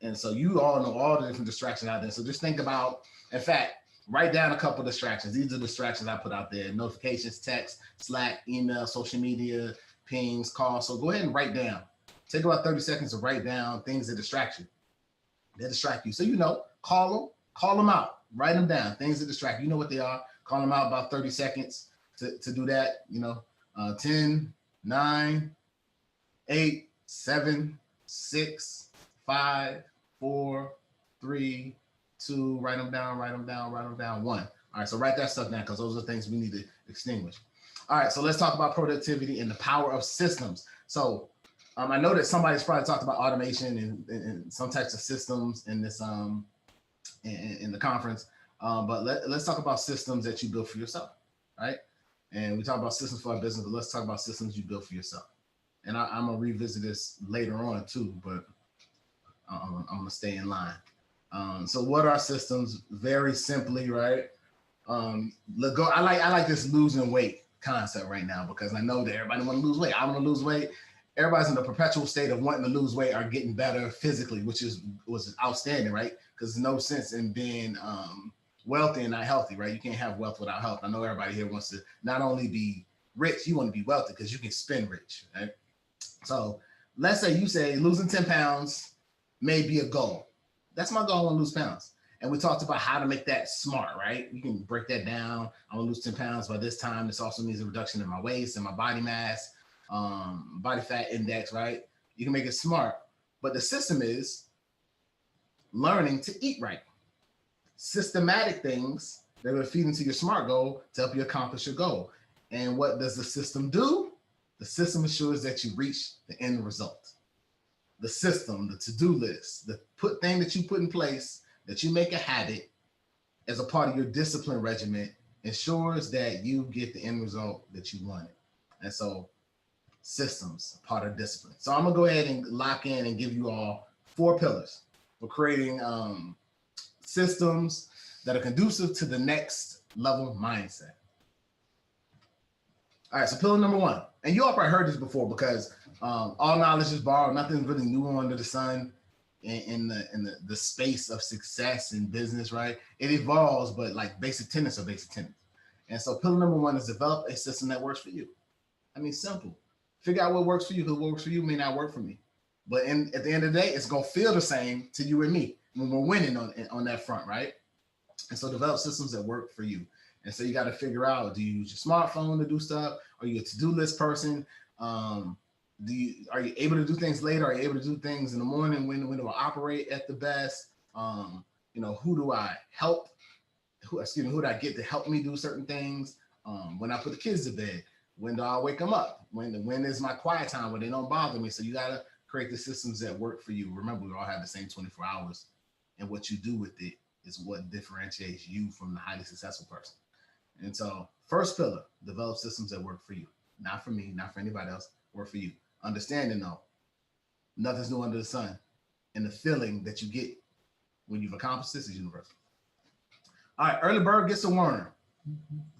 And so you all know all the different distractions out there. So just think about, in fact, write down a couple of distractions. These are distractions I put out there: notifications, text, Slack, email, social media, pings, calls. So go ahead and write down. Take about 30 seconds to write down things that distract you. That distract you. So call them out. Write them down. Things that distract you. You know what they are. Call them out about 30 seconds to do that. 10, 9, 8, 7, 6, 5, 4, 3, 2, write them down, 1. All right, so write that stuff down, because those are the things we need to extinguish. All right, so let's talk about productivity and the power of systems. So I know that somebody's probably talked about automation and some types of systems in this in the conference, but let's talk about systems that you build for yourself, right? And we talk about systems for our business, but let's talk about systems you build for yourself. And I'm gonna revisit this later on too, but I'm gonna stay in line. So what are systems? Very simply, right? I like this losing weight concept right now, because I know that everybody want to lose weight. I want to lose weight. Everybody's in the perpetual state of wanting to lose weight or getting better physically, which was outstanding, right? Because there's no sense in being wealthy and not healthy, right? You can't have wealth without health. I know everybody here wants to not only be rich, you want to be wealthy because you can spend rich, right? So let's say you say losing 10 pounds may be a goal. That's my goal, I want to lose pounds. And we talked about how to make that smart, right? You can break that down. I want to lose 10 pounds by this time. This also means a reduction in my waist and my body mass, body fat index, right? You can make it smart. But the system is learning to eat right. Systematic things They're going to feed into your SMART goal to help you accomplish your goal. And what does the system do? The system ensures that you reach the end result. The system, the to-do list, the thing that you put in place, that you make a habit as a part of your discipline regimen, ensures that you get the end result that you wanted. And so systems, part of discipline. So I'm gonna go ahead and lock in and give you all 4 pillars for creating systems that are conducive to the next level mindset. All right, so pillar number 1, and you all probably heard this before because all knowledge is borrowed. Nothing's really new under the sun in the space of success in business, right? It evolves, but like basic tenets are basic tenets. And so pillar number 1 is develop a system that works for you. I mean, simple. Figure out what works for you. What works for you may not work for me. But at the end of the day, it's going to feel the same to you and me when we're winning on that front, right? And so develop systems that work for you. And so you got to figure out, do you use your smartphone to do stuff? Are you a to-do list person? Are you able to do things later? Are you able to do things in the morning? When do I operate at the best? Who do I help? Who do I get to help me do certain things? When I put the kids to bed, when do I wake them up? When is my quiet time where they don't bother me? So you got to create the systems that work for you. Remember, we all have the same 24 hours, and what you do with it is what differentiates you from the highly successful person. And so first pillar, develop systems that work for you. Not for me, not for anybody else, work for you. Understanding though, nothing's new under the sun. And the feeling that you get when you've accomplished this is universal. All right, early bird gets a worm.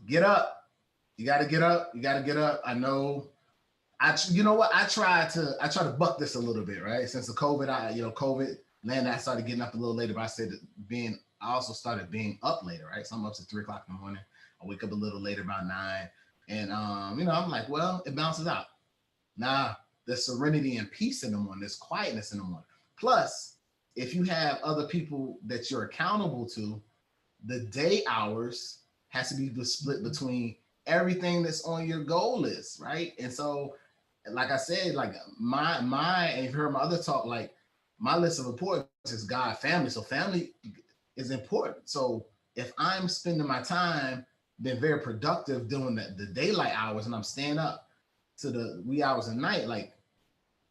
Get up. You got to get up. You got to get up. I know. I try to buck this a little bit, right? Since the COVID, I started getting up a little later, but I said I also started being up later, right? So I'm up to 3 o'clock in the morning. I wake up a little later, about 9. And, I'm like, well, it bounces out. Nah, there's serenity and peace in the morning. There's quietness in the morning. Plus, if you have other people that you're accountable to, the day hours has to be split between everything that's on your goal list, right? And so, like I said, like and you've heard my other talk, like my list of importance is God, family. So family is important. So if I'm spending my time being very productive doing the daylight hours and I'm staying up to the wee hours of night, like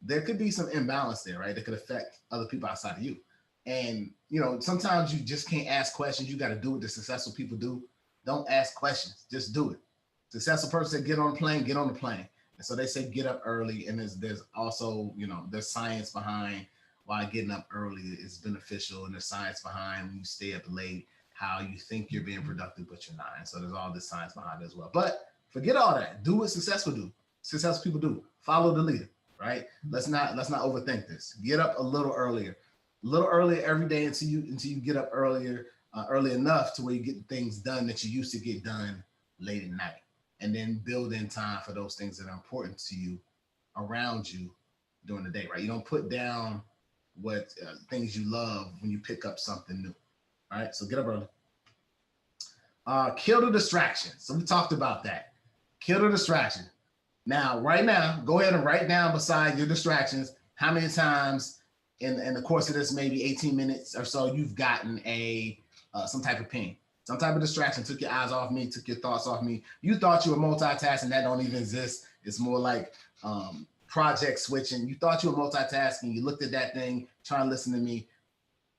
there could be some imbalance there, right? That could affect other people outside of you. And, sometimes you just can't ask questions. You got to do what the successful people do. Don't ask questions, just do it. Successful person said, get on the plane, get on the plane. And so they say, get up early. And there's also, there's science behind why getting up early is beneficial. And there's science behind when you stay up late, how you think you're being productive, but you're not. And so there's all this science behind it as well. But forget all that. Do what successful people do. Follow the leader, right? Let's not overthink this. Get up a little earlier every day until you get up early enough to where you get things done that you used to get done late at night. And then build in time for those things that are important to you around you during the day, right? You don't put down what things you love when you pick up something new, right? So get up early. Kill the distraction. So we talked about that. Kill the distraction. Now, right now, go ahead and write down beside your distractions how many times in the course of this maybe 18 minutes or so you've gotten some type of ping. Some type of distraction took your eyes off me, took your thoughts off me. You thought you were multitasking, that don't even exist. It's more like project switching. You thought you were multitasking, you looked at that thing, trying to listen to me.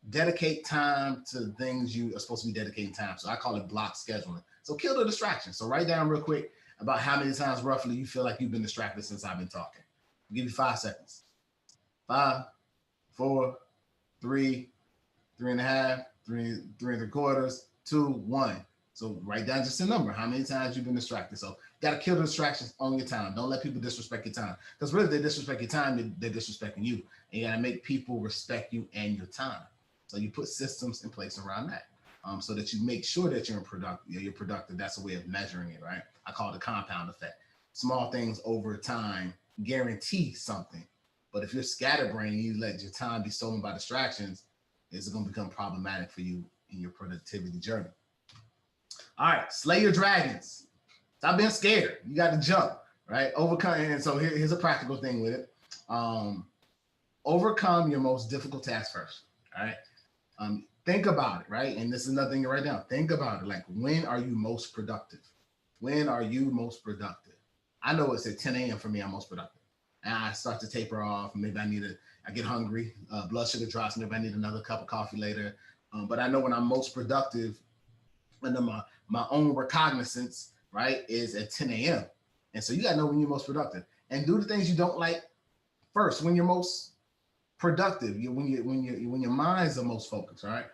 Dedicate time to things you are supposed to be dedicating time. So I call it block scheduling. So kill the distraction. So write down real quick about how many times roughly you feel like you've been distracted since I've been talking. I'll give you 5 seconds. 5, 4, 3, 3.5, 3 3/4, 2, 1. So write down just a number. How many times you've been distracted? So you got to kill the distractions on your time. Don't let people disrespect your time. Because really, if they disrespect your time, they're disrespecting you. And you got to make people respect you and your time. So you put systems in place around that, so that you make sure that you're productive. That's a way of measuring it, right? I call it the compound effect. Small things over time guarantee something. But if you're scatterbrained and you let your time be stolen by distractions, it's going to become problematic for you in your productivity journey. All right, slay your dragons. Stop being scared. You got to jump, right? Overcome. And so here's a practical thing with it. Overcome your most difficult task first. All right. think about it, right? And this is another thing to write down. Think about it. Like, when are you most productive? When are you most productive? I know it's at 10 a.m. for me, I'm most productive. And I start to taper off. Maybe I get hungry, blood sugar drops. Maybe I need another cup of coffee later. But I know when I'm most productive, under my own recognizance, right, is at 10 a.m. And so you gotta know when you're most productive, and do the things you don't like first when you're most productive. When your mind's the most focused, right?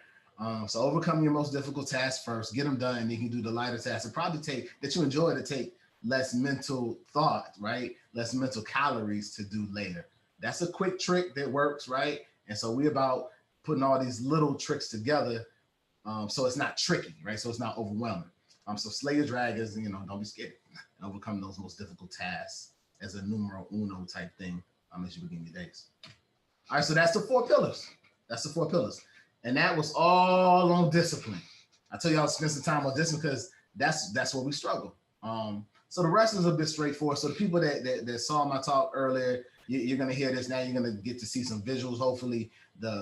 So overcome your most difficult tasks first, get them done, and you can do the lighter tasks. It probably that you enjoy to take less mental thought, right? Less mental calories to do later. That's a quick trick that works, right? And so we're about putting all these little tricks together, so it's not tricky, right? So it's not overwhelming. So slay your dragons, don't be scared, and overcome those most difficult tasks as a numero uno type thing as you begin your days. All right, so that's the 4 pillars. And that was all on discipline. I tell you, I'll spend some time on discipline because that's where we struggle. So the rest is a bit straightforward. So the people that saw my talk earlier, you're gonna hear this now. You're gonna get to see some visuals. Hopefully,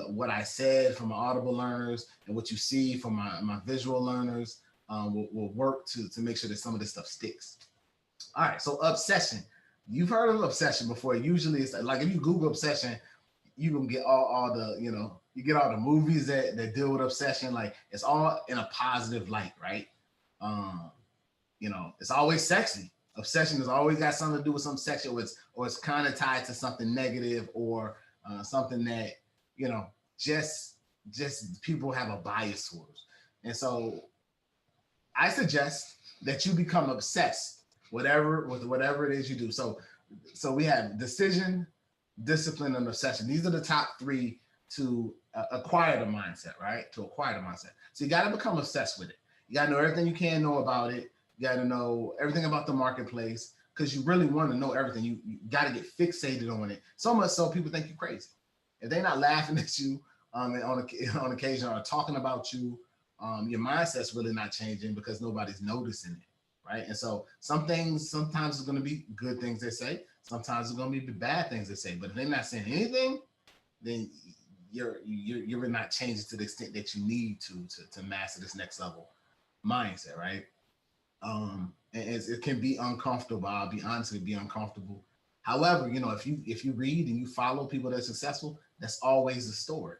what I said from my audible learners and what you see from my visual learners will work to make sure that some of this stuff sticks. All right, so obsession. You've heard of obsession before. Usually, it's like if you Google obsession, you can get all the you get all the movies that deal with obsession. Like, it's all in a positive light, right? It's always sexy. Obsession has always got something to do with something sexual, or it's kind of tied to something negative, or something that just people have a bias towards. And so I suggest that you become obsessed with whatever it is you do. So we have decision, discipline, and obsession. These are the top 3 to acquire the mindset, right? To acquire the mindset. So you got to become obsessed with it. You got to know everything you can know about it. You got to know everything about the marketplace, because you really want to know everything. You got to get fixated on it. So much so people think you're crazy. If they're not laughing at you on occasion, or talking about you, your mindset's really not changing because nobody's noticing it, right? And so some things, sometimes it's going to be good things they say. Sometimes it's going to be bad things they say. But if they're not saying anything, then you're really not changing to the extent that you need to master this next level mindset, right? And it can be uncomfortable. I'll be honest, it'd be uncomfortable. However, if you read and you follow people that are successful, that's always a story.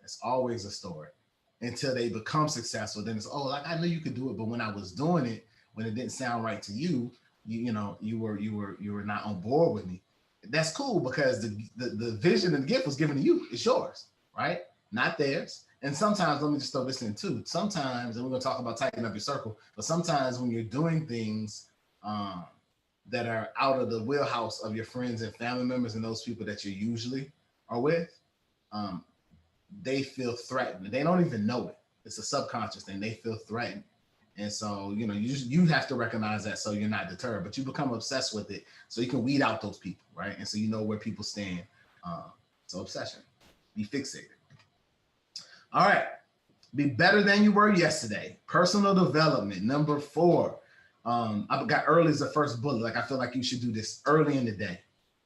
That's always a story until they become successful. Then it's, like, I knew you could do it, but when I was doing it, when it didn't sound right to you, you were not on board with me. That's cool, because the vision and the gift was given to you. It's yours, right? Not theirs. And sometimes, let me just throw this in too. Sometimes, and we're going to talk about tightening up your circle, but sometimes when you're doing things that are out of the wheelhouse of your friends and family members and those people that you usually are with, they feel threatened. They don't even know it. It's a subconscious thing. They feel threatened. And so, you have to recognize that so you're not deterred, but you become obsessed with it so you can weed out those people, right? And so you know where people stand. So obsession, be fixated. All right, be better than you were yesterday. Personal development, number 4. I got early as the first bullet. Like, I feel like you should do this early in the day,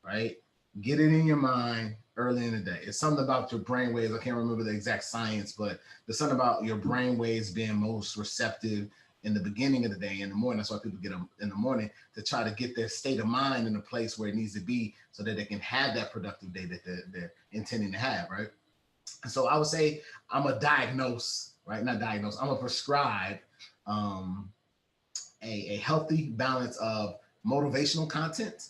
right? Get it in your mind early in the day. It's something about your brain waves. I can't remember the exact science, but there's something about your brain waves being most receptive in the beginning of the day, in the morning. That's why people get them in the morning, to try to get their state of mind in a place where it needs to be so that they can have that productive day that they're intending to have, right? And so I would say I'm a diagnose, right? Not diagnose. I'm a prescribe a healthy balance of motivational content,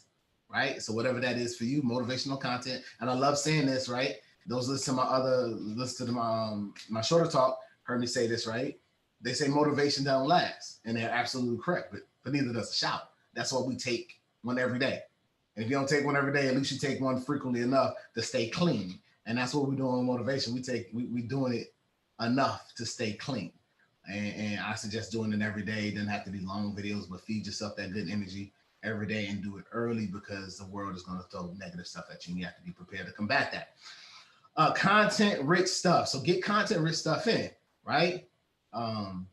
right? So whatever that is for you, motivational content. And I love saying this, right? Those listen to my shorter talk heard me say this, right? They say motivation doesn't last, and they're absolutely correct, but neither does a shout. That's why we take one every day. And if you don't take one every day, at least you take one frequently enough to stay clean. And that's what we're doing with motivation. We doing it enough to stay clean. And I suggest doing it every day. It doesn't have to be long videos, but feed yourself that good energy every day and do it early, because the world is going to throw negative stuff at you, and you have to be prepared to combat that. Content-rich stuff. So get content-rich stuff in, right? You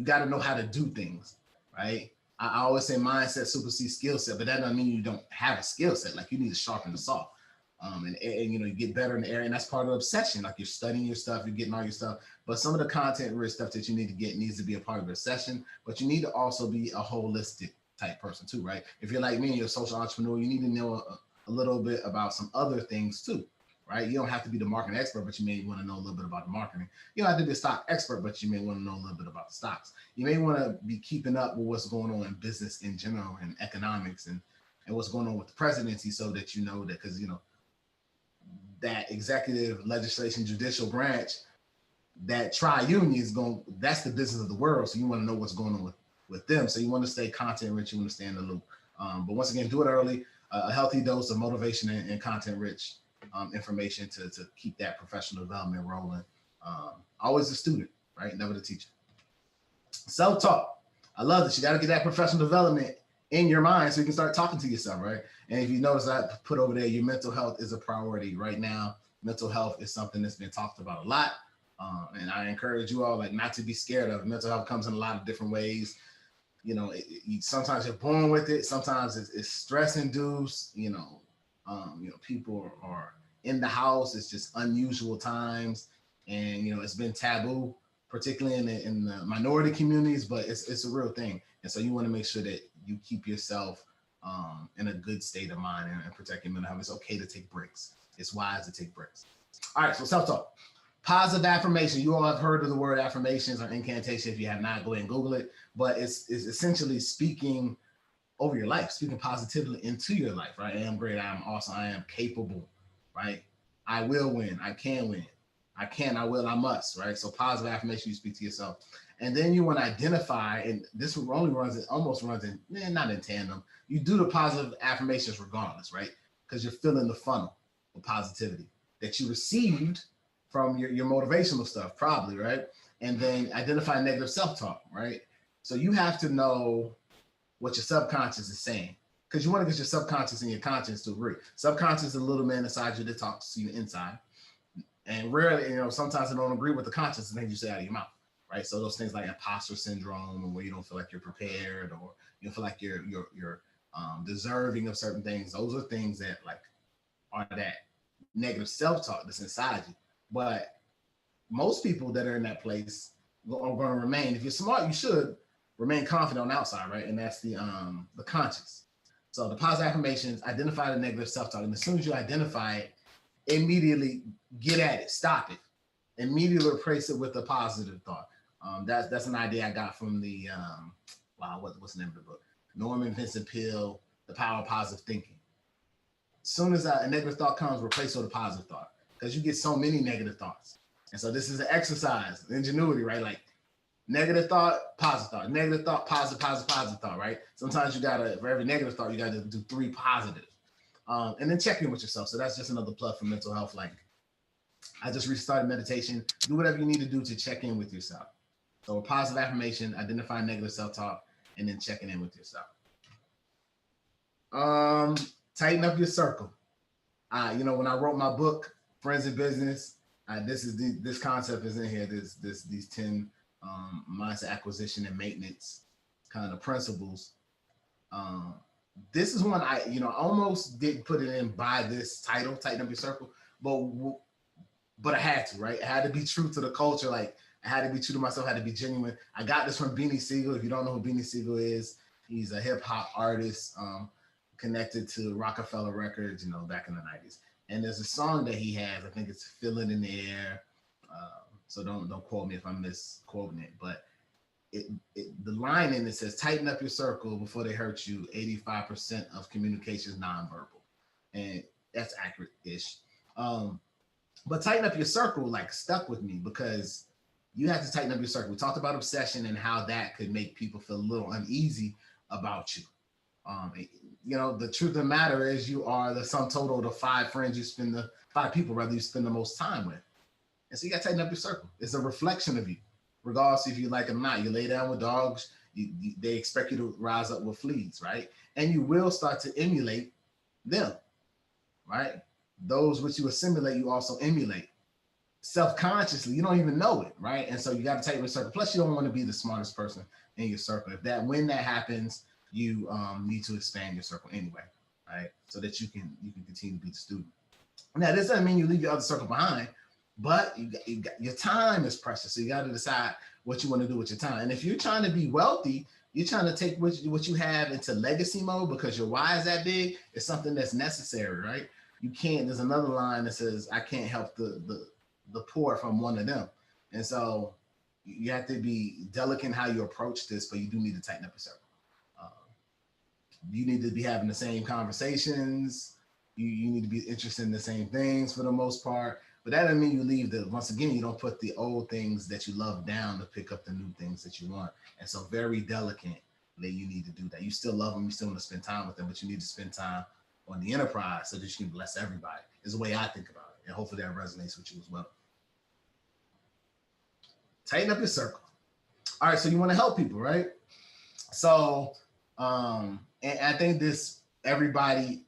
got to know how to do things, right? I always say mindset supersedes skill set, but that doesn't mean you don't have a skill set. Like, you need to sharpen the saw. And you know, you get better in the area, and that's part of the obsession. Like you're studying your stuff, you're getting all your stuff, but some of the content rich stuff that you need to get needs to be a part of your session. But you need to also be a holistic type person too, right? If you're like me and you're a social entrepreneur, you need to know a little bit about some other things too, right? You don't have to be the marketing expert, but you may want to know a little bit about the marketing. You don't have to be a stock expert, but you may want to know a little bit about the stocks. You may want to be keeping up with what's going on in business in general and economics and what's going on with the presidency, so that you know that, because you know that executive, legislation, judicial branch, that triunion is going, that's the business of the world. So you want to know what's going on with them. So you want to stay content rich, you want to stay in the loop. But once again, do it early, a healthy dose of motivation and content rich information to keep that professional development rolling. Always a student, right? Never the teacher. Self-talk. I love this. You got to get that professional development in your mind so you can start talking to yourself, right? And if you notice, I put over there, your mental health is a priority right now. Mental health is something that's been talked about a lot. And I encourage you all, like, not to be scared of it. Mental health comes in a lot of different ways. You know, sometimes you're born with it. Sometimes it's stress induced. You know, people are in the house. It's just unusual times, and you know, it's been taboo, particularly in the minority communities. But it's a real thing, and so you want to make sure that you keep yourself in a good state of mind and protect your mental health. It's okay to take breaks. It's wise to take breaks. All right, so self-talk. Positive affirmation. You all have heard of the word affirmations or incantation. If you have not, go ahead and Google it. But it's essentially speaking over your life, speaking positively into your life, right? I am great. I am awesome. I am capable, right? I will win. I can win. I can, I will, I must, right? So positive affirmation, you speak to yourself. And then you want to identify, and this almost runs in, not in tandem. You do the positive affirmations regardless, right? Because you're filling the funnel of positivity that you received from your motivational stuff, probably, right? And then identify negative self-talk, right? So you have to know what your subconscious is saying, because you want to get your subconscious and your conscious to agree. Subconscious is a little man inside you that talks to you inside. And rarely, you know, sometimes I don't agree with the conscious things you say out of your mouth, right? So those things like imposter syndrome, or where you don't feel like you're prepared, or you don't feel like you're deserving of certain things. Those are things that like are that negative self-talk that's inside you. But most people that are in that place are going to remain. If you're smart, you should remain confident on the outside, right? And that's the conscious. So the positive affirmations, identify the negative self-talk, and as soon as you identify it, immediately get at it, stop it, immediately replace it with a positive thought. That's an idea I got from the what's the name of the book? Norman Vincent Peale, The Power of Positive Thinking. As soon as a negative thought comes, replace it with a positive thought, because you get so many negative thoughts. And so this is an exercise, ingenuity, right? Like negative thought, positive thought, negative thought, positive thought, right? Sometimes you gotta, for every negative thought, you gotta do 3 positive. And then check in with yourself. So that's just another plug for mental health. Like, I just restarted meditation. Do whatever you need to do to check in with yourself. So a positive affirmation, identify negative self-talk, and then checking in with yourself. Tighten up your circle. When I wrote my book, Friends in Business, this concept is in here. These 10 mindset acquisition and maintenance kind of principles. This is one I almost didn't put it in by this title, Tighten Up Your Circle, but I had to, right? I had to be true to the culture. Like, I had to be true to myself, I had to be genuine. I got this from Beanie Siegel. If you don't know who Beanie Siegel is, he's a hip hop artist connected to Rockefeller Records, back in the 90s. And there's a song that he has, I think it's Feel It in the Air. So don't quote me if I'm misquoting it, but the line in it says, tighten up your circle before they hurt you. 85% of communication is nonverbal. And that's accurate-ish. But tighten up your circle, like, stuck with me, because you have to tighten up your circle. We talked about obsession and how that could make people feel a little uneasy about you. The truth of the matter is you are the sum total of the 5 friends you spend you spend the most time with. And so you got to tighten up your circle. It's a reflection of you, regardless if you like it or not. You lay down with dogs, they expect you to rise up with fleas, right? And you will start to emulate them, right? Those which you assimilate, you also emulate. Self-consciously, you don't even know it, right? And so you got to tighten your circle. Plus, you don't want to be the smartest person in your circle. When that happens, you need to expand your circle anyway, right? So that you can continue to be the student. Now, this doesn't mean you leave your other circle behind, but your time is precious. So you got to decide what you want to do with your time. And if you're trying to be wealthy, you're trying to take what you have into legacy mode because your why is that big. It's something that's necessary, right? You can't, there's another line that says, I can't help the poor if I'm one of them. And so you have to be delicate in how you approach this, but you do need to tighten up your circle. You need to be having the same conversations. You need to be interested in the same things for the most part. But that doesn't mean you leave once again, you don't put the old things that you love down to pick up the new things that you want. And so very delicately, you need to do that. You still love them, you still want to spend time with them, but you need to spend time on the enterprise so that you can bless everybody, is the way I think about it. And hopefully that resonates with you as well. Tighten up your circle. All right, so you want to help people, right? So, and I think everybody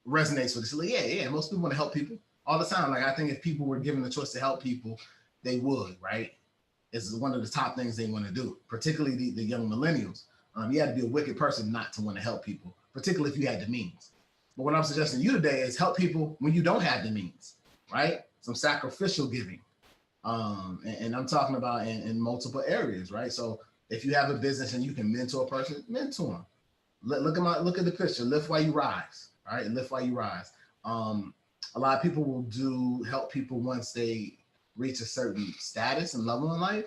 resonates with this. Like, yeah, most people want to help people all the time. Like, I think if people were given the choice to help people, they would, right? It's one of the top things they want to do, particularly the young millennials. You had to be a wicked person not to want to help people, particularly if you had the means. But what I'm suggesting to you today is help people when you don't have the means, right? Some sacrificial giving. And I'm talking about in multiple areas, right? So if you have a business and you can mentor a person, mentor them. Look at the picture. Lift while you rise, all right? Lift while you rise. A lot of people will help people once they reach a certain status and level in life,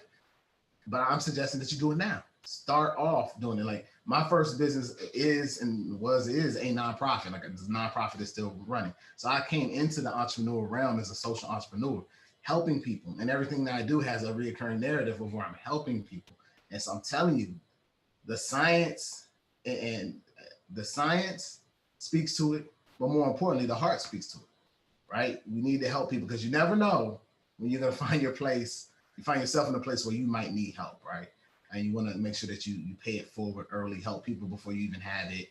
but I'm suggesting that you do it now. Start off doing it. Like my first business is a nonprofit. Like this nonprofit is still running. So I came into the entrepreneur realm as a social entrepreneur, helping people, and everything that I do has a recurring narrative of where I'm helping people. And so I'm telling you, the science speaks to it, but more importantly, the heart speaks to it, right? We need to help people because you never know when you're gonna find your place. You find yourself in a place where you might need help, right? And you want to make sure that you pay it forward early, help people before you even have it.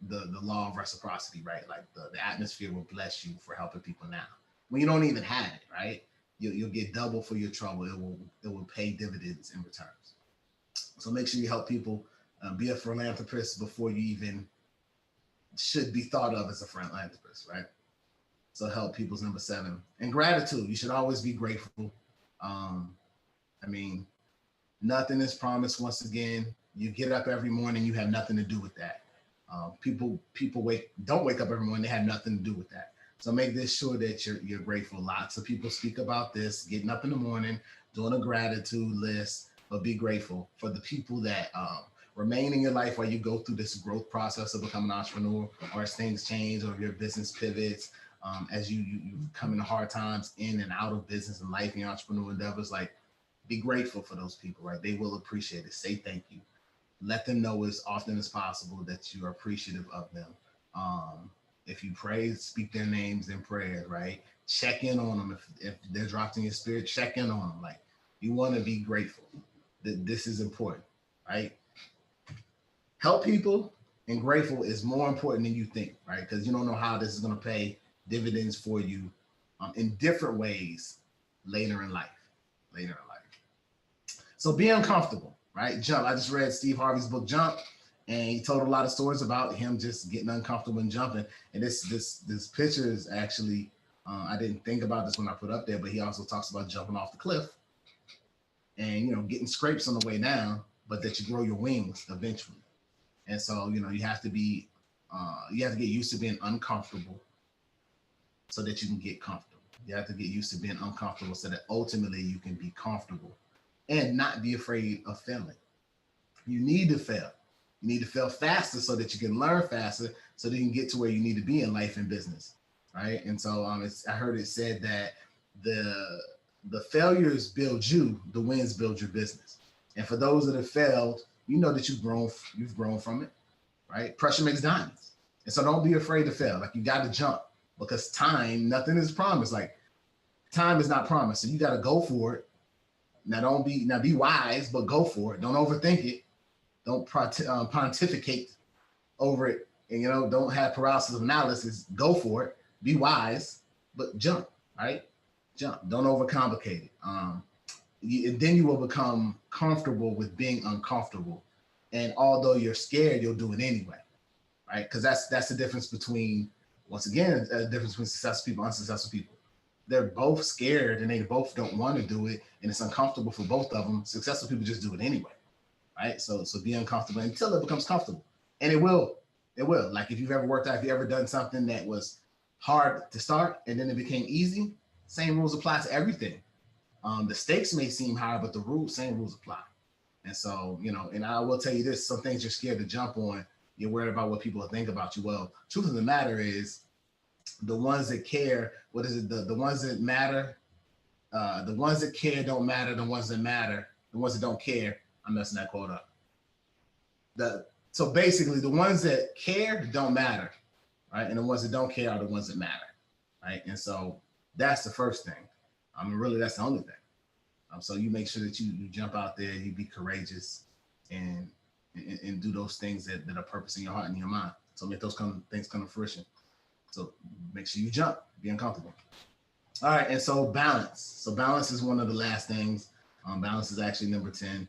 The law of reciprocity, right? Like the atmosphere will bless you for helping people now. When you don't even have it, right? You'll get double for your trouble. It will pay dividends in returns. So make sure you help people. Be a philanthropist before you even should be thought of as a philanthropist, right? So help people's number 7. And gratitude. You should always be grateful. I mean, nothing is promised. Once again, you get up every morning, you have nothing to do with that. People don't wake up every morning, they have nothing to do with that. So make this sure that you're grateful. Lots of people speak about this, getting up in the morning, doing a gratitude list, but be grateful for the people that remain in your life while you go through this growth process of becoming an entrepreneur, or as things change, or your business pivots, as you come into hard times in and out of business and life and your entrepreneur endeavors. Like, be grateful for those people, right? They will appreciate it. Say thank you. Let them know as often as possible that you are appreciative of them. If you pray, speak their names in prayer, right? Check in on them. If they're dropped in your spirit, check in on them. Like, you want to be grateful. This is important, right? Help people and grateful is more important than you think, right? Because you don't know how this is going to pay dividends for you in different ways later in life. So be uncomfortable, right? Jump. I just read Steve Harvey's book, Jump, and he told a lot of stories about him just getting uncomfortable and jumping. And this picture is actually, I didn't think about this when I put up there, but he also talks about jumping off the cliff and, getting scrapes on the way down, but that you grow your wings eventually. And so, you have to get used to being uncomfortable so that you can get comfortable. You have to get used to being uncomfortable so that ultimately you can be comfortable and not be afraid of failing. You need to fail. You need to fail faster so that you can learn faster so that you can get to where you need to be in life and business, right? And so I heard it said that the failures build you, the wins build your business. And for those that have failed, you know that you've grown from it, right? Pressure makes diamonds. And so don't be afraid to fail. Like, you got to jump, because nothing is promised. Like, time is not promised. So you got to go for it. Now be wise, but go for it. Don't overthink it. Don't pontificate over it. And, don't have paralysis of analysis. Go for it. Be wise, but jump, right? Jump. Don't overcomplicate it. And then you will become comfortable with being uncomfortable. And although you're scared, you'll do it anyway, right? Because that's the difference between Once again, a difference between successful people and unsuccessful people. They're both scared and they both don't want to do it, and it's uncomfortable for both of them. Successful people just do it anyway, right? So be uncomfortable until it becomes comfortable, and it will. It will. Like if you've ever worked out, if you ever done something that was hard to start and then it became easy, same rules apply to everything. The stakes may seem higher, but the same rules apply. And so, and I will tell you this: some things you're scared to jump on. You're worried about what people think about you. Well, truth of the matter is, the ones that care, what is it? The ones that matter, the ones that care don't matter. The ones that matter, the ones that don't care. I'm messing that quote up. So basically, the ones that care don't matter, right? And the ones that don't care are the ones that matter, right? And so that's the first thing. Really, that's the only thing. So you make sure that you jump out there, you be courageous, and do those things that are purpose in your heart and your mind. So make those things come to fruition. So make sure you jump, be uncomfortable. All right, and so balance. So balance is one of the last things. Balance is actually number 10.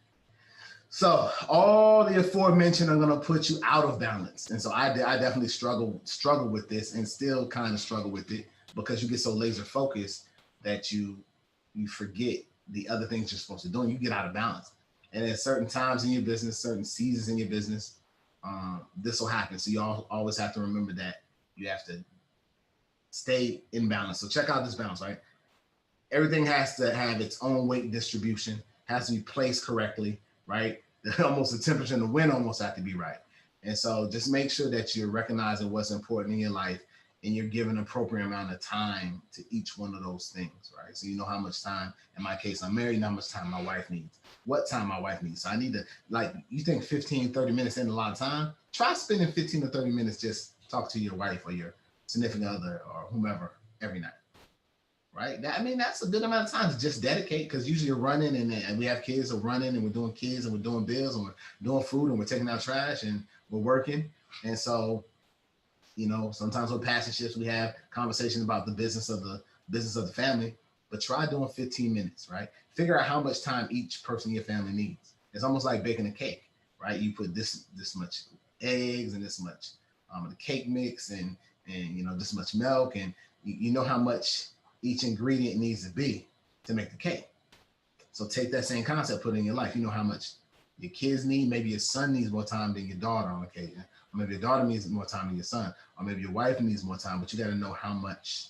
So all the aforementioned are gonna put you out of balance. And so I definitely struggle with this, and still kind of struggle with it, because you get so laser focused that you forget the other things you're supposed to do, and you get out of balance. And at certain times in your business, certain seasons in your business, this will happen. So you always have to remember that you have to stay in balance. So check out this balance, right? Everything has to have its own weight distribution, has to be placed correctly, right? Almost the temperature and the wind almost have to be right. And so just make sure that you're recognizing what's important in your life, and you're giving an appropriate amount of time to each one of those things, right? So you know how much time, in my case, I'm married, how much time my wife needs, what time my wife needs. So I need to, like, you think 15, 30 minutes ain't a lot of time? Try spending 15 to 30 minutes just talk to your wife or your significant other or whomever every night, right? That's a good amount of time to just dedicate, because usually you're running and we have kids, so running, and we're doing kids, and we're doing bills, and we're doing food, and we're taking out trash, and we're working. And so, sometimes with passion shifts, we have conversations about the business of the family, but try doing 15 minutes, right? Figure out how much time each person in your family needs. It's almost like baking a cake, right? You put this much eggs and this much the cake mix and this much milk, and you know how much each ingredient needs to be to make the cake. So take that same concept, put it in your life. You know how much your kids need. Maybe your son needs more time than your daughter on occasion. Or maybe your daughter needs more time than your son. Or maybe your wife needs more time, but you got to know how much,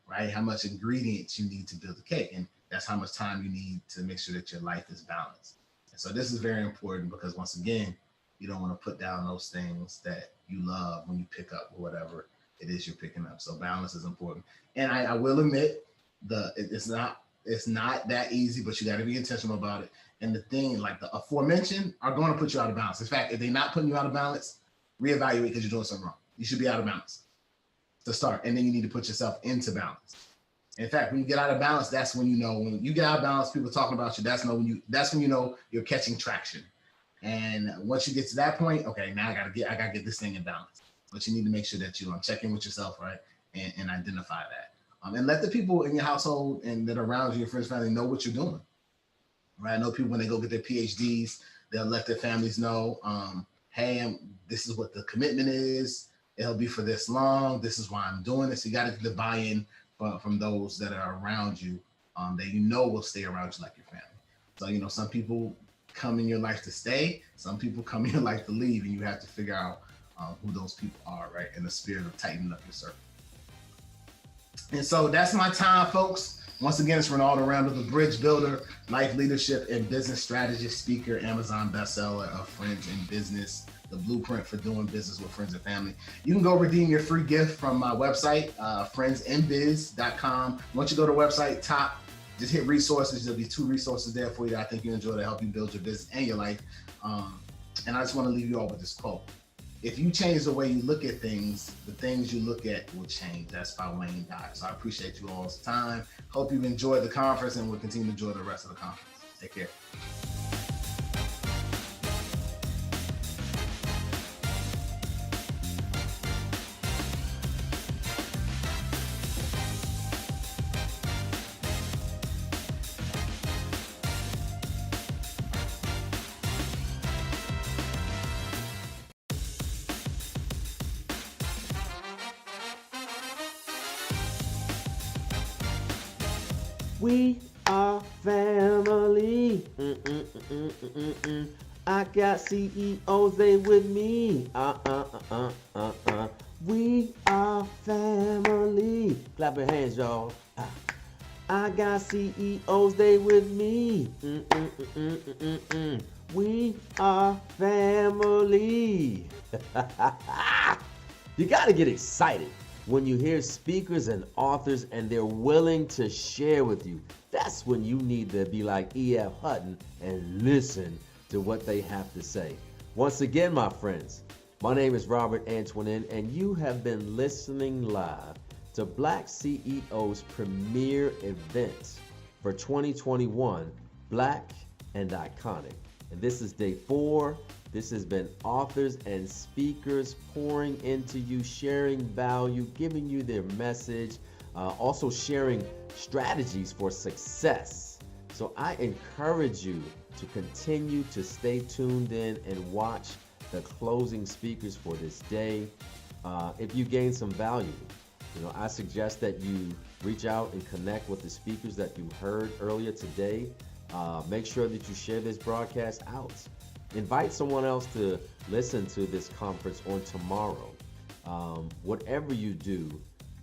right? How much ingredients you need to build the cake. And that's how much time you need to make sure that your life is balanced. And so this is very important, because once again, you don't want to put down those things that you love when you pick up whatever it is you're picking up. So balance is important. And I will admit, it's not that easy, but you got to be intentional about it. And the thing, like the aforementioned, are going to put you out of balance. In fact, if they're not putting you out of balance, reevaluate, because you're doing something wrong. You should be out of balance to start, and then you need to put yourself into balance. In fact, when you get out of balance, that's when when you get out of balance, people talking about you. That's when you know you're catching traction. And once you get to that point, okay, now I gotta get this thing in balance. But you need to make sure that you check in with yourself, right, and identify that. And let the people in your household and that are around you, your friends, family, know what you're doing. Right? I know people, when they go get their PhDs, they'll let their families know, hey, this is what the commitment is. It'll be for this long. This is why I'm doing this. You got to get the buy-in from those that are around you, that will stay around you like your family. So, some people come in your life to stay. Some people come in your life to leave, and you have to figure out who those people are, right? In the spirit of tightening up your circle. And so that's my time, folks. Once again, it's Ronaldo Randall, the bridge builder, life leadership and business strategist, speaker, Amazon bestseller of Friends in Business, the blueprint for doing business with friends and family. You can go redeem your free gift from my website, friendsinbiz.com. Once you go to the website, just hit resources. There'll be 2 resources there for you that I think you enjoy to help you build your business and your life. And I just want to leave you all with this quote. If you change the way you look at things, the things you look at will change. That's by Wayne Dyer. So I appreciate you all's time. Hope you enjoyed the conference, and we'll continue to enjoy the rest of the conference. Take care. We are family. I got CEOs, they with me. We are family. Clap your hands, y'all. I got CEOs, they with me. We are family. You got to get excited when you hear speakers and authors and they're willing to share with you. That's when you need to be like E.F. Hutton and listen to what they have to say. Once again, my friends, my name is Robert Antoinin, and you have been listening live to Black CEO's premier event for 2021, Black and Iconic. And this is day 4. This has been authors and speakers pouring into you, sharing value, giving you their message, also sharing strategies for success. So I encourage you to continue to stay tuned in and watch the closing speakers for this day. If you gain some value, I suggest that you reach out and connect with the speakers that you heard earlier today. Make sure that you share this broadcast out. Invite someone else to listen to this conference on tomorrow. Whatever you do,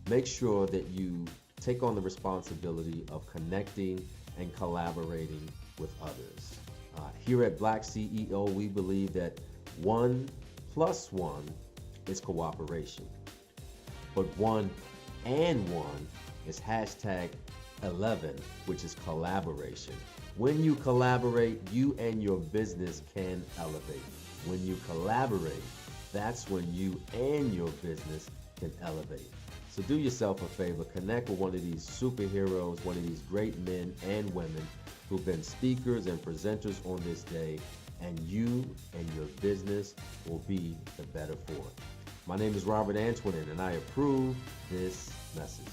make sure that you take on the responsibility of connecting and collaborating with others. Here at BlackCEO, we believe that 1 + 1 is cooperation. But 1 and 1 is #11, which is collaboration. When you collaborate, you and your business can elevate. When you collaborate, that's when you and your business can elevate. So do yourself a favor, connect with one of these superheroes, one of these great men and women who've been speakers and presenters on this day, and you and your business will be the better for it. My name is Robert Antoinin, and I approve this message.